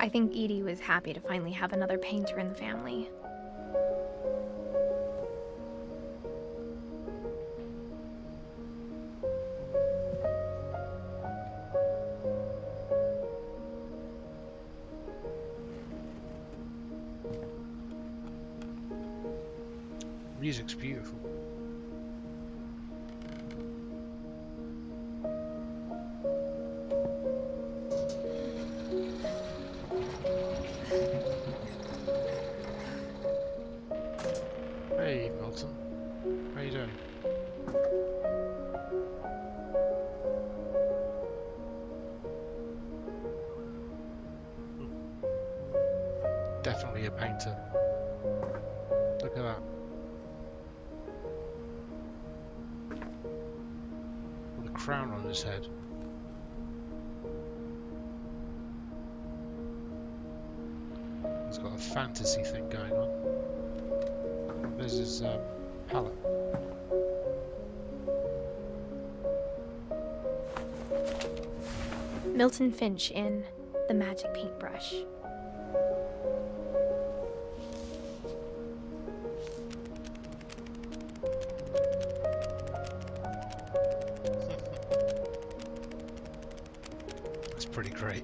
I think Edie was happy to finally have another painter in the family. Music's beautiful. Hey, Milton. How you doing? Definitely a painter. Look at that. With a crown on his head. He's got a fantasy thing going on. There's his palette. Milton Finch in The Magic Paintbrush. That's pretty great.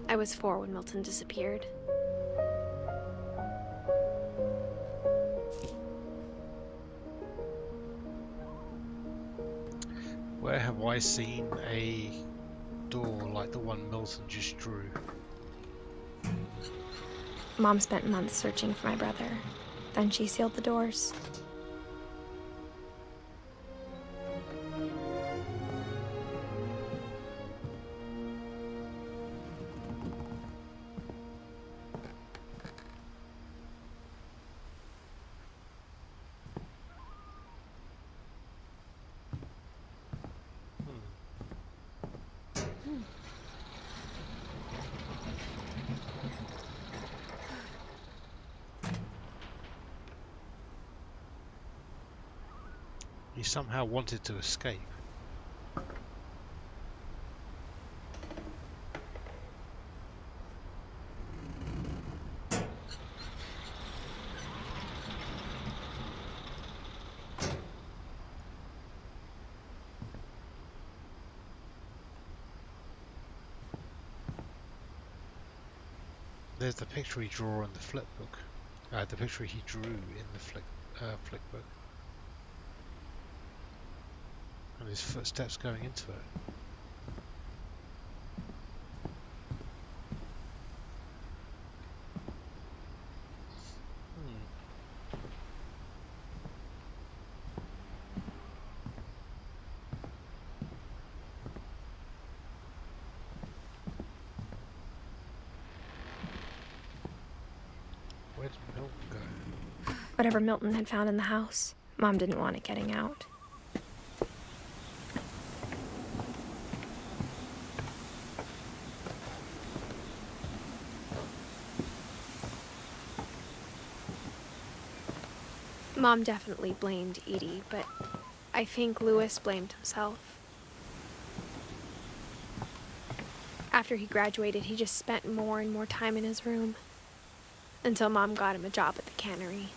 I was 4 when Milton disappeared. Where have I seen a door like the one Milton just drew? Mom spent months searching for my brother. Then she sealed the doors. He somehow wanted to escape. There's the picture he drew in the flip book. The picture he drew in the flick book. And his footsteps going into it. Where did Milton go? Whatever Milton had found in the house, Mom didn't want it getting out. Mom definitely blamed Edie, but I think Louis blamed himself. After he graduated, he just spent more and more time in his room, until Mom got him a job at the cannery.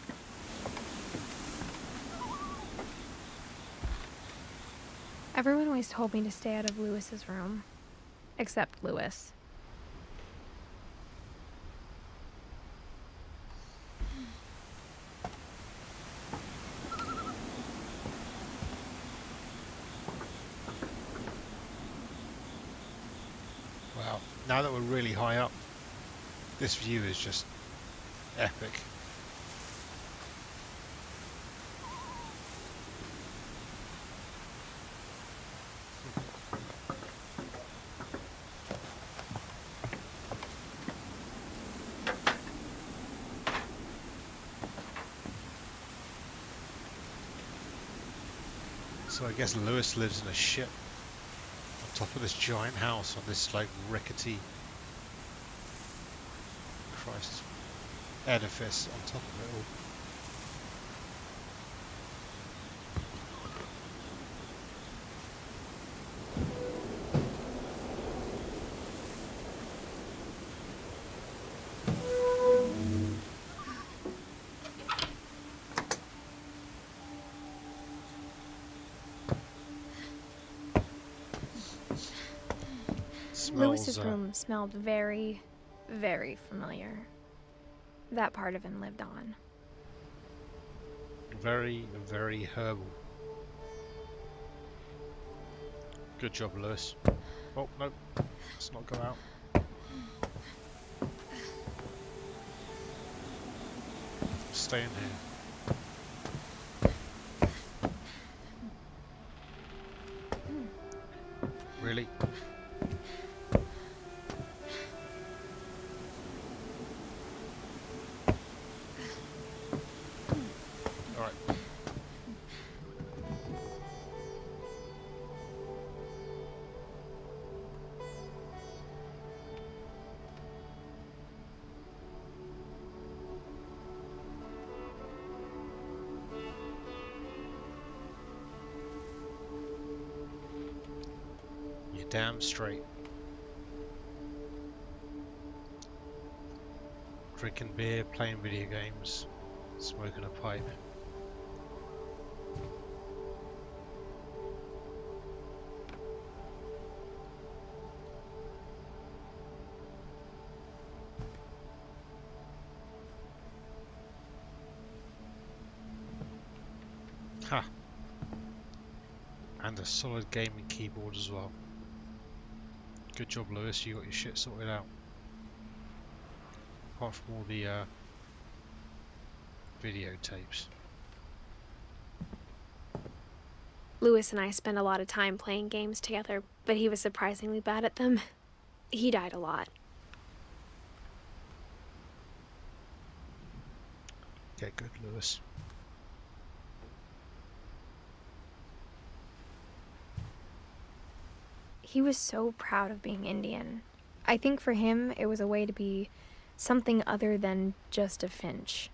Everyone always told me to stay out of Louis's room, except Louis. Wow, now that we're really high up, this view is just epic. So I guess Lewis lives in a ship on top of this giant house on this like rickety Christ edifice on top of it all. Lewis's room smelled very, very familiar. That part of him lived on. Very, very herbal. Good job, Lewis. Oh, no. Let's not go out. Stay in here. Really? Damn straight. Drinking beer, playing video games, smoking a pipe. Ha! And a solid gaming keyboard as well. Good job, Lewis, you got your shit sorted out. Apart from all the videotapes. Lewis and I spent a lot of time playing games together, but he was surprisingly bad at them. He died a lot. Get good, Lewis. He was so proud of being Indian. I think for him, it was a way to be something other than just a Finch.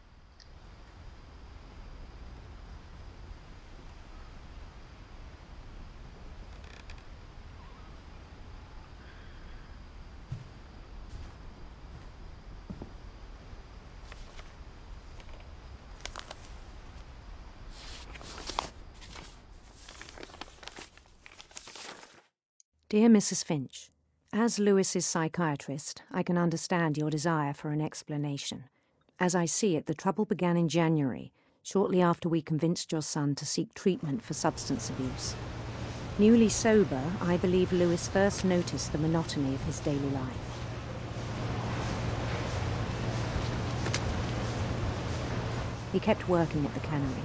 Dear Mrs. Finch, as Lewis's psychiatrist, I can understand your desire for an explanation. As I see it, the trouble began in January, shortly after we convinced your son to seek treatment for substance abuse. Newly sober, I believe Lewis first noticed the monotony of his daily life. He kept working at the cannery.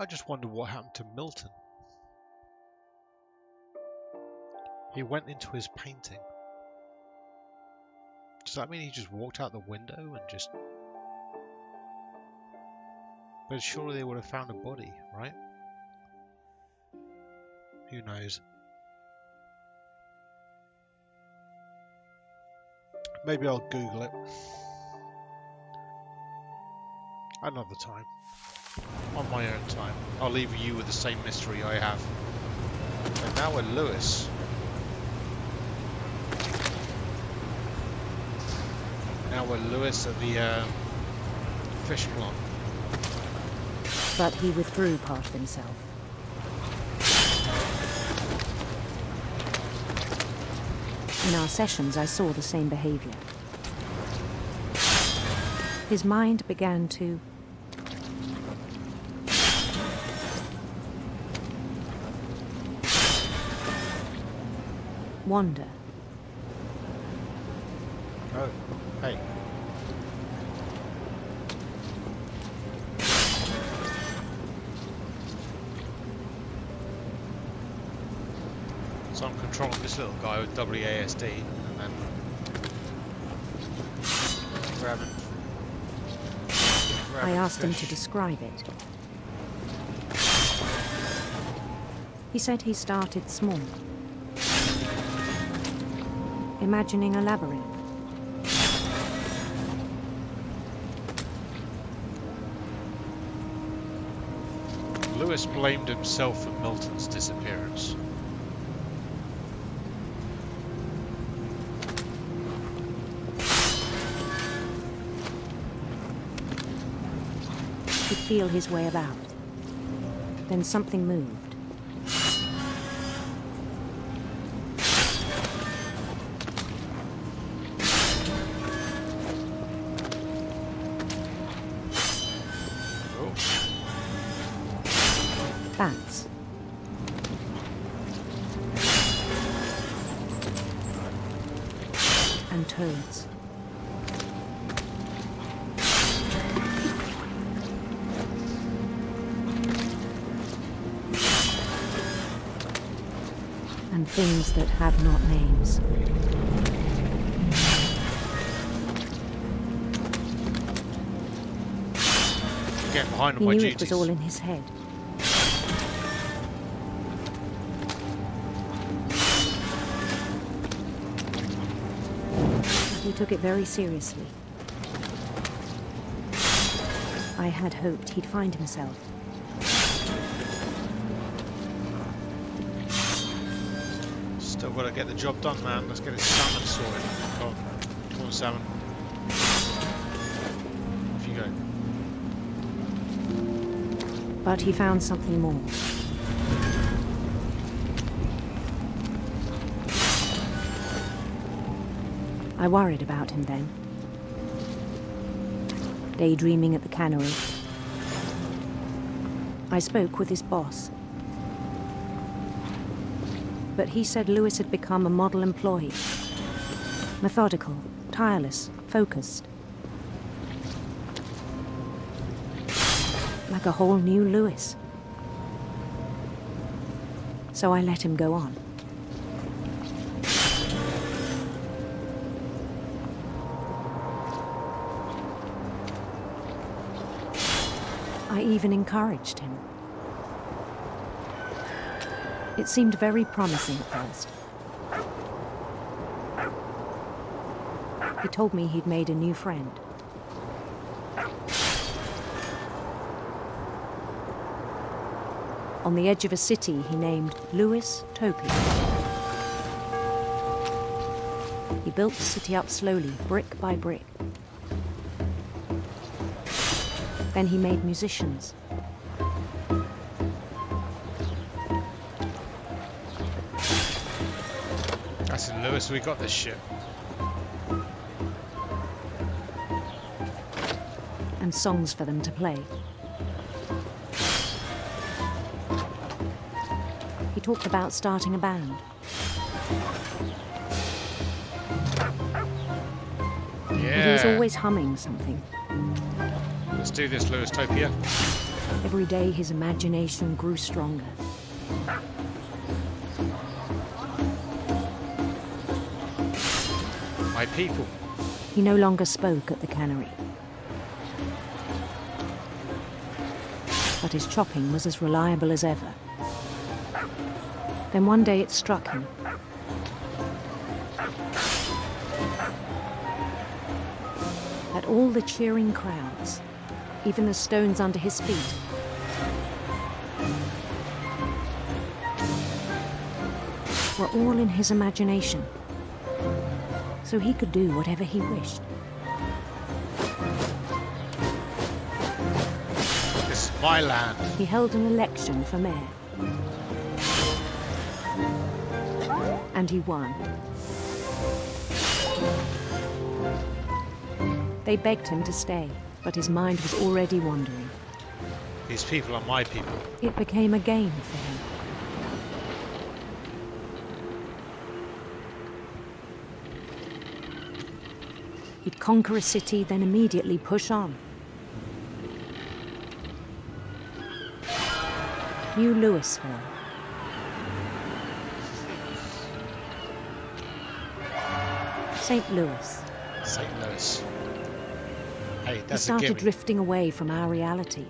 I just wonder what happened to Milton. He went into his painting. Does that mean he just walked out the window and just... But surely they would have found a body, right? Who knows? Maybe I'll Google it. Another time. On my own time. I'll leave you with the same mystery I have. And now we're Lewis. Now we're Lewis at the fish plant. But he withdrew part of himself. In our sessions, I saw the same behavior. His mind began to wander. Oh, hey. So I'm controlling this little guy with WASD and then grabbing I asked him to describe it. He said he started small, imagining a labyrinth. Lewis blamed himself for Milton's disappearance. He could feel his way about. Then something moved. Bats. And toads. And things that have not names. Get behind He my knew duties. it was all in his head. He took it very seriously. I had hoped he'd find himself. Still gotta get the job done, man. Let's get his salmon sorted. Come on, salmon. Off you go. But he found something more. I worried about him then. Daydreaming at the cannery. I spoke with his boss. But he said Lewis had become a model employee. Methodical, tireless, focused. Like a whole new Lewis. So I let him go on. I even encouraged him. It seemed very promising at first. He told me he'd made a new friend. On the edge of a city he named Lewis Topia. He built the city up slowly, brick by brick. Then he made musicians. That's in Lewis, we got this shit. And songs for them to play. He talked about starting a band. Yeah. And he was always humming something. Let's do this, Lewis Topia. Every day his imagination grew stronger. My people. He no longer spoke at the cannery. But his chopping was as reliable as ever. Then one day it struck him. That all the cheering crowds, even the stones under his feet, were all in his imagination, so he could do whatever he wished. This is my land. He held an election for mayor. And he won. They begged him to stay, but his mind was already wandering. These people are my people. It became a game for him. He'd conquer a city, then immediately push on. New Louisville. St. Louis. St. Louis. Hey, He that's a started gimme. drifting away from our reality.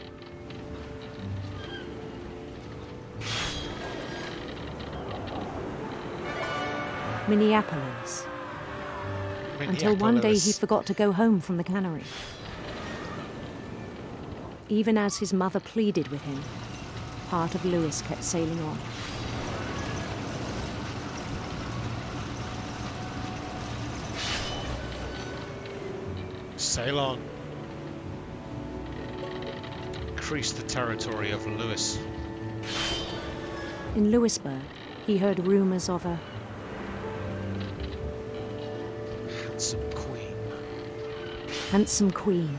Minneapolis. Until one day he forgot to go home from the cannery. Even as his mother pleaded with him, part of Louis kept sailing on. Sail on. Increase the territory of Lewis. In Louisburg, he heard rumors of a handsome queen. Handsome queen.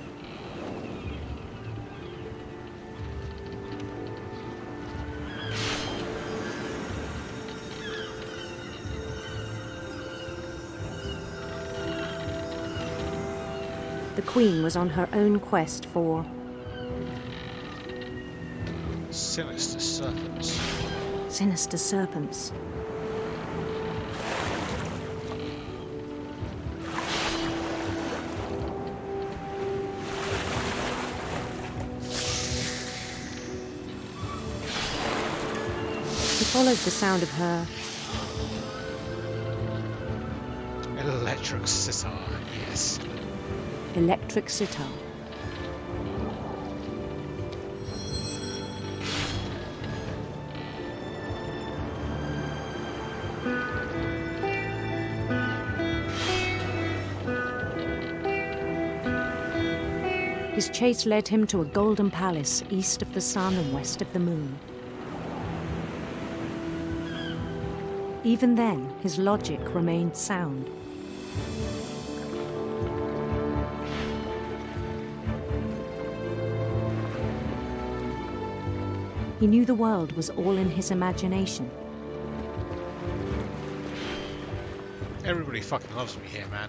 The queen was on her own quest for Sinister serpents. sinister serpents. He followed the sound of her Electric sitar, yes. electric sitar. His chase led him to a golden palace east of the sun and west of the moon. Even then, his logic remained sound. He knew the world was all in his imagination. Everybody fucking loves me here, man.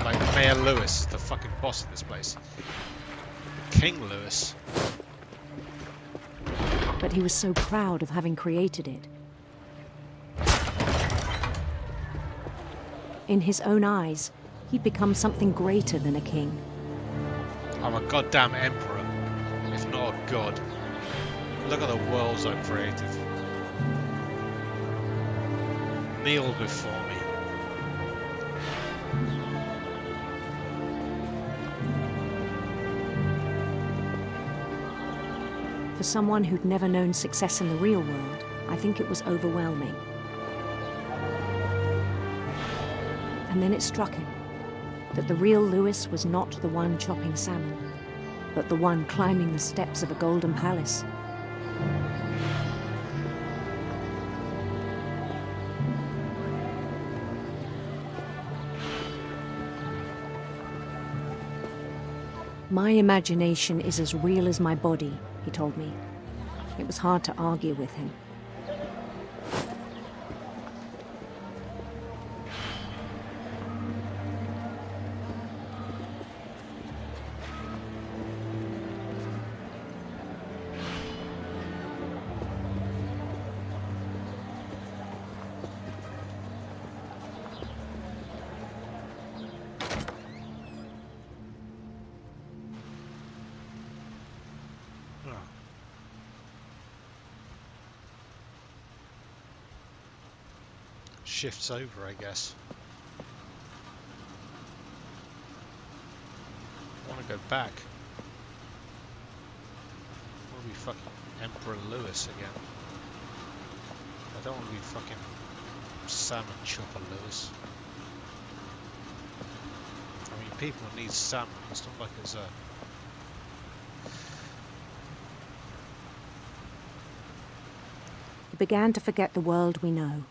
Like Mayor Lewis is the fucking boss in this place. King Lewis. But he was so proud of having created it. In his own eyes, he'd become something greater than a king. I'm a goddamn emperor, if not a god. Look at the worlds I've created. Kneel before me. For someone who'd never known success in the real world, I think it was overwhelming. And then it struck him that the real Lewis was not the one chopping salmon, but the one climbing the steps of a golden palace. My imagination is as real as my body, he told me. It was hard to argue with him. shifts over, I guess. I want to go back. I want to be fucking Emperor Lewis again. I don't want to be fucking Salmon Chopper Lewis. I mean, people need salmon. It's not like it's a... He began to forget the world we know.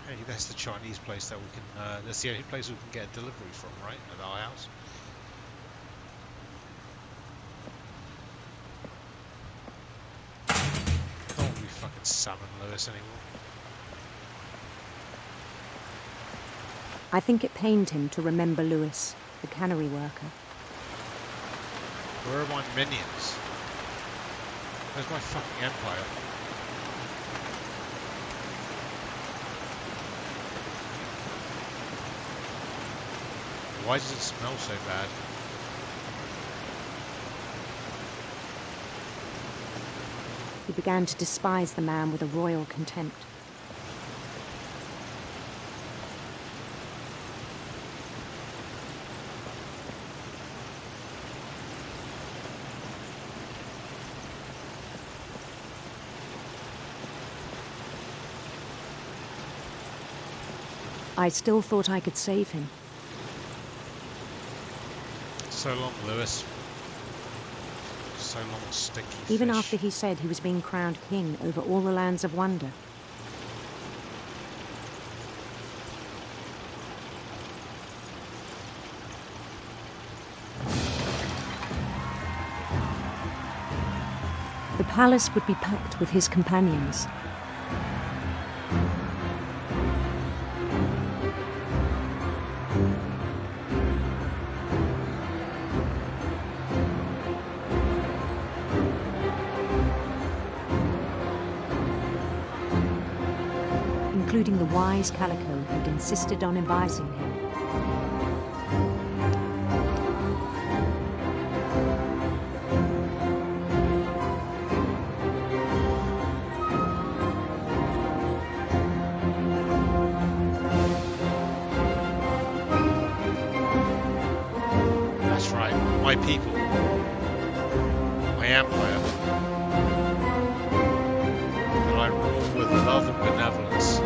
Hey, that's the Chinese place that we can... that's the only place we can get a delivery from, right? At our house. I don't want to be fucking Salmon Lewis anymore. I think it pained him to remember Lewis, the cannery worker. Where are my minions? Where's my fucking empire? Why does it smell so bad? He began to despise the man with a royal contempt. I still thought I could save him. So long, Lewis. So long, sticky Even fish. after he said he was being crowned king over all the lands of wonder. The palace would be packed with his companions. Including the wise Calico who'd insisted on advising him. That's right, my people. My empire. That I rule with love and benevolence.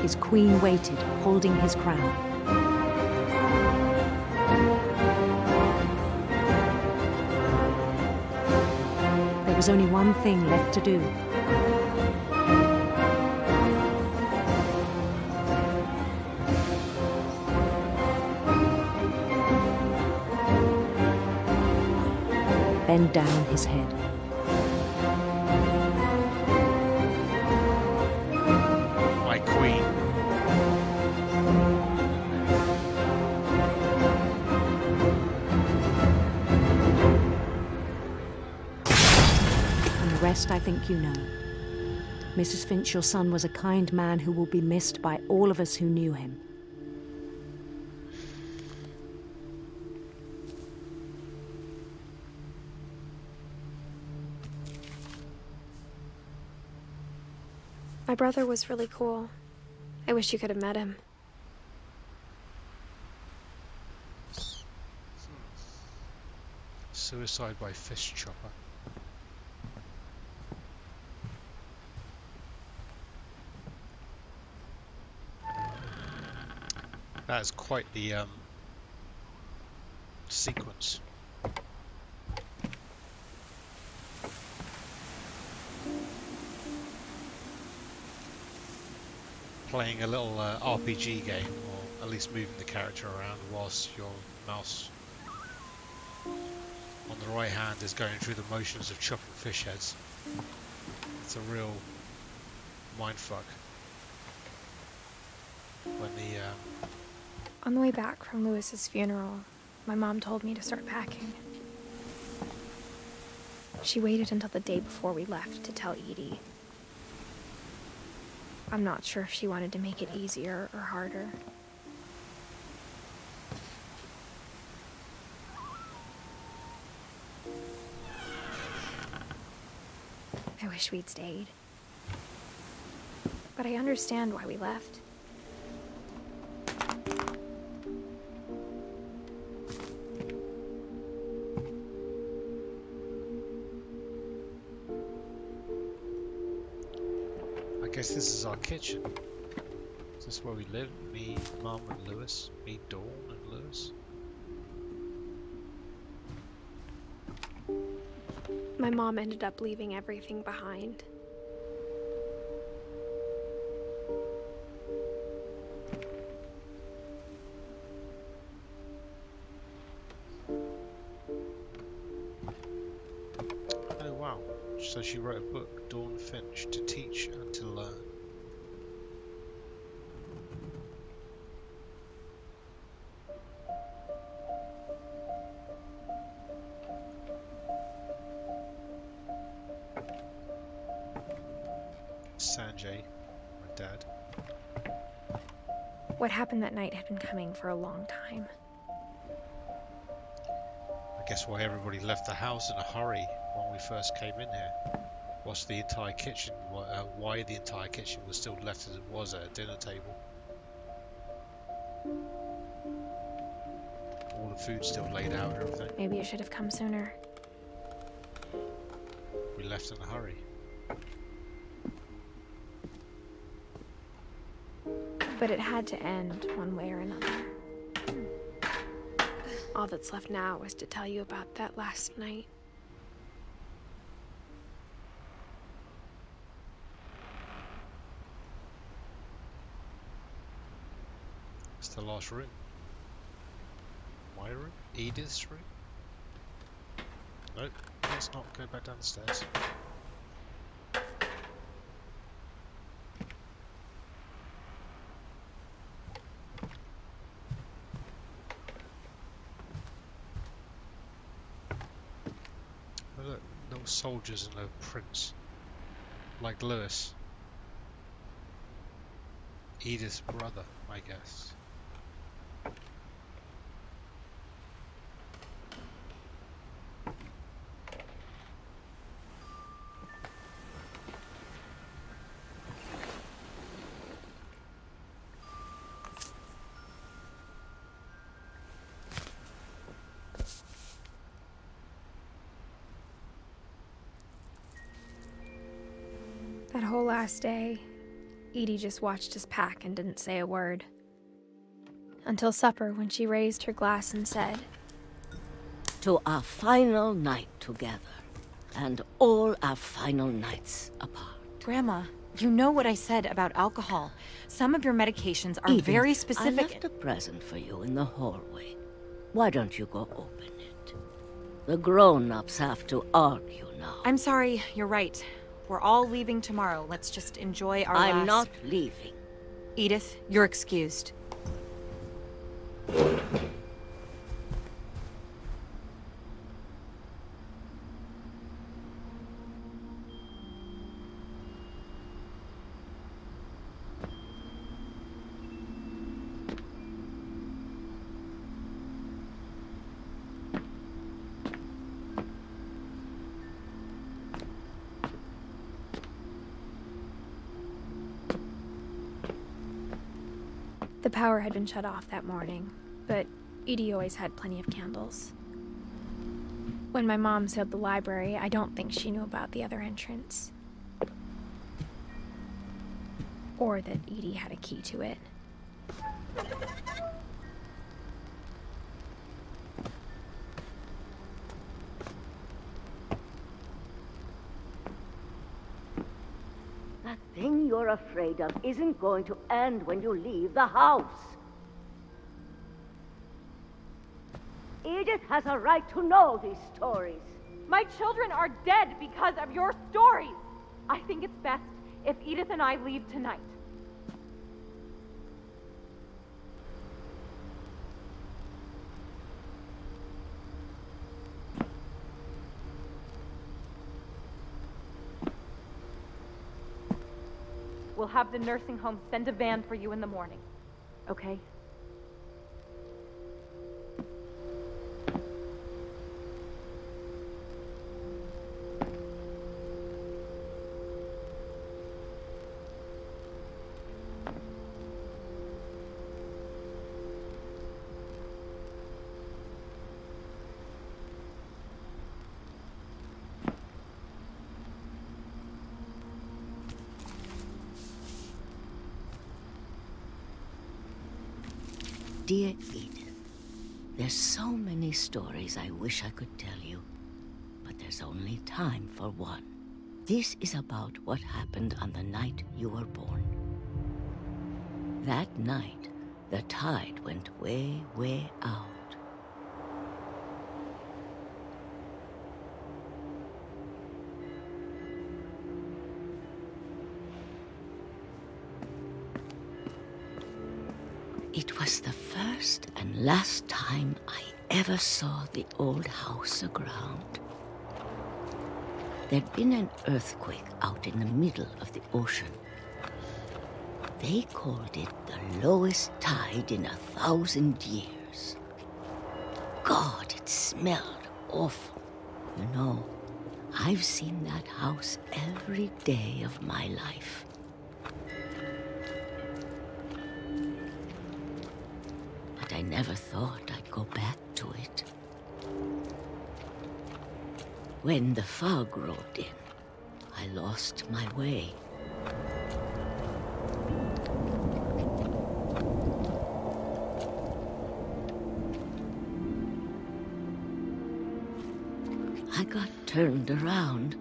His queen waited, holding his crown. There was only one thing left to do. Bend down his head. My queen. And the rest I think you know. Mrs. Finch, your son was a kind man who will be missed by all of us who knew him. My brother was really cool. I wish you could have met him. Suicide by fish chopper. That is quite the sequence. Playing a little RPG game, or at least moving the character around whilst your mouse on the right hand is going through the motions of chopping fish heads. It's a real mindfuck. When the On the way back from Lewis's funeral, my mom told me to start packing. She waited until the day before we left to tell Edie. I'm not sure if she wanted to make it easier or harder. I wish wish we'd stayed. But I understand why we left. I guess this is our kitchen. Is this where we live? Me, Mum and Lewis. Me, Dawn and Lewis. My mom ended up leaving everything behind. Oh wow. So she wrote a book, Dawn Finch, To Teach and to Learn. Sanjay, my dad. What happened that night had been coming for a long time. I guess why everybody left the house in a hurry when we first came in here. Why the entire kitchen was still left as it was at a dinner table. All the food still laid out and everything. Maybe you should have come sooner. We left in a hurry. But it had to end one way or another. All that's left now is to tell you about that last night. It's the last room. My room? Edith's room? Nope, let's not go back down the stairs. Oh, look, no soldiers and no prince. Like Lewis. Edith's brother, I guess. That whole last day, Edie just watched us pack and didn't say a word. Until supper, when she raised her glass and said, "To our final night together, and all our final nights apart." Grandma, you know what I said about alcohol. Some of your medications are Edith, very I specific. left a present for you in the hallway. Why don't you go open it? The grown-ups have to argue now. I'm sorry, you're right. We're all leaving tomorrow. Let's just enjoy our I'm last... not leaving. Edith, you're excused. The power had been shut off that morning, but Edie always had plenty of candles. When my mom sealed the library, I don't think she knew about the other entrance. Or that Edie had a key to it. That thing you're afraid of isn't going to end when you leave the house. Edith has a right to know these stories. My children are dead because of your stories. I think it's best if Edith and I leave tonight. We'll have the nursing home send a van for you in the morning, okay? dear Edith, there's so many stories I wish I could tell you, but there's only time for one. This is about what happened on the night you were born. That night, the tide went way, way out. It was the first and last time I ever saw the old house aground. There'd been an earthquake out in the middle of the ocean. They called it the lowest tide in 1,000 years. God, it smelled awful. You know, I've seen that house every day of my life. But I never thought I'd go back to it. When the fog rolled in, I lost my way. I got turned around.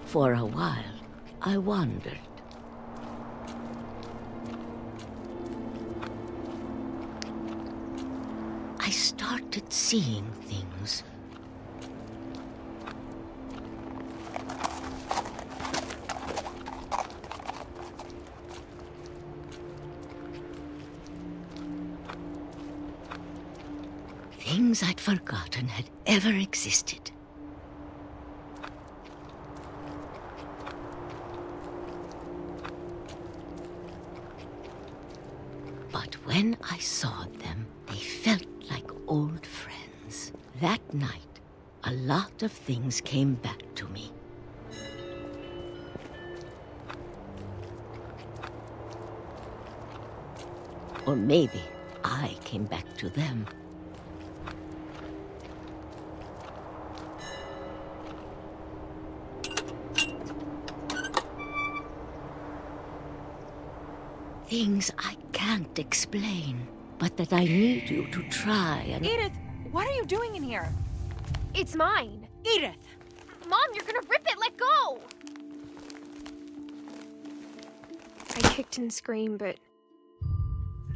For a while, I wandered. I started seeing things. Things I'd forgotten had ever existed. But when I saw them, they felt like old friends. That night, a lot of things came back to me. Or maybe I came back to them. Things I can't explain, but that I need you to try and... Edith, what are you doing in here? It's mine. Edith! Mom, you're gonna rip it! Let go! I kicked and screamed, but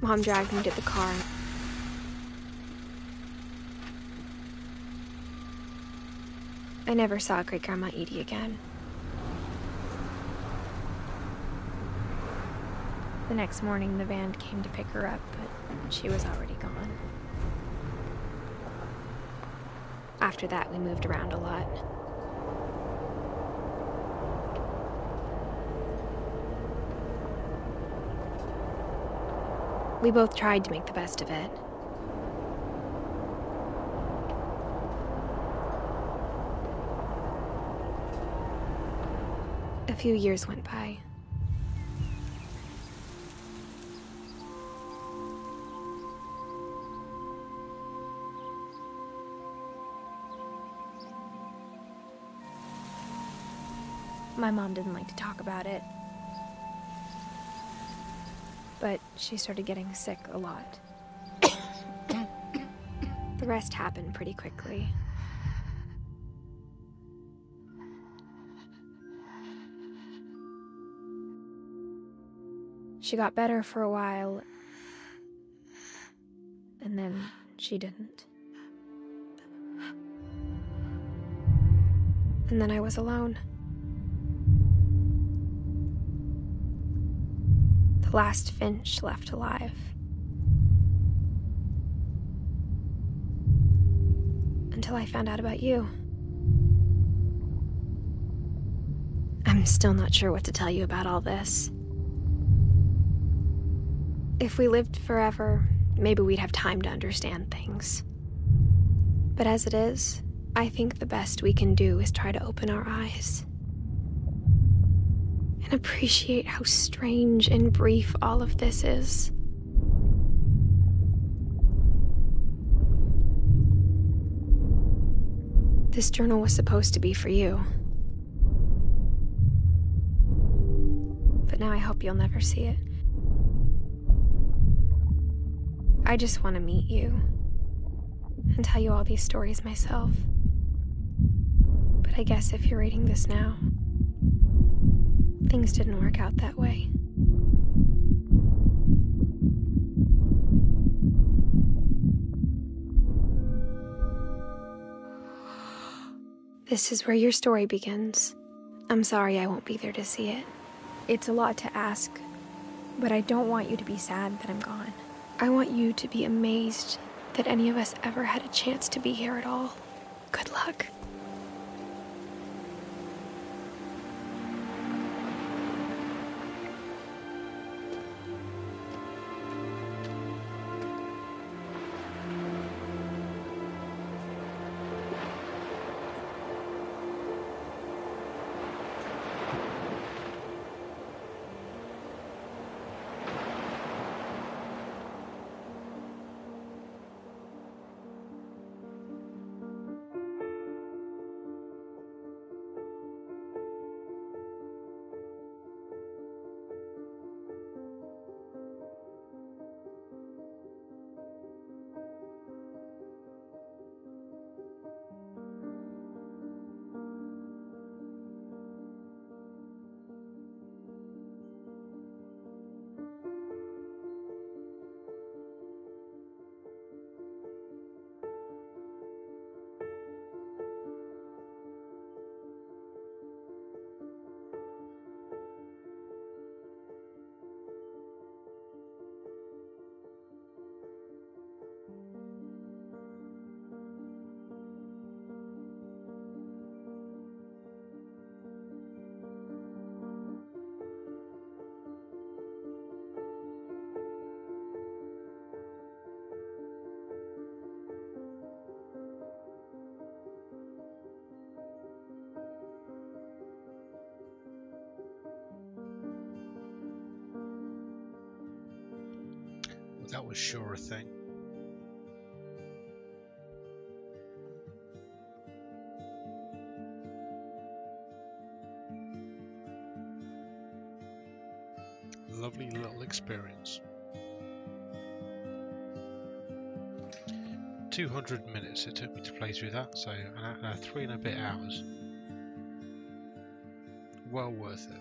Mom dragged me to the car. I never saw Great-Grandma Edie again. The next morning, the van came to pick her up, but she was already gone. After that, we moved around a lot. We both tried to make the best of it. A few years went by. My mom didn't like to talk about it, but she started getting sick a lot. The rest happened pretty quickly. She got better for a while, and then she didn't. And then I was alone. The last Finch left alive. Until I found out about you. I'm still not sure what to tell you about all this. If we lived forever, maybe we'd have time to understand things. But as it is, I think the best we can do is try to open our eyes. And appreciate how strange and brief all of this is. This journal was supposed to be for you. But now I hope you'll never see it. I just want to meet you and tell you all these stories myself. But I guess if you're reading this now, things didn't work out that way. This is where your story begins. I'm sorry I won't be there to see it. It's a lot to ask, but I don't want you to be sad that I'm gone. I want you to be amazed that any of us ever had a chance to be here at all. Good luck. That was sure a thing. Lovely little experience. 200 minutes it took me to play through that, so 3 and a bit hours. Well worth it.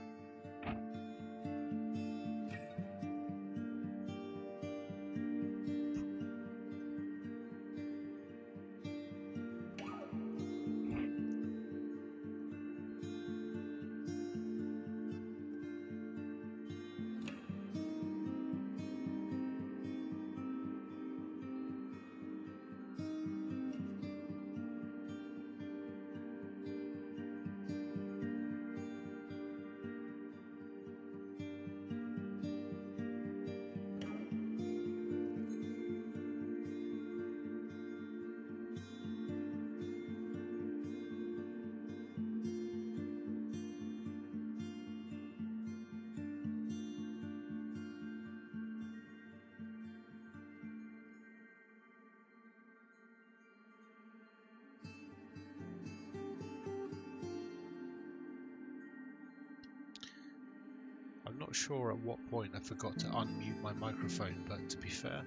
I'm not sure at what point I forgot to unmute my microphone, but to be fair,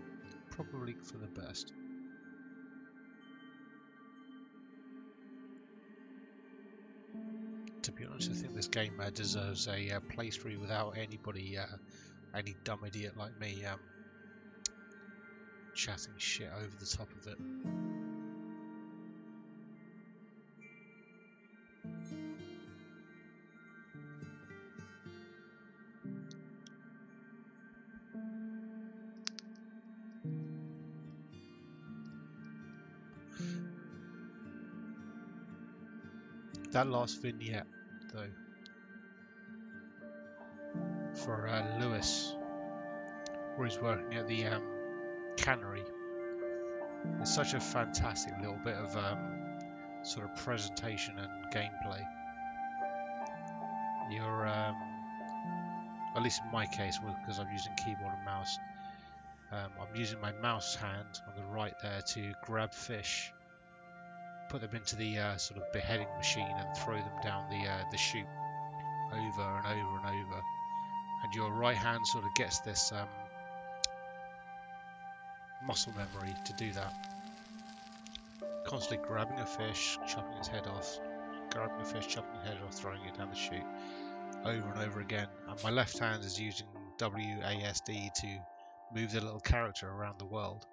probably for the best. To be honest, I think this game deserves a playthrough without anybody, any dumb idiot like me, chatting shit over the top of it. That last vignette, though, for Lewis, where he's working at the cannery, it's such a fantastic little bit of sort of presentation and gameplay. You're, at least in my case, because I'm using keyboard and mouse, I'm using my mouse hand on the right there to grab fish. put them into the sort of beheading machine and throw them down the chute over and over and over. And your right hand sort of gets this muscle memory to do that. Constantly grabbing a fish, chopping its head off, grabbing a fish, chopping its head off, throwing it down the chute, over and over again. And my left hand is using WASD to move the little character around the world.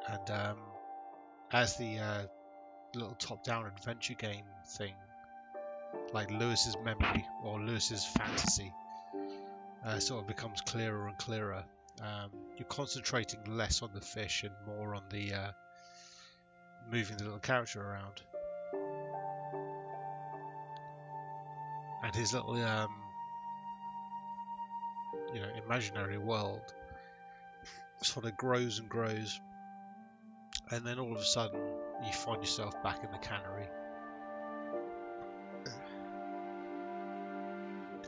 And as the little top-down adventure game thing, like Lewis's memory or Lewis's fantasy, sort of becomes clearer and clearer. You're concentrating less on the fish and more on the moving the little character around. And his little imaginary world sort of grows and grows, and then all of a sudden you find yourself back in the cannery,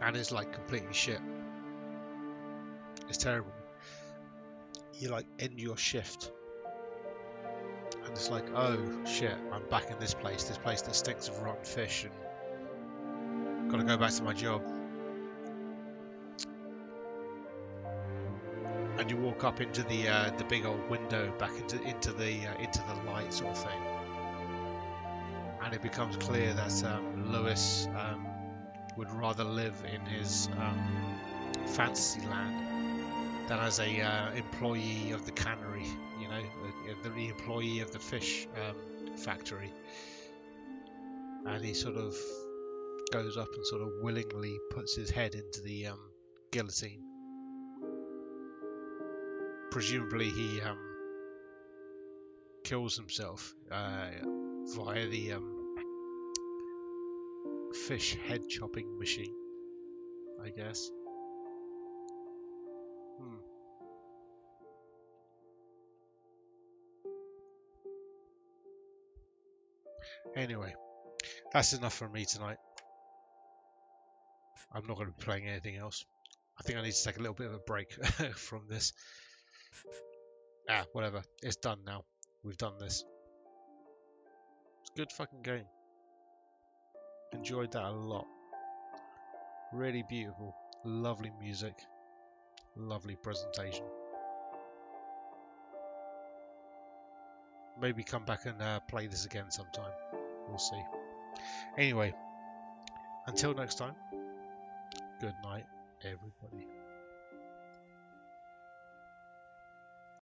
and it's like completely shit. It's terrible. You like end your shift and it's like, oh shit, I'm back in this place that stinks of rotten fish, and gotta go back to my job. And you walk up into the big old window back into the light sort of thing, and it becomes clear that Lewis would rather live in his fantasy land than as a employee of the cannery, the employee of the fish factory. And he sort of goes up and sort of willingly puts his head into the guillotine. Presumably he kills himself via the fish head chopping machine, I guess. Anyway, that's enough for me tonight. I'm not going to be playing anything else. I think I need to take a little bit of a break from this. Whatever. It's done now. We've done this. It's a good fucking game. Enjoyed that a lot. Really beautiful. Lovely music. Lovely presentation. Maybe come back and play this again sometime. We'll see. Anyway, until next time, good night, everybody.